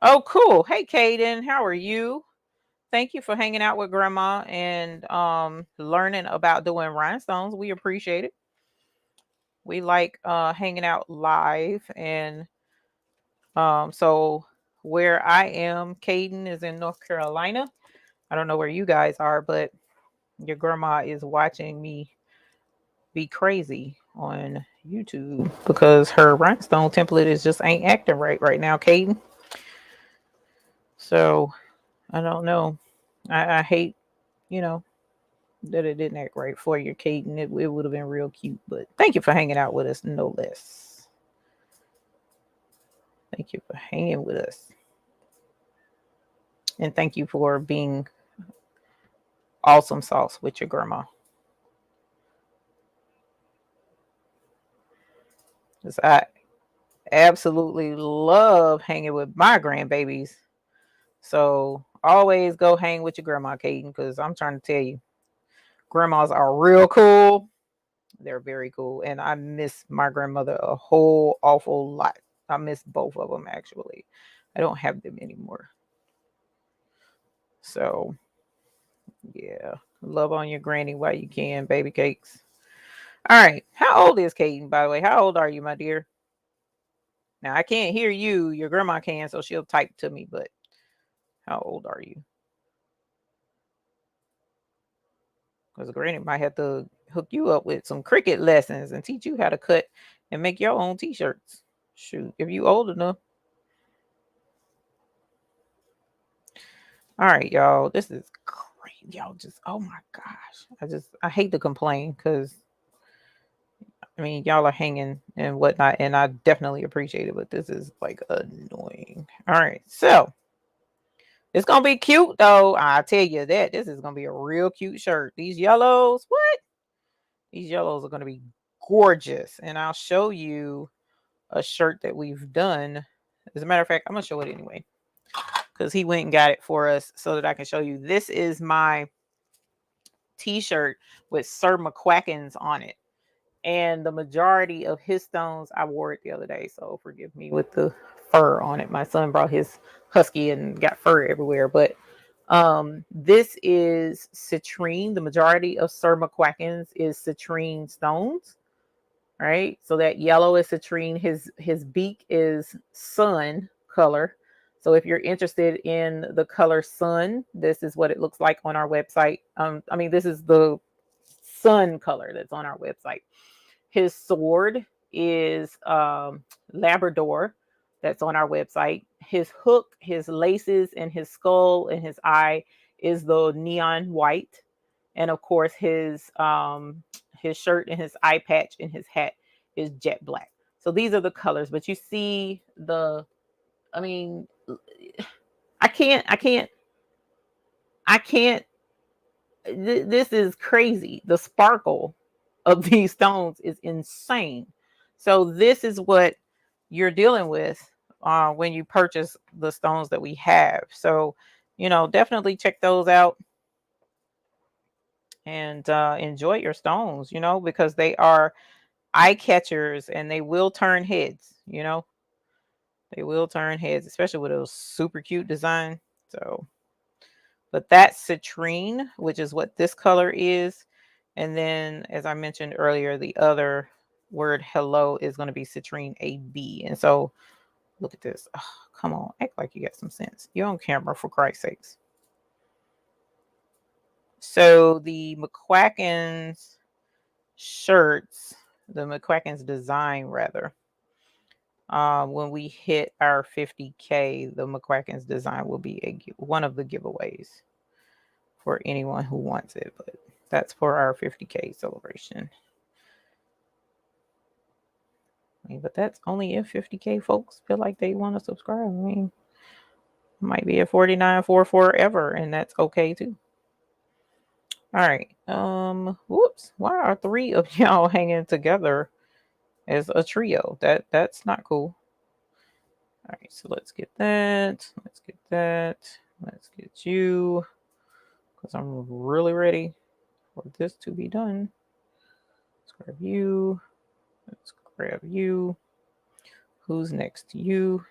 Oh, cool. Hey, Kaden, how are you? Thank you for hanging out with Grandma and learning about doing rhinestones. We appreciate it. We like hanging out live. And so where I am, Kaden is in North Carolina. I don't know where you guys are, but your grandma is watching me be crazy on YouTube because her rhinestone template is just ain't acting right now, Kaden. So I don't know. I hate, you know, that it didn't act right for you, Kaden. It would have been real cute, but thank you for hanging out with us, no less. Thank you for hanging with us. And thank you for being awesome sauce with your grandma. Because I absolutely love hanging with my grandbabies. So always go hang with your grandma, Kaden, because I'm trying to tell you, grandmas are real cool. They're very cool. And I miss my grandmother a whole awful lot. I miss both of them, actually. I don't have them anymore. So, yeah. Love on your granny while you can, baby cakes. All right. How old is Kaden, by the way? How old are you, my dear? Now, I can't hear you. Your grandma can, so she'll type to me, but how old are you? Because granny might have to hook you up with some cricket lessons and teach you how to cut and make your own t-shirts. Shoot, if you old enough. All right, y'all. This is great. Y'all just, oh my gosh. I hate to complain because, I mean, y'all are hanging and whatnot, and I definitely appreciate it, but this is like annoying. All right, so it's going to be cute, though. I'll tell you that. This is going to be a real cute shirt. These yellows, what? These yellows are going to be gorgeous, and I'll show you a shirt that we've done. As a matter of fact, I'm going to show it anyway because he went and got it for us so that I can show you. This is my t-shirt with Sir McQuacken's on it. And the majority of his stones, I wore it the other day. So forgive me with the fur on it. My son brought his husky and got fur everywhere. But this is citrine. The majority of Sir McQuacken's is citrine stones. Right. So that yellow is citrine. His beak is sun color. So if you're interested in the color sun, this is what it looks like on our website. I mean, this is the sun color that's on our website. His sword is Labrador. That's on our website. His hook, his laces, and his skull and his eye is the neon white. And of course, his shirt and his eye patch and his hat is jet black. So these are the colors. But you see the, I mean, I can't. This is crazy. The sparkle of these stones is insane. So this is what you're dealing with when you purchase the stones that we have. So, definitely check those out and enjoy your stones, because they are eye catchers and they will turn heads, they will turn heads, especially with those super cute design. So, But that's citrine, which is what this color is. And then, as I mentioned earlier, the other word hello is going to be citrine AB. And so look at this. Oh, come on, act like you got some sense. You're on camera, for Christ's sakes. So the McQuacken's shirts, the McQuacken's design rather, when we hit our 50K, the McQuacken's design will be one of the giveaways for anyone who wants it. But that's for our 50K celebration. I mean, but that's only if 50K folks feel like they want to subscribe. I mean, it might be a 49 for forever, and that's okay too. All right. Whoops. Why are 3 of y'all hanging together as a trio? That's not cool. All right, so let's get that. Let's get that. Let's get you, because I'm really ready for this to be done. Let's grab you. Let's grab you. Who's next to you?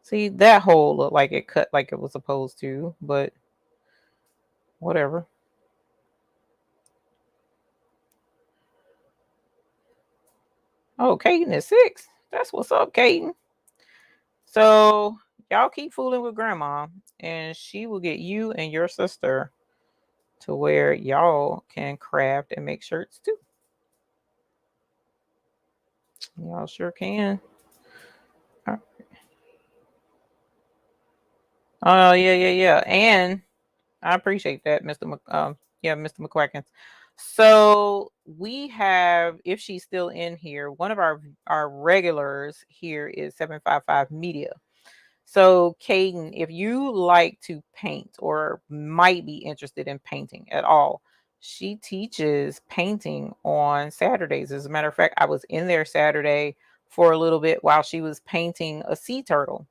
See, that hole looked like it cut like it was supposed to, but whatever. Oh, Kaden is 6. That's what's up, Kaden. So y'all keep fooling with grandma, and she will get you and your sister to where y'all can craft and make shirts too. Y'all sure can. Oh, yeah. And I appreciate that, Mr. Mr. McQuackens. So we have, if she's still in here, one of our regulars here is 755 Media. So Caden, if you like to paint or might be interested in painting at all, she teaches painting on Saturdays. As a matter of fact, I was in there Saturday for a little bit while she was painting a sea turtle.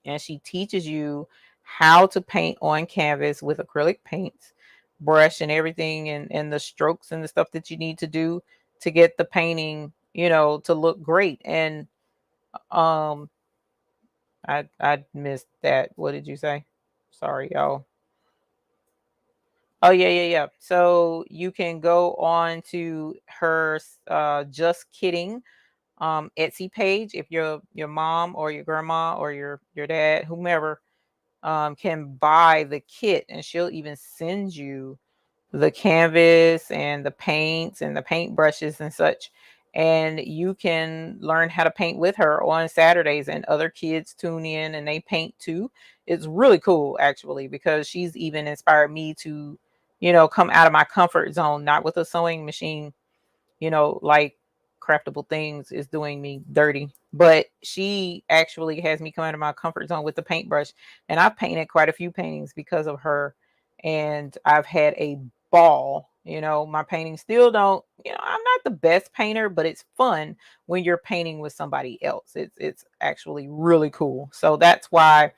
And she teaches you how to paint on canvas with acrylic paints, brush and everything, and the strokes and the stuff that you need to do to get the painting, to look great. And I missed that. What did you say? Sorry, y'all. Oh, yeah. So you can go on to her Just Kidding Etsy page if your mom or your grandma or your dad, whomever, can buy the kit, and she'll even send you the canvas and the paints and the paint brushes and such. And you can learn how to paint with her on Saturdays, and other kids tune in and they paint too. It's really cool, actually, because she's even inspired me to, come out of my comfort zone, not with a sewing machine, like Craftable Things is doing me dirty, but she actually has me come out of my comfort zone with the paintbrush. And I've painted quite a few paintings because of her, and I've had a ball. My paintings still don't, I'm not the best painter, but it's fun when you're painting with somebody else. It's actually really cool. So that's why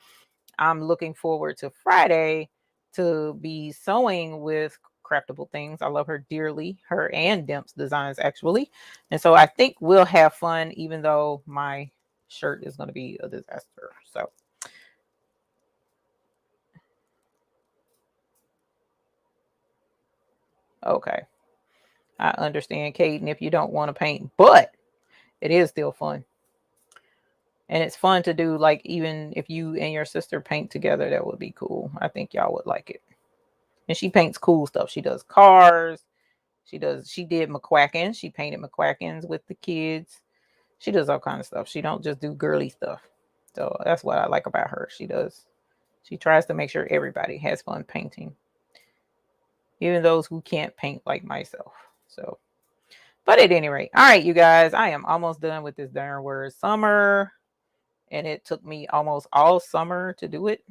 I'm looking forward to Friday to be sewing with Craftable Things. I love her dearly, her and Demp's designs, actually. And so I think we'll have fun, even though my shirt is going to be a disaster. So okay, I understand, Caden, if you don't want to paint, but it is still fun. And it's fun to do, like, even if you and your sister paint together, that would be cool. I think y'all would like it. And she paints cool stuff. She does cars. She did McQuacken. She painted McQuackens with the kids. She does all kinds of stuff. She don't just do girly stuff. So that's what I like about her. She tries to make sure everybody has fun painting, even those who can't paint like myself. So, but at any rate, all right, you guys, I am almost done with this darn word summer. And it took me almost all summer to do it.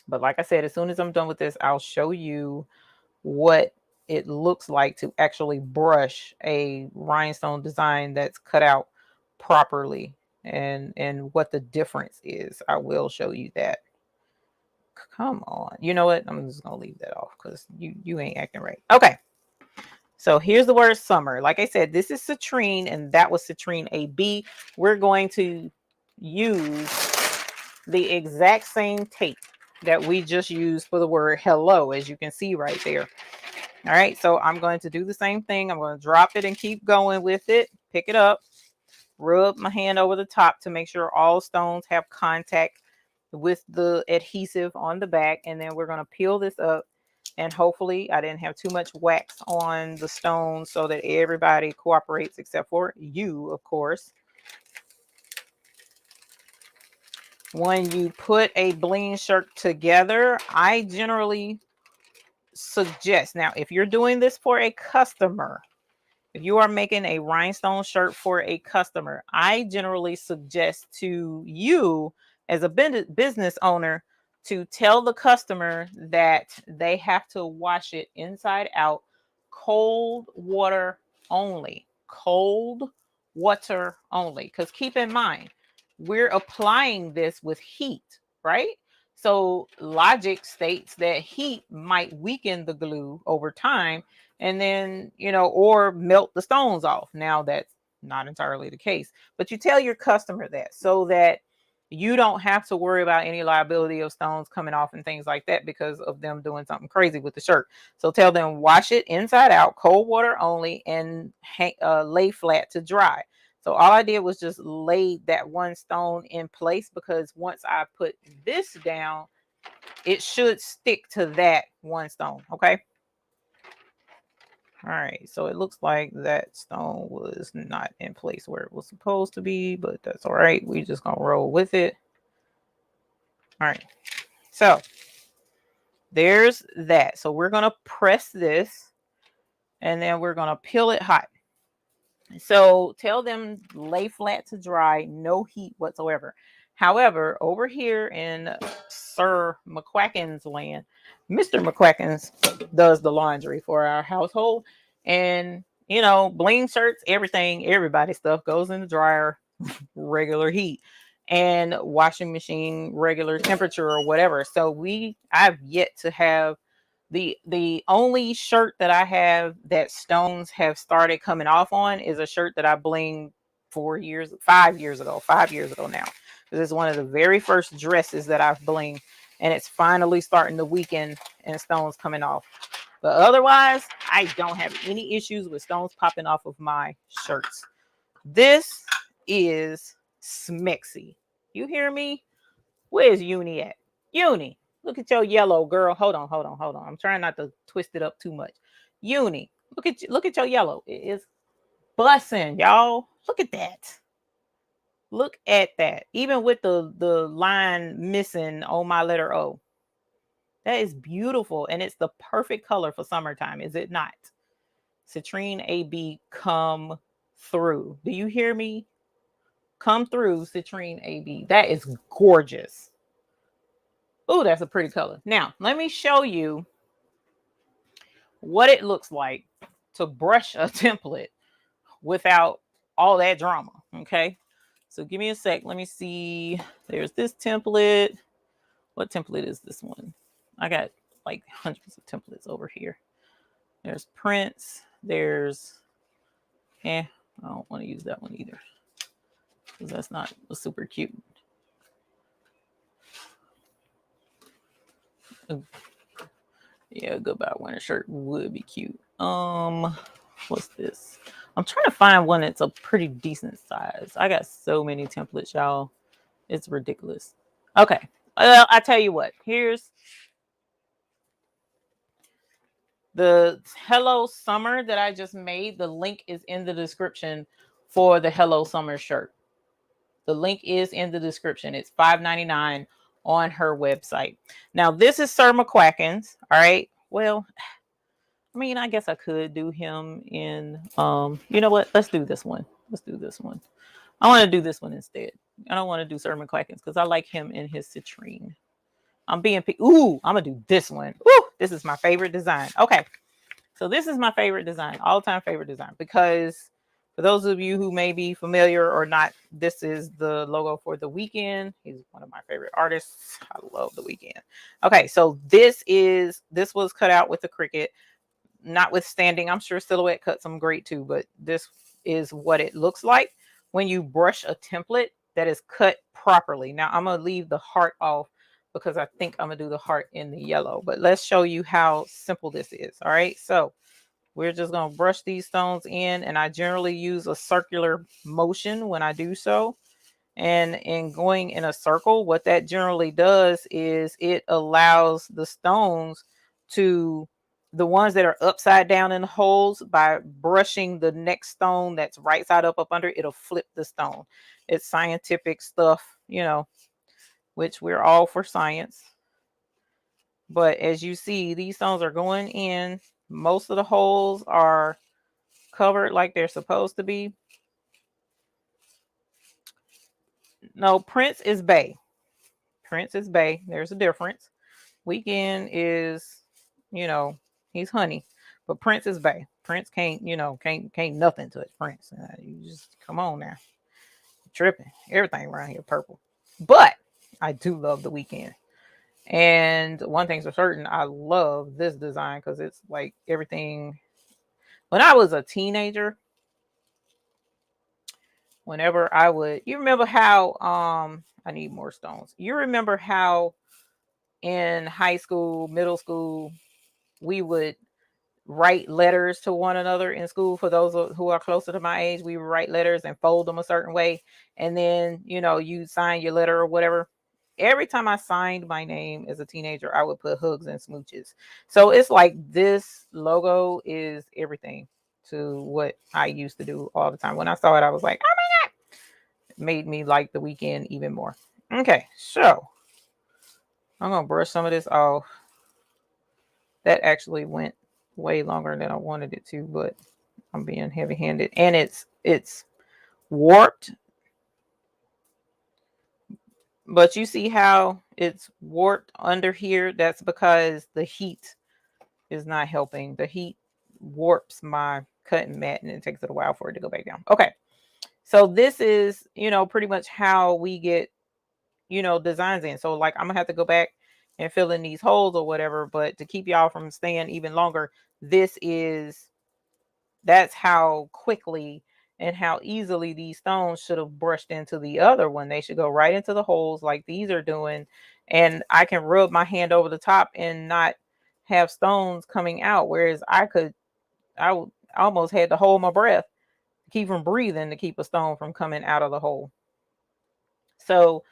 But like I said, as soon as I'm done with this, I'll show you what it looks like to actually brush a rhinestone design that's cut out properly, and what the difference is. I will show you that. Come on. You know what? I'm just gonna leave that off because you ain't acting right. Okay. So here's the word summer. Like I said, this is citrine, and that was citrine AB. We're going to use the exact same tape. that we just used for the word hello, as you can see right there. All right, so I'm going to do the same thing. I'm going to drop it and keep going with it. Pick it up, rub my hand over the top to make sure all stones have contact with the adhesive on the back. And then we're going to peel this up, and hopefully I didn't have too much wax on the stones so that everybody cooperates except for you, of course. When you put a bling shirt together, I generally suggest, now if you're doing this for a customer, if you are making a rhinestone shirt for a customer, I generally suggest to you as a business owner to tell the customer that they have to wash it inside out, cold water only. Cold water only. Because keep in mind, we're applying this with heat, right? So logic states that heat might weaken the glue over time, and then, you know, or melt the stones off. Now that's not entirely the case, but you tell your customer that so that you don't have to worry about any liability of stones coming off and things like that because of them doing something crazy with the shirt. So tell them wash it inside out, cold water only, and lay flat to dry. So all I did was just lay that one stone in place, because once I put this down, it should stick to that one stone. Okay. All right, so it looks like that stone was not in place where it was supposed to be, but that's all right. We just gonna roll with it. All right, so there's that. So we're gonna press this, and then we're gonna peel it hot. So tell them lay flat to dry, no heat whatsoever. However, over here in Sir McQuacken's land, Mr. McQuacken's does the laundry for our household. And, you know, bling shirts, everything, everybody's stuff goes in the dryer, regular heat, and washing machine, regular temperature or whatever. So I've yet to have the only shirt that I have that stones have started coming off on is a shirt that I bling 5 years ago now. This is one of the very first dresses that I've blinged, and it's finally starting to weaken and stones coming off. But otherwise, I don't have any issues with stones popping off of my shirts. This is Smexy. You hear me? Where's Uni at? Uni, look at your yellow, girl. Hold on. I'm trying not to twist it up too much. Uni, look at your yellow. It is bussing, y'all. Look at that. Look at that. Even with the line missing on my letter O. That is beautiful, and it's the perfect color for summertime, is it not? Citrine AB, come through. Do you hear me? Come through, Citrine AB. That is gorgeous. Oh, that's a pretty color. Now, let me show you what it looks like to brush a template without all that drama. Okay. So give me a sec. Let me see. There's this template. What template is this one? I got like hundreds of templates over here. There's prints. There's, I don't want to use that one either, because that's not super cute. Yeah, goodbye winter shirt would be cute. What's this? I'm trying to find one that's a pretty decent size. I got so many templates, y'all. It's ridiculous. Okay. I tell you what. Here's the Hello Summer that I just made. The link is in the description for the Hello Summer shirt. The link is in the description. It's $5.99 on her website. Now, this is Sir McQuacken's. All right. Well, I mean, I guess I could do him in, you know what? Let's do this one. I want to do this one instead. I don't want to do Sir McQuacken's because I like him in his citrine. I'm being picky. Ooh, I'm going to do this one. Ooh, this is my favorite design. Okay. So this is my favorite design, all-time favorite design, because for those of you who may be familiar or not, this is the logo for The Weeknd. He's one of my favorite artists. I love The Weeknd. Okay, so this was cut out with the Cricut. Notwithstanding, I'm sure Silhouette cut some great too, but this is what it looks like when you brush a template that is cut properly. Now I'm going to leave the heart off, because I think I'm gonna do the heart in the yellow, but let's show you how simple this is. All right, so we're just gonna brush these stones in, and I generally use a circular motion when I do so. And in going in a circle, what that generally does is it allows the stones to, the ones that are upside down in the holes, by brushing the next stone that's right side up under, it'll flip the stone. It's scientific stuff, you know, which we're all for science. But as you see, these stones are going in. Most of the holes are covered like they're supposed to be. No, Prince is Bay. Prince is Bay. There's a difference. Weekend is, you know, he's honey, but Prince is Bay. Prince can't, you know, can't nothing touch Prince. You just come on now, you're tripping. Everything around here purple, but I do love the Weekend. And one thing's for certain, I love this design because it's like everything. When I was a teenager, whenever I would, you remember how I need more stones. You remember how in high school, middle school, we would write letters to one another in school. For those who are closer to my age, we would write letters and fold them a certain way, and then, you know, you sign your letter or whatever. Every time I signed my name as a teenager, I would put hugs and smooches. So it's like this logo is everything to what I used to do all the time. When I saw it, I was like, oh my God. It made me like the Weekend even more. Okay, so I'm going to brush some of this off. That actually went way longer than I wanted it to, but I'm being heavy-handed. And it's warped. But you see how it's warped under here? That's because the heat is not helping. The heat warps my cutting mat, and it takes it a while for it to go back down. Okay. So this is, you know, pretty much how we get, you know, designs in. So like, I'm gonna have to go back and fill in these holes or whatever, but to keep y'all from staying even longer, that's how quickly and how easily these stones should have brushed into the other one. They should go right into the holes like these are doing, and I can rub my hand over the top and not have stones coming out, whereas I almost had to hold my breath to keep from breathing to keep a stone from coming out of the hole. So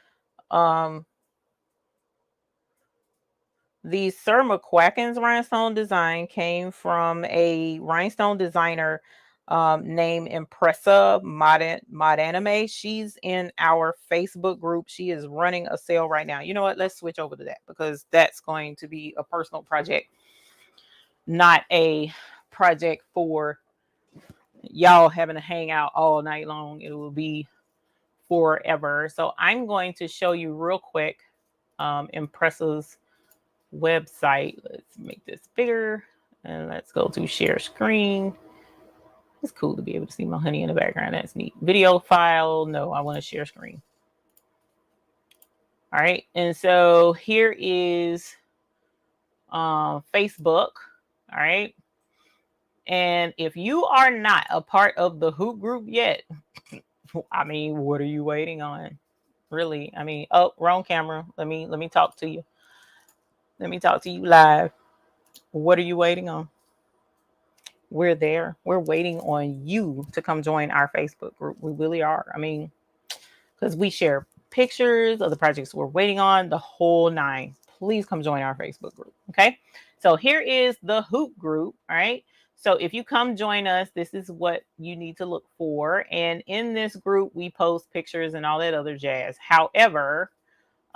the Sir McQuacken's rhinestone design came from a rhinestone designer named Impressa Mod Anime. She's in our Facebook group. She is running a sale right now. You know what? Let's switch over to that because that's going to be a personal project, not a project for y'all having to hang out all night long. It will be forever. So I'm going to show you real quick Impressa's website. Let's make this bigger and let's go to share screen. It's cool to be able to see my honey in the background. That's neat. Video file. No, I want to share screen. All right. And so here is Facebook. All right. And if you are not a part of the Hoop group yet, I mean, what are you waiting on? Really? I mean, oh, wrong camera. Let me talk to you. Let me talk to you live. What are you waiting on? We're there. We're waiting on you to come join our Facebook group. We really are. I mean, because we share pictures of the projects we're waiting on, the whole nine. Please come join our Facebook group. Okay. So here is the Hoop group. All right. So if you come join us, this is what you need to look for. And in this group, we post pictures and all that other jazz. However,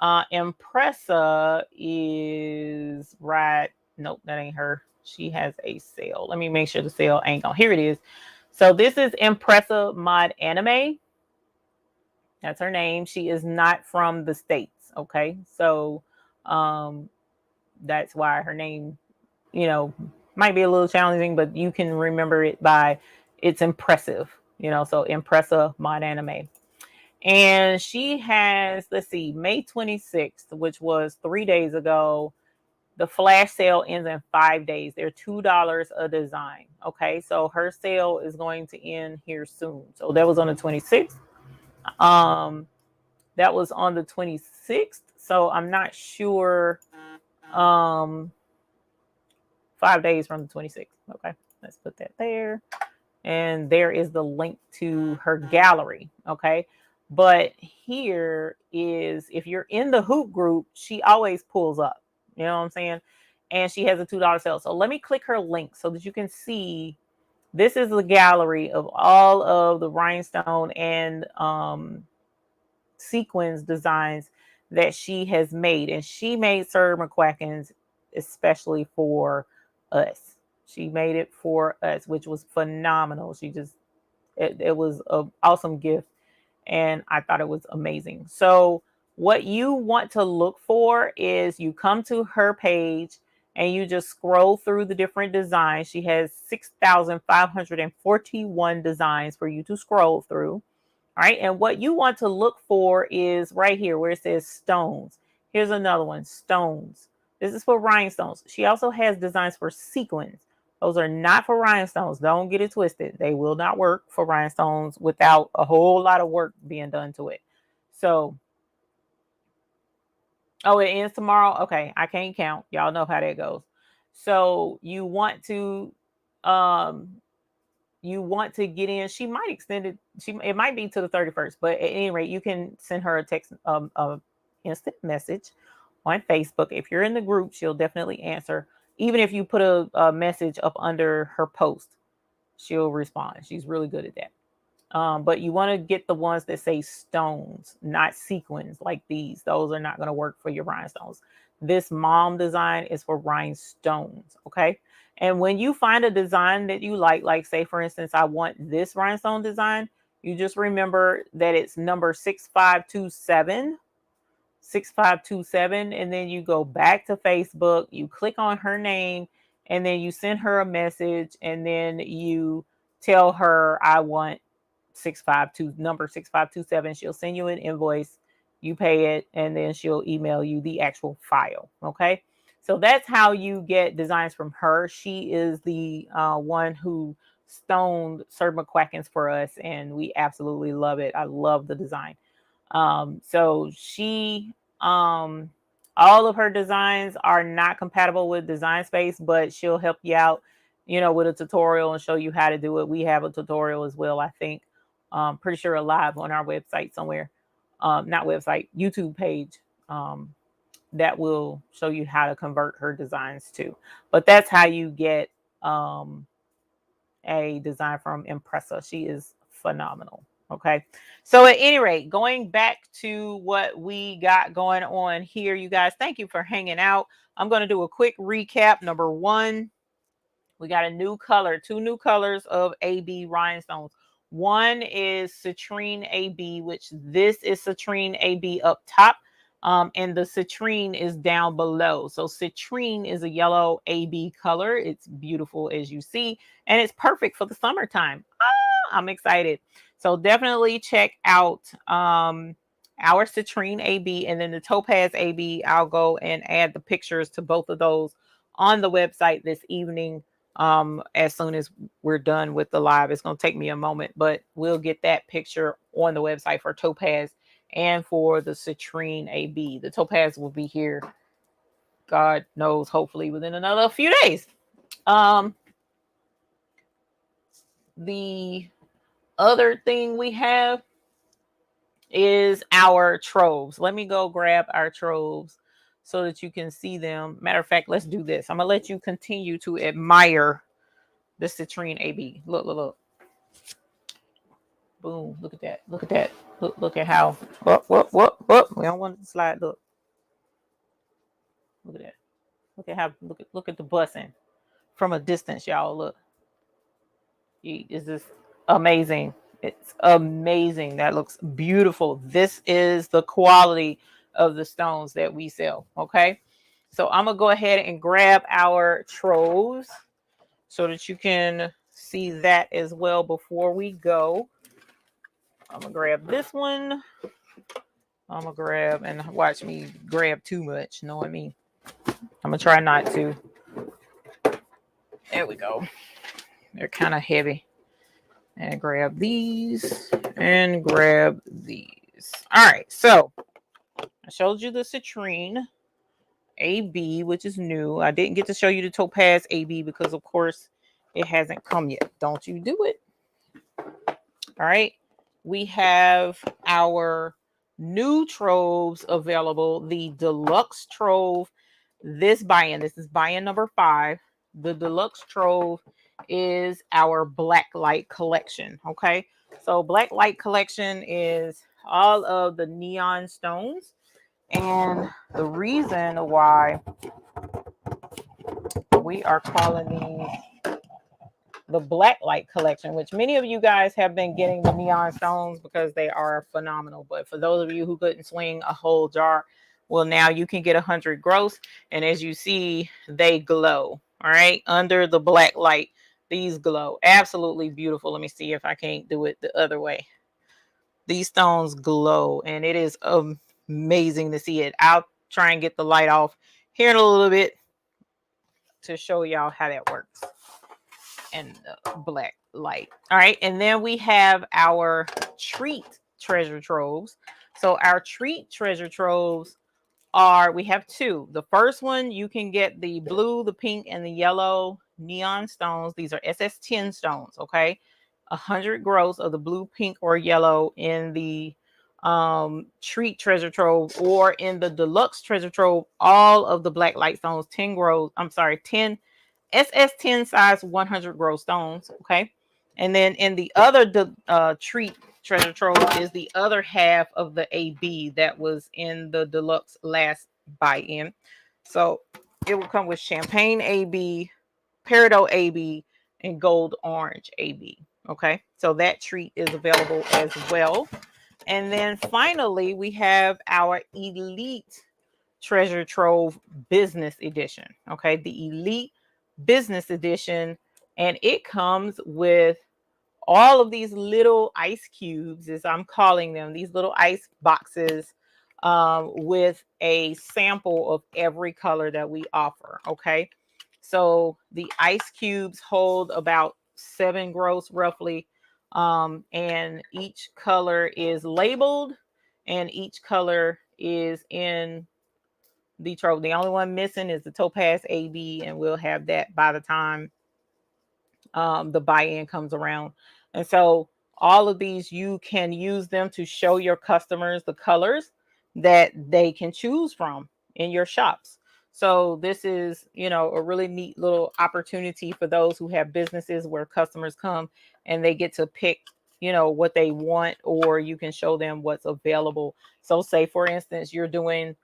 Impressa is right. Nope, that ain't her. She has a sale. Let me make sure the sale ain't on. Here it is. So this is Impressa Mod Anime. That's her name. She is not from the States. Okay. So that's why her name, you know, might be a little challenging, but you can remember it by it's impressive, you know, so Impressa Mod Anime. And she has, let's see, May 26th, which was 3 days ago. The flash sale ends in 5 days. They're $2 a design. Okay, so her sale is going to end here soon. So that was on the 26th. That was on the 26th. So I'm not sure. 5 days from the 26th. Okay, let's put that there. And there is the link to her gallery. Okay. But here is, if you're in the hoop group, she always pulls up. You know what I'm saying? And she has a $2 sale. So let me click her link so that you can see. This is the gallery of all of the rhinestone and sequins designs that she has made. And she made Sir McQuacken's especially for us. She made it for us, which was phenomenal. It was an awesome gift. And I thought it was amazing. So what you want to look for is you come to her page and you just scroll through the different designs. She has 6,541 designs for you to scroll through. All right. And what you want to look for is right here where it says stones. Here's another one, stones. This is for rhinestones. She also has designs for sequins. Those are not for rhinestones. Don't get it twisted. They will not work for rhinestones without a whole lot of work being done to it. So, oh, it ends tomorrow. Okay. I can't count. Y'all know how that goes. So you want to get in. She might extend it. It might be to the 31st, but at any rate, you can send her a text, instant message on Facebook. If you're in the group, she'll definitely answer. Even if you put a message up under her post, she'll respond. She's really good at that. But you want to get the ones that say stones, not sequins like these. Those are not going to work for your rhinestones. This mom design is for rhinestones. Okay. And when you find a design that you like say, for instance, I want this rhinestone design, you just remember that it's number 6527. 6527, and then you go back to Facebook, you click on her name, and then you send her a message, and then you tell her I want number 6527. She'll send you an invoice, you pay it, and then she'll email you the actual file. Okay, so that's how you get designs from her. She is the one who stoned Sir McQuacken's for us, and we absolutely love it. I love the design. So she, all of her designs are not compatible with Design Space, but she'll help you out, with a tutorial and show you how to do it. We have a tutorial as well, I think. Pretty sure live on our website somewhere, not website, YouTube page, that will show you how to convert her designs too. But that's how you get, a design from Impressa. She is phenomenal. Okay. So at any rate, going back to what we got going on here, you guys, thank you for hanging out. I'm going to do a quick recap. Number one, we got a new color, 2 new colors of AB rhinestones. One is citrine AB, which this is citrine AB up top. And the citrine is down below. So citrine is a yellow AB color. It's beautiful as you see, and it's perfect for the summertime. I'm excited. So definitely check out our citrine AB, and then the topaz AB. I'll go and add the pictures to both of those on the website this evening. As soon as we're done with the live, it's going to take me a moment, but we'll get that picture on the website for topaz and for the citrine AB. The topaz will be here, God knows, hopefully within another few days. The other thing we have is our troves. Let me go grab our troves so that you can see them. Matter of fact, let's do this. I'm gonna let you continue to admire the citrine AB. Look. Boom. Look at that. Look at that. Look at how. Whoop. We don't want it to slide. Look at that. Look at how. Look at the bussing from a distance, y'all. Look. Is this amazing? It's amazing. That looks beautiful. This is the quality of the stones that we sell. Okay. So I'm gonna go ahead and grab our troves so that you can see that as well before we go. I'm gonna grab this one. I'm gonna grab, and watch me grab too much. Know what I mean? I'm gonna try not to. There we go. They're kind of heavy. And grab these and grab these. All right. So I showed you the citrine AB, which is new. I didn't get to show you the topaz AB because, of course, it hasn't come yet. Don't you do it. All right. We have our new troves available. The deluxe trove. This buy-in. This is buy-in number 5. The deluxe trove is our black light collection. Okay. So black light collection is all of the neon stones. And the reason why we are calling these the black light collection, which many of you guys have been getting the neon stones because they are phenomenal. But for those of you who couldn't swing a whole jar, well, now you can get 100 gross. And as you see, they glow. All right. Under the black light, these glow. Absolutely beautiful. Let me see if I can't do it the other way. These stones glow, and it is amazing to see it. I'll try and get the light off here in a little bit to show y'all how that works. And the black light. All right. And then we have our treat treasure troves. So our treat treasure troves we have 2. The first one, you can get the blue, the pink, and the yellow neon stones. These are SS10 stones. Okay. 100 gross of the blue, pink, or yellow in the treat treasure trove, or in the deluxe treasure trove, all of the black light stones, 10 gross. I'm sorry, 10 SS10 size 100 gross stones. Okay. And then in the other treat treasure trove is the other half of the AB that was in the deluxe last buy-in. So it will come with champagne AB, peridot AB, and gold orange AB. Okay. So that treat is available as well. And then finally, we have our elite treasure trove business edition. Okay. The elite business edition, and it comes with all of these little ice cubes, as I'm calling them, these little ice boxes, with a sample of every color that we offer. Okay. So the ice cubes hold about 7 gross roughly. And each color is labeled, and each color is in the trove. The only one missing is the topaz AB, and we'll have that by the time the buy-in comes around. And so all of these, you can use them to show your customers the colors that they can choose from in your shops. So this is, a really neat little opportunity for those who have businesses where customers come and they get to pick, what they want, or you can show them what's available. So say, for instance, you're doing,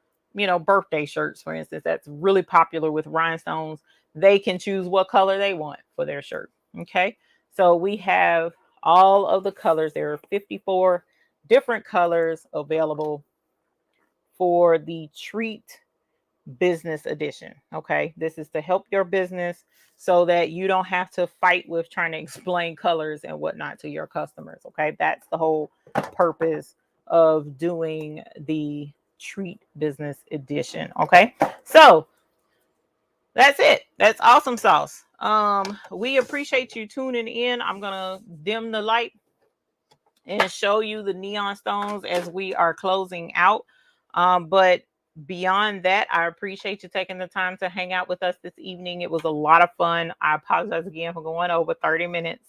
birthday shirts, for instance, that's really popular with rhinestones. They can choose what color they want for their shirt. Okay. So we have all of the colors. There are 54 different colors available for the treat business edition. Okay. This is to help your business so that you don't have to fight with trying to explain colors and whatnot to your customers. Okay. That's the whole purpose of doing the treat business edition. Okay. So that's it. That's awesome sauce. We appreciate you tuning in. I'm gonna dim the light and show you the neon stones as we are closing out. But beyond that, I appreciate you taking the time to hang out with us this evening. It was a lot of fun. I apologize again for going over 30 minutes.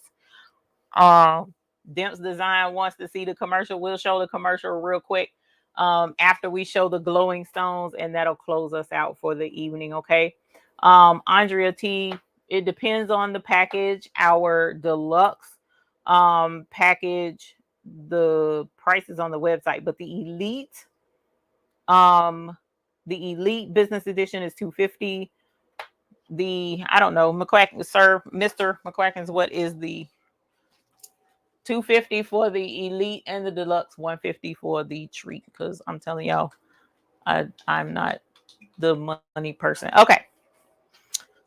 Dimps Design wants to see the commercial. We'll show the commercial real quick after we show the glowing stones, and that'll close us out for the evening. Okay. Andrea T, it depends on the package. Our deluxe package, the price is on the website, but the elite business edition is $250. I don't know, McQuacken, sir, Mr. McQuackens, what is the $250 for the elite, and the deluxe $150 for the treat? Because I'm telling y'all, I'm not the money person. Okay.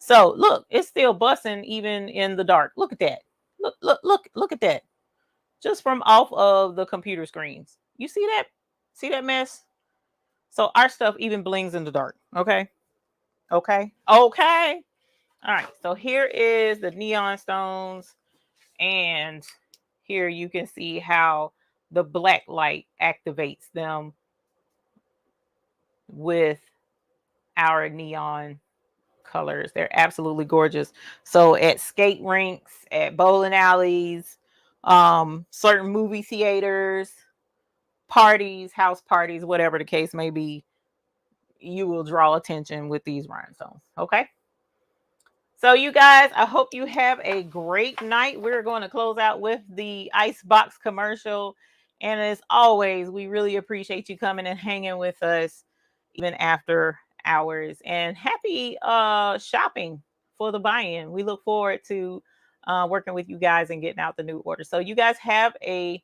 So look, it's still busting even in the dark. Look at that. Look at that. Just from off of the computer screens. You see that? See that mess? So our stuff even blings in the dark. Okay. Okay. Okay. All right. So here is the neon stones. And here you can see how the black light activates them with our neon colors. They're absolutely gorgeous. So at skate rinks, at bowling alleys, certain movie theaters, parties, house parties, whatever the case may be, you will draw attention with these rhinestones. Okay. So you guys, I hope you have a great night. We're going to close out with the Icebox commercial. And as always, we really appreciate you coming and hanging with us even after hours. And happy shopping for the buy-in. We look forward to working with you guys and getting out the new order. So you guys have a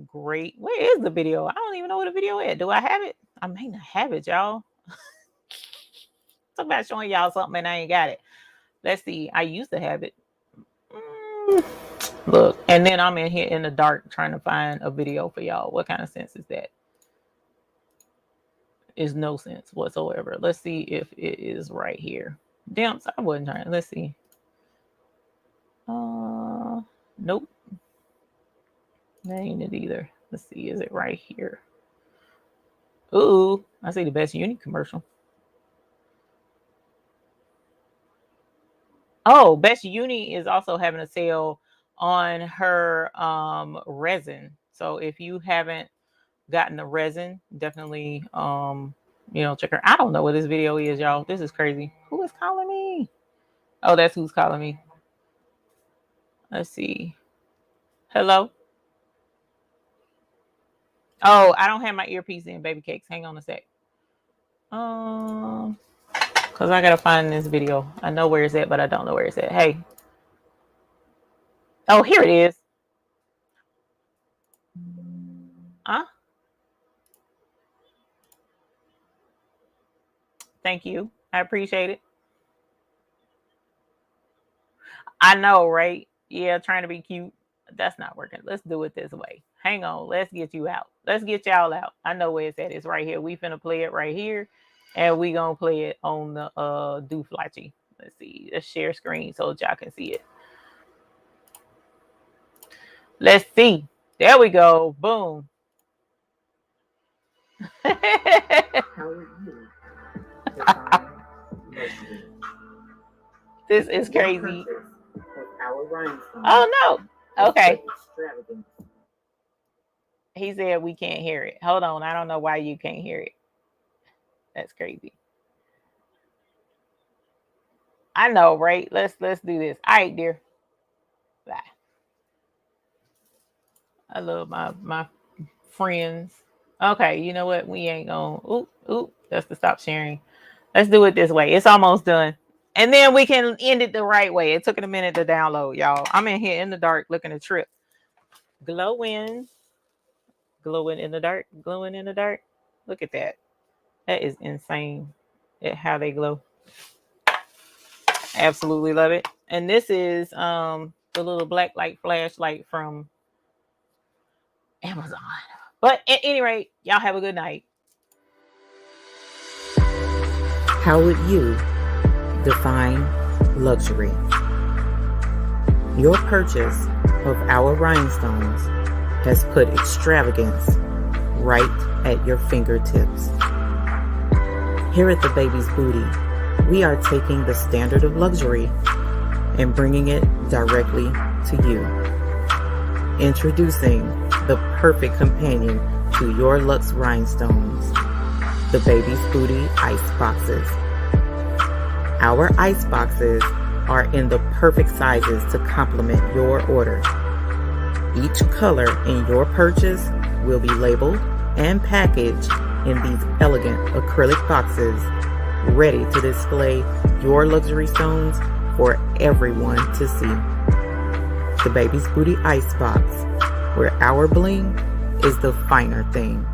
great, where is the video? I don't even know what the video is. Do I have it? I may not have it, y'all. Talk about showing y'all something and I ain't got it. Let's see. I used to have it. Look, and then I'm in here in the dark trying to find a video for y'all. What kind of sense is that? Is no sense whatsoever. Let's see if it is right here. Damn, I wasn't trying. Let's see. Nope. That ain't it either. Let's see. Is it right here? Ooh, I see the Best Uni commercial. Oh, Best Uni is also having a sale on her resin. So if you haven't gotten the resin, definitely check her. I don't know what this video is, y'all. This is crazy. Who is calling me? Oh, that's who's calling me. Let's see. Hello. Oh, I don't have my earpiece in, baby cakes. Hang on a sec. Because I gotta find this video. I know where it's at, but I don't know where it's at. Hey. Oh, here it is. Huh? Thank you. I appreciate it. I know, right? Yeah, trying to be cute. That's not working. Let's do it this way. Hang on. Let's get you out. Let's get y'all out. I know where it's at. It's right here. We finna play it right here. And we gonna play it on the dooflachi. Let's see. Let's share screen so y'all can see it. Let's see. There we go. Boom. This is crazy. Oh no. Okay. He said we can't hear it. Hold on. I don't know why you can't hear it. That's crazy. I know, right? Let's do this. All right, dear. Bye. I love my friends. Okay, you know what? We ain't gonna. Oop. That's to stop sharing. Let's do it this way. It's almost done. And then we can end it the right way. It took it a minute to download, y'all. I'm in here in the dark looking at Trip. Glowing in the dark. Glowing in the dark. Look at that. That is insane at how they glow. Absolutely love it. And this is the little black light flashlight from Amazon. But at any rate, y'all have a good night. How would you define luxury? Your purchase of our rhinestones has put extravagance right at your fingertips. Here at the Baby's Booty, we are taking the standard of luxury and bringing it directly to you. Introducing the perfect companion to your luxe rhinestones, the Baby's Booty Ice Boxes. Our ice boxes are in the perfect sizes to complement your order. Each color in your purchase will be labeled and packaged in these elegant acrylic boxes, ready to display your luxury stones for everyone to see. The Baby's Booty Ice Box, where our bling is the finer thing.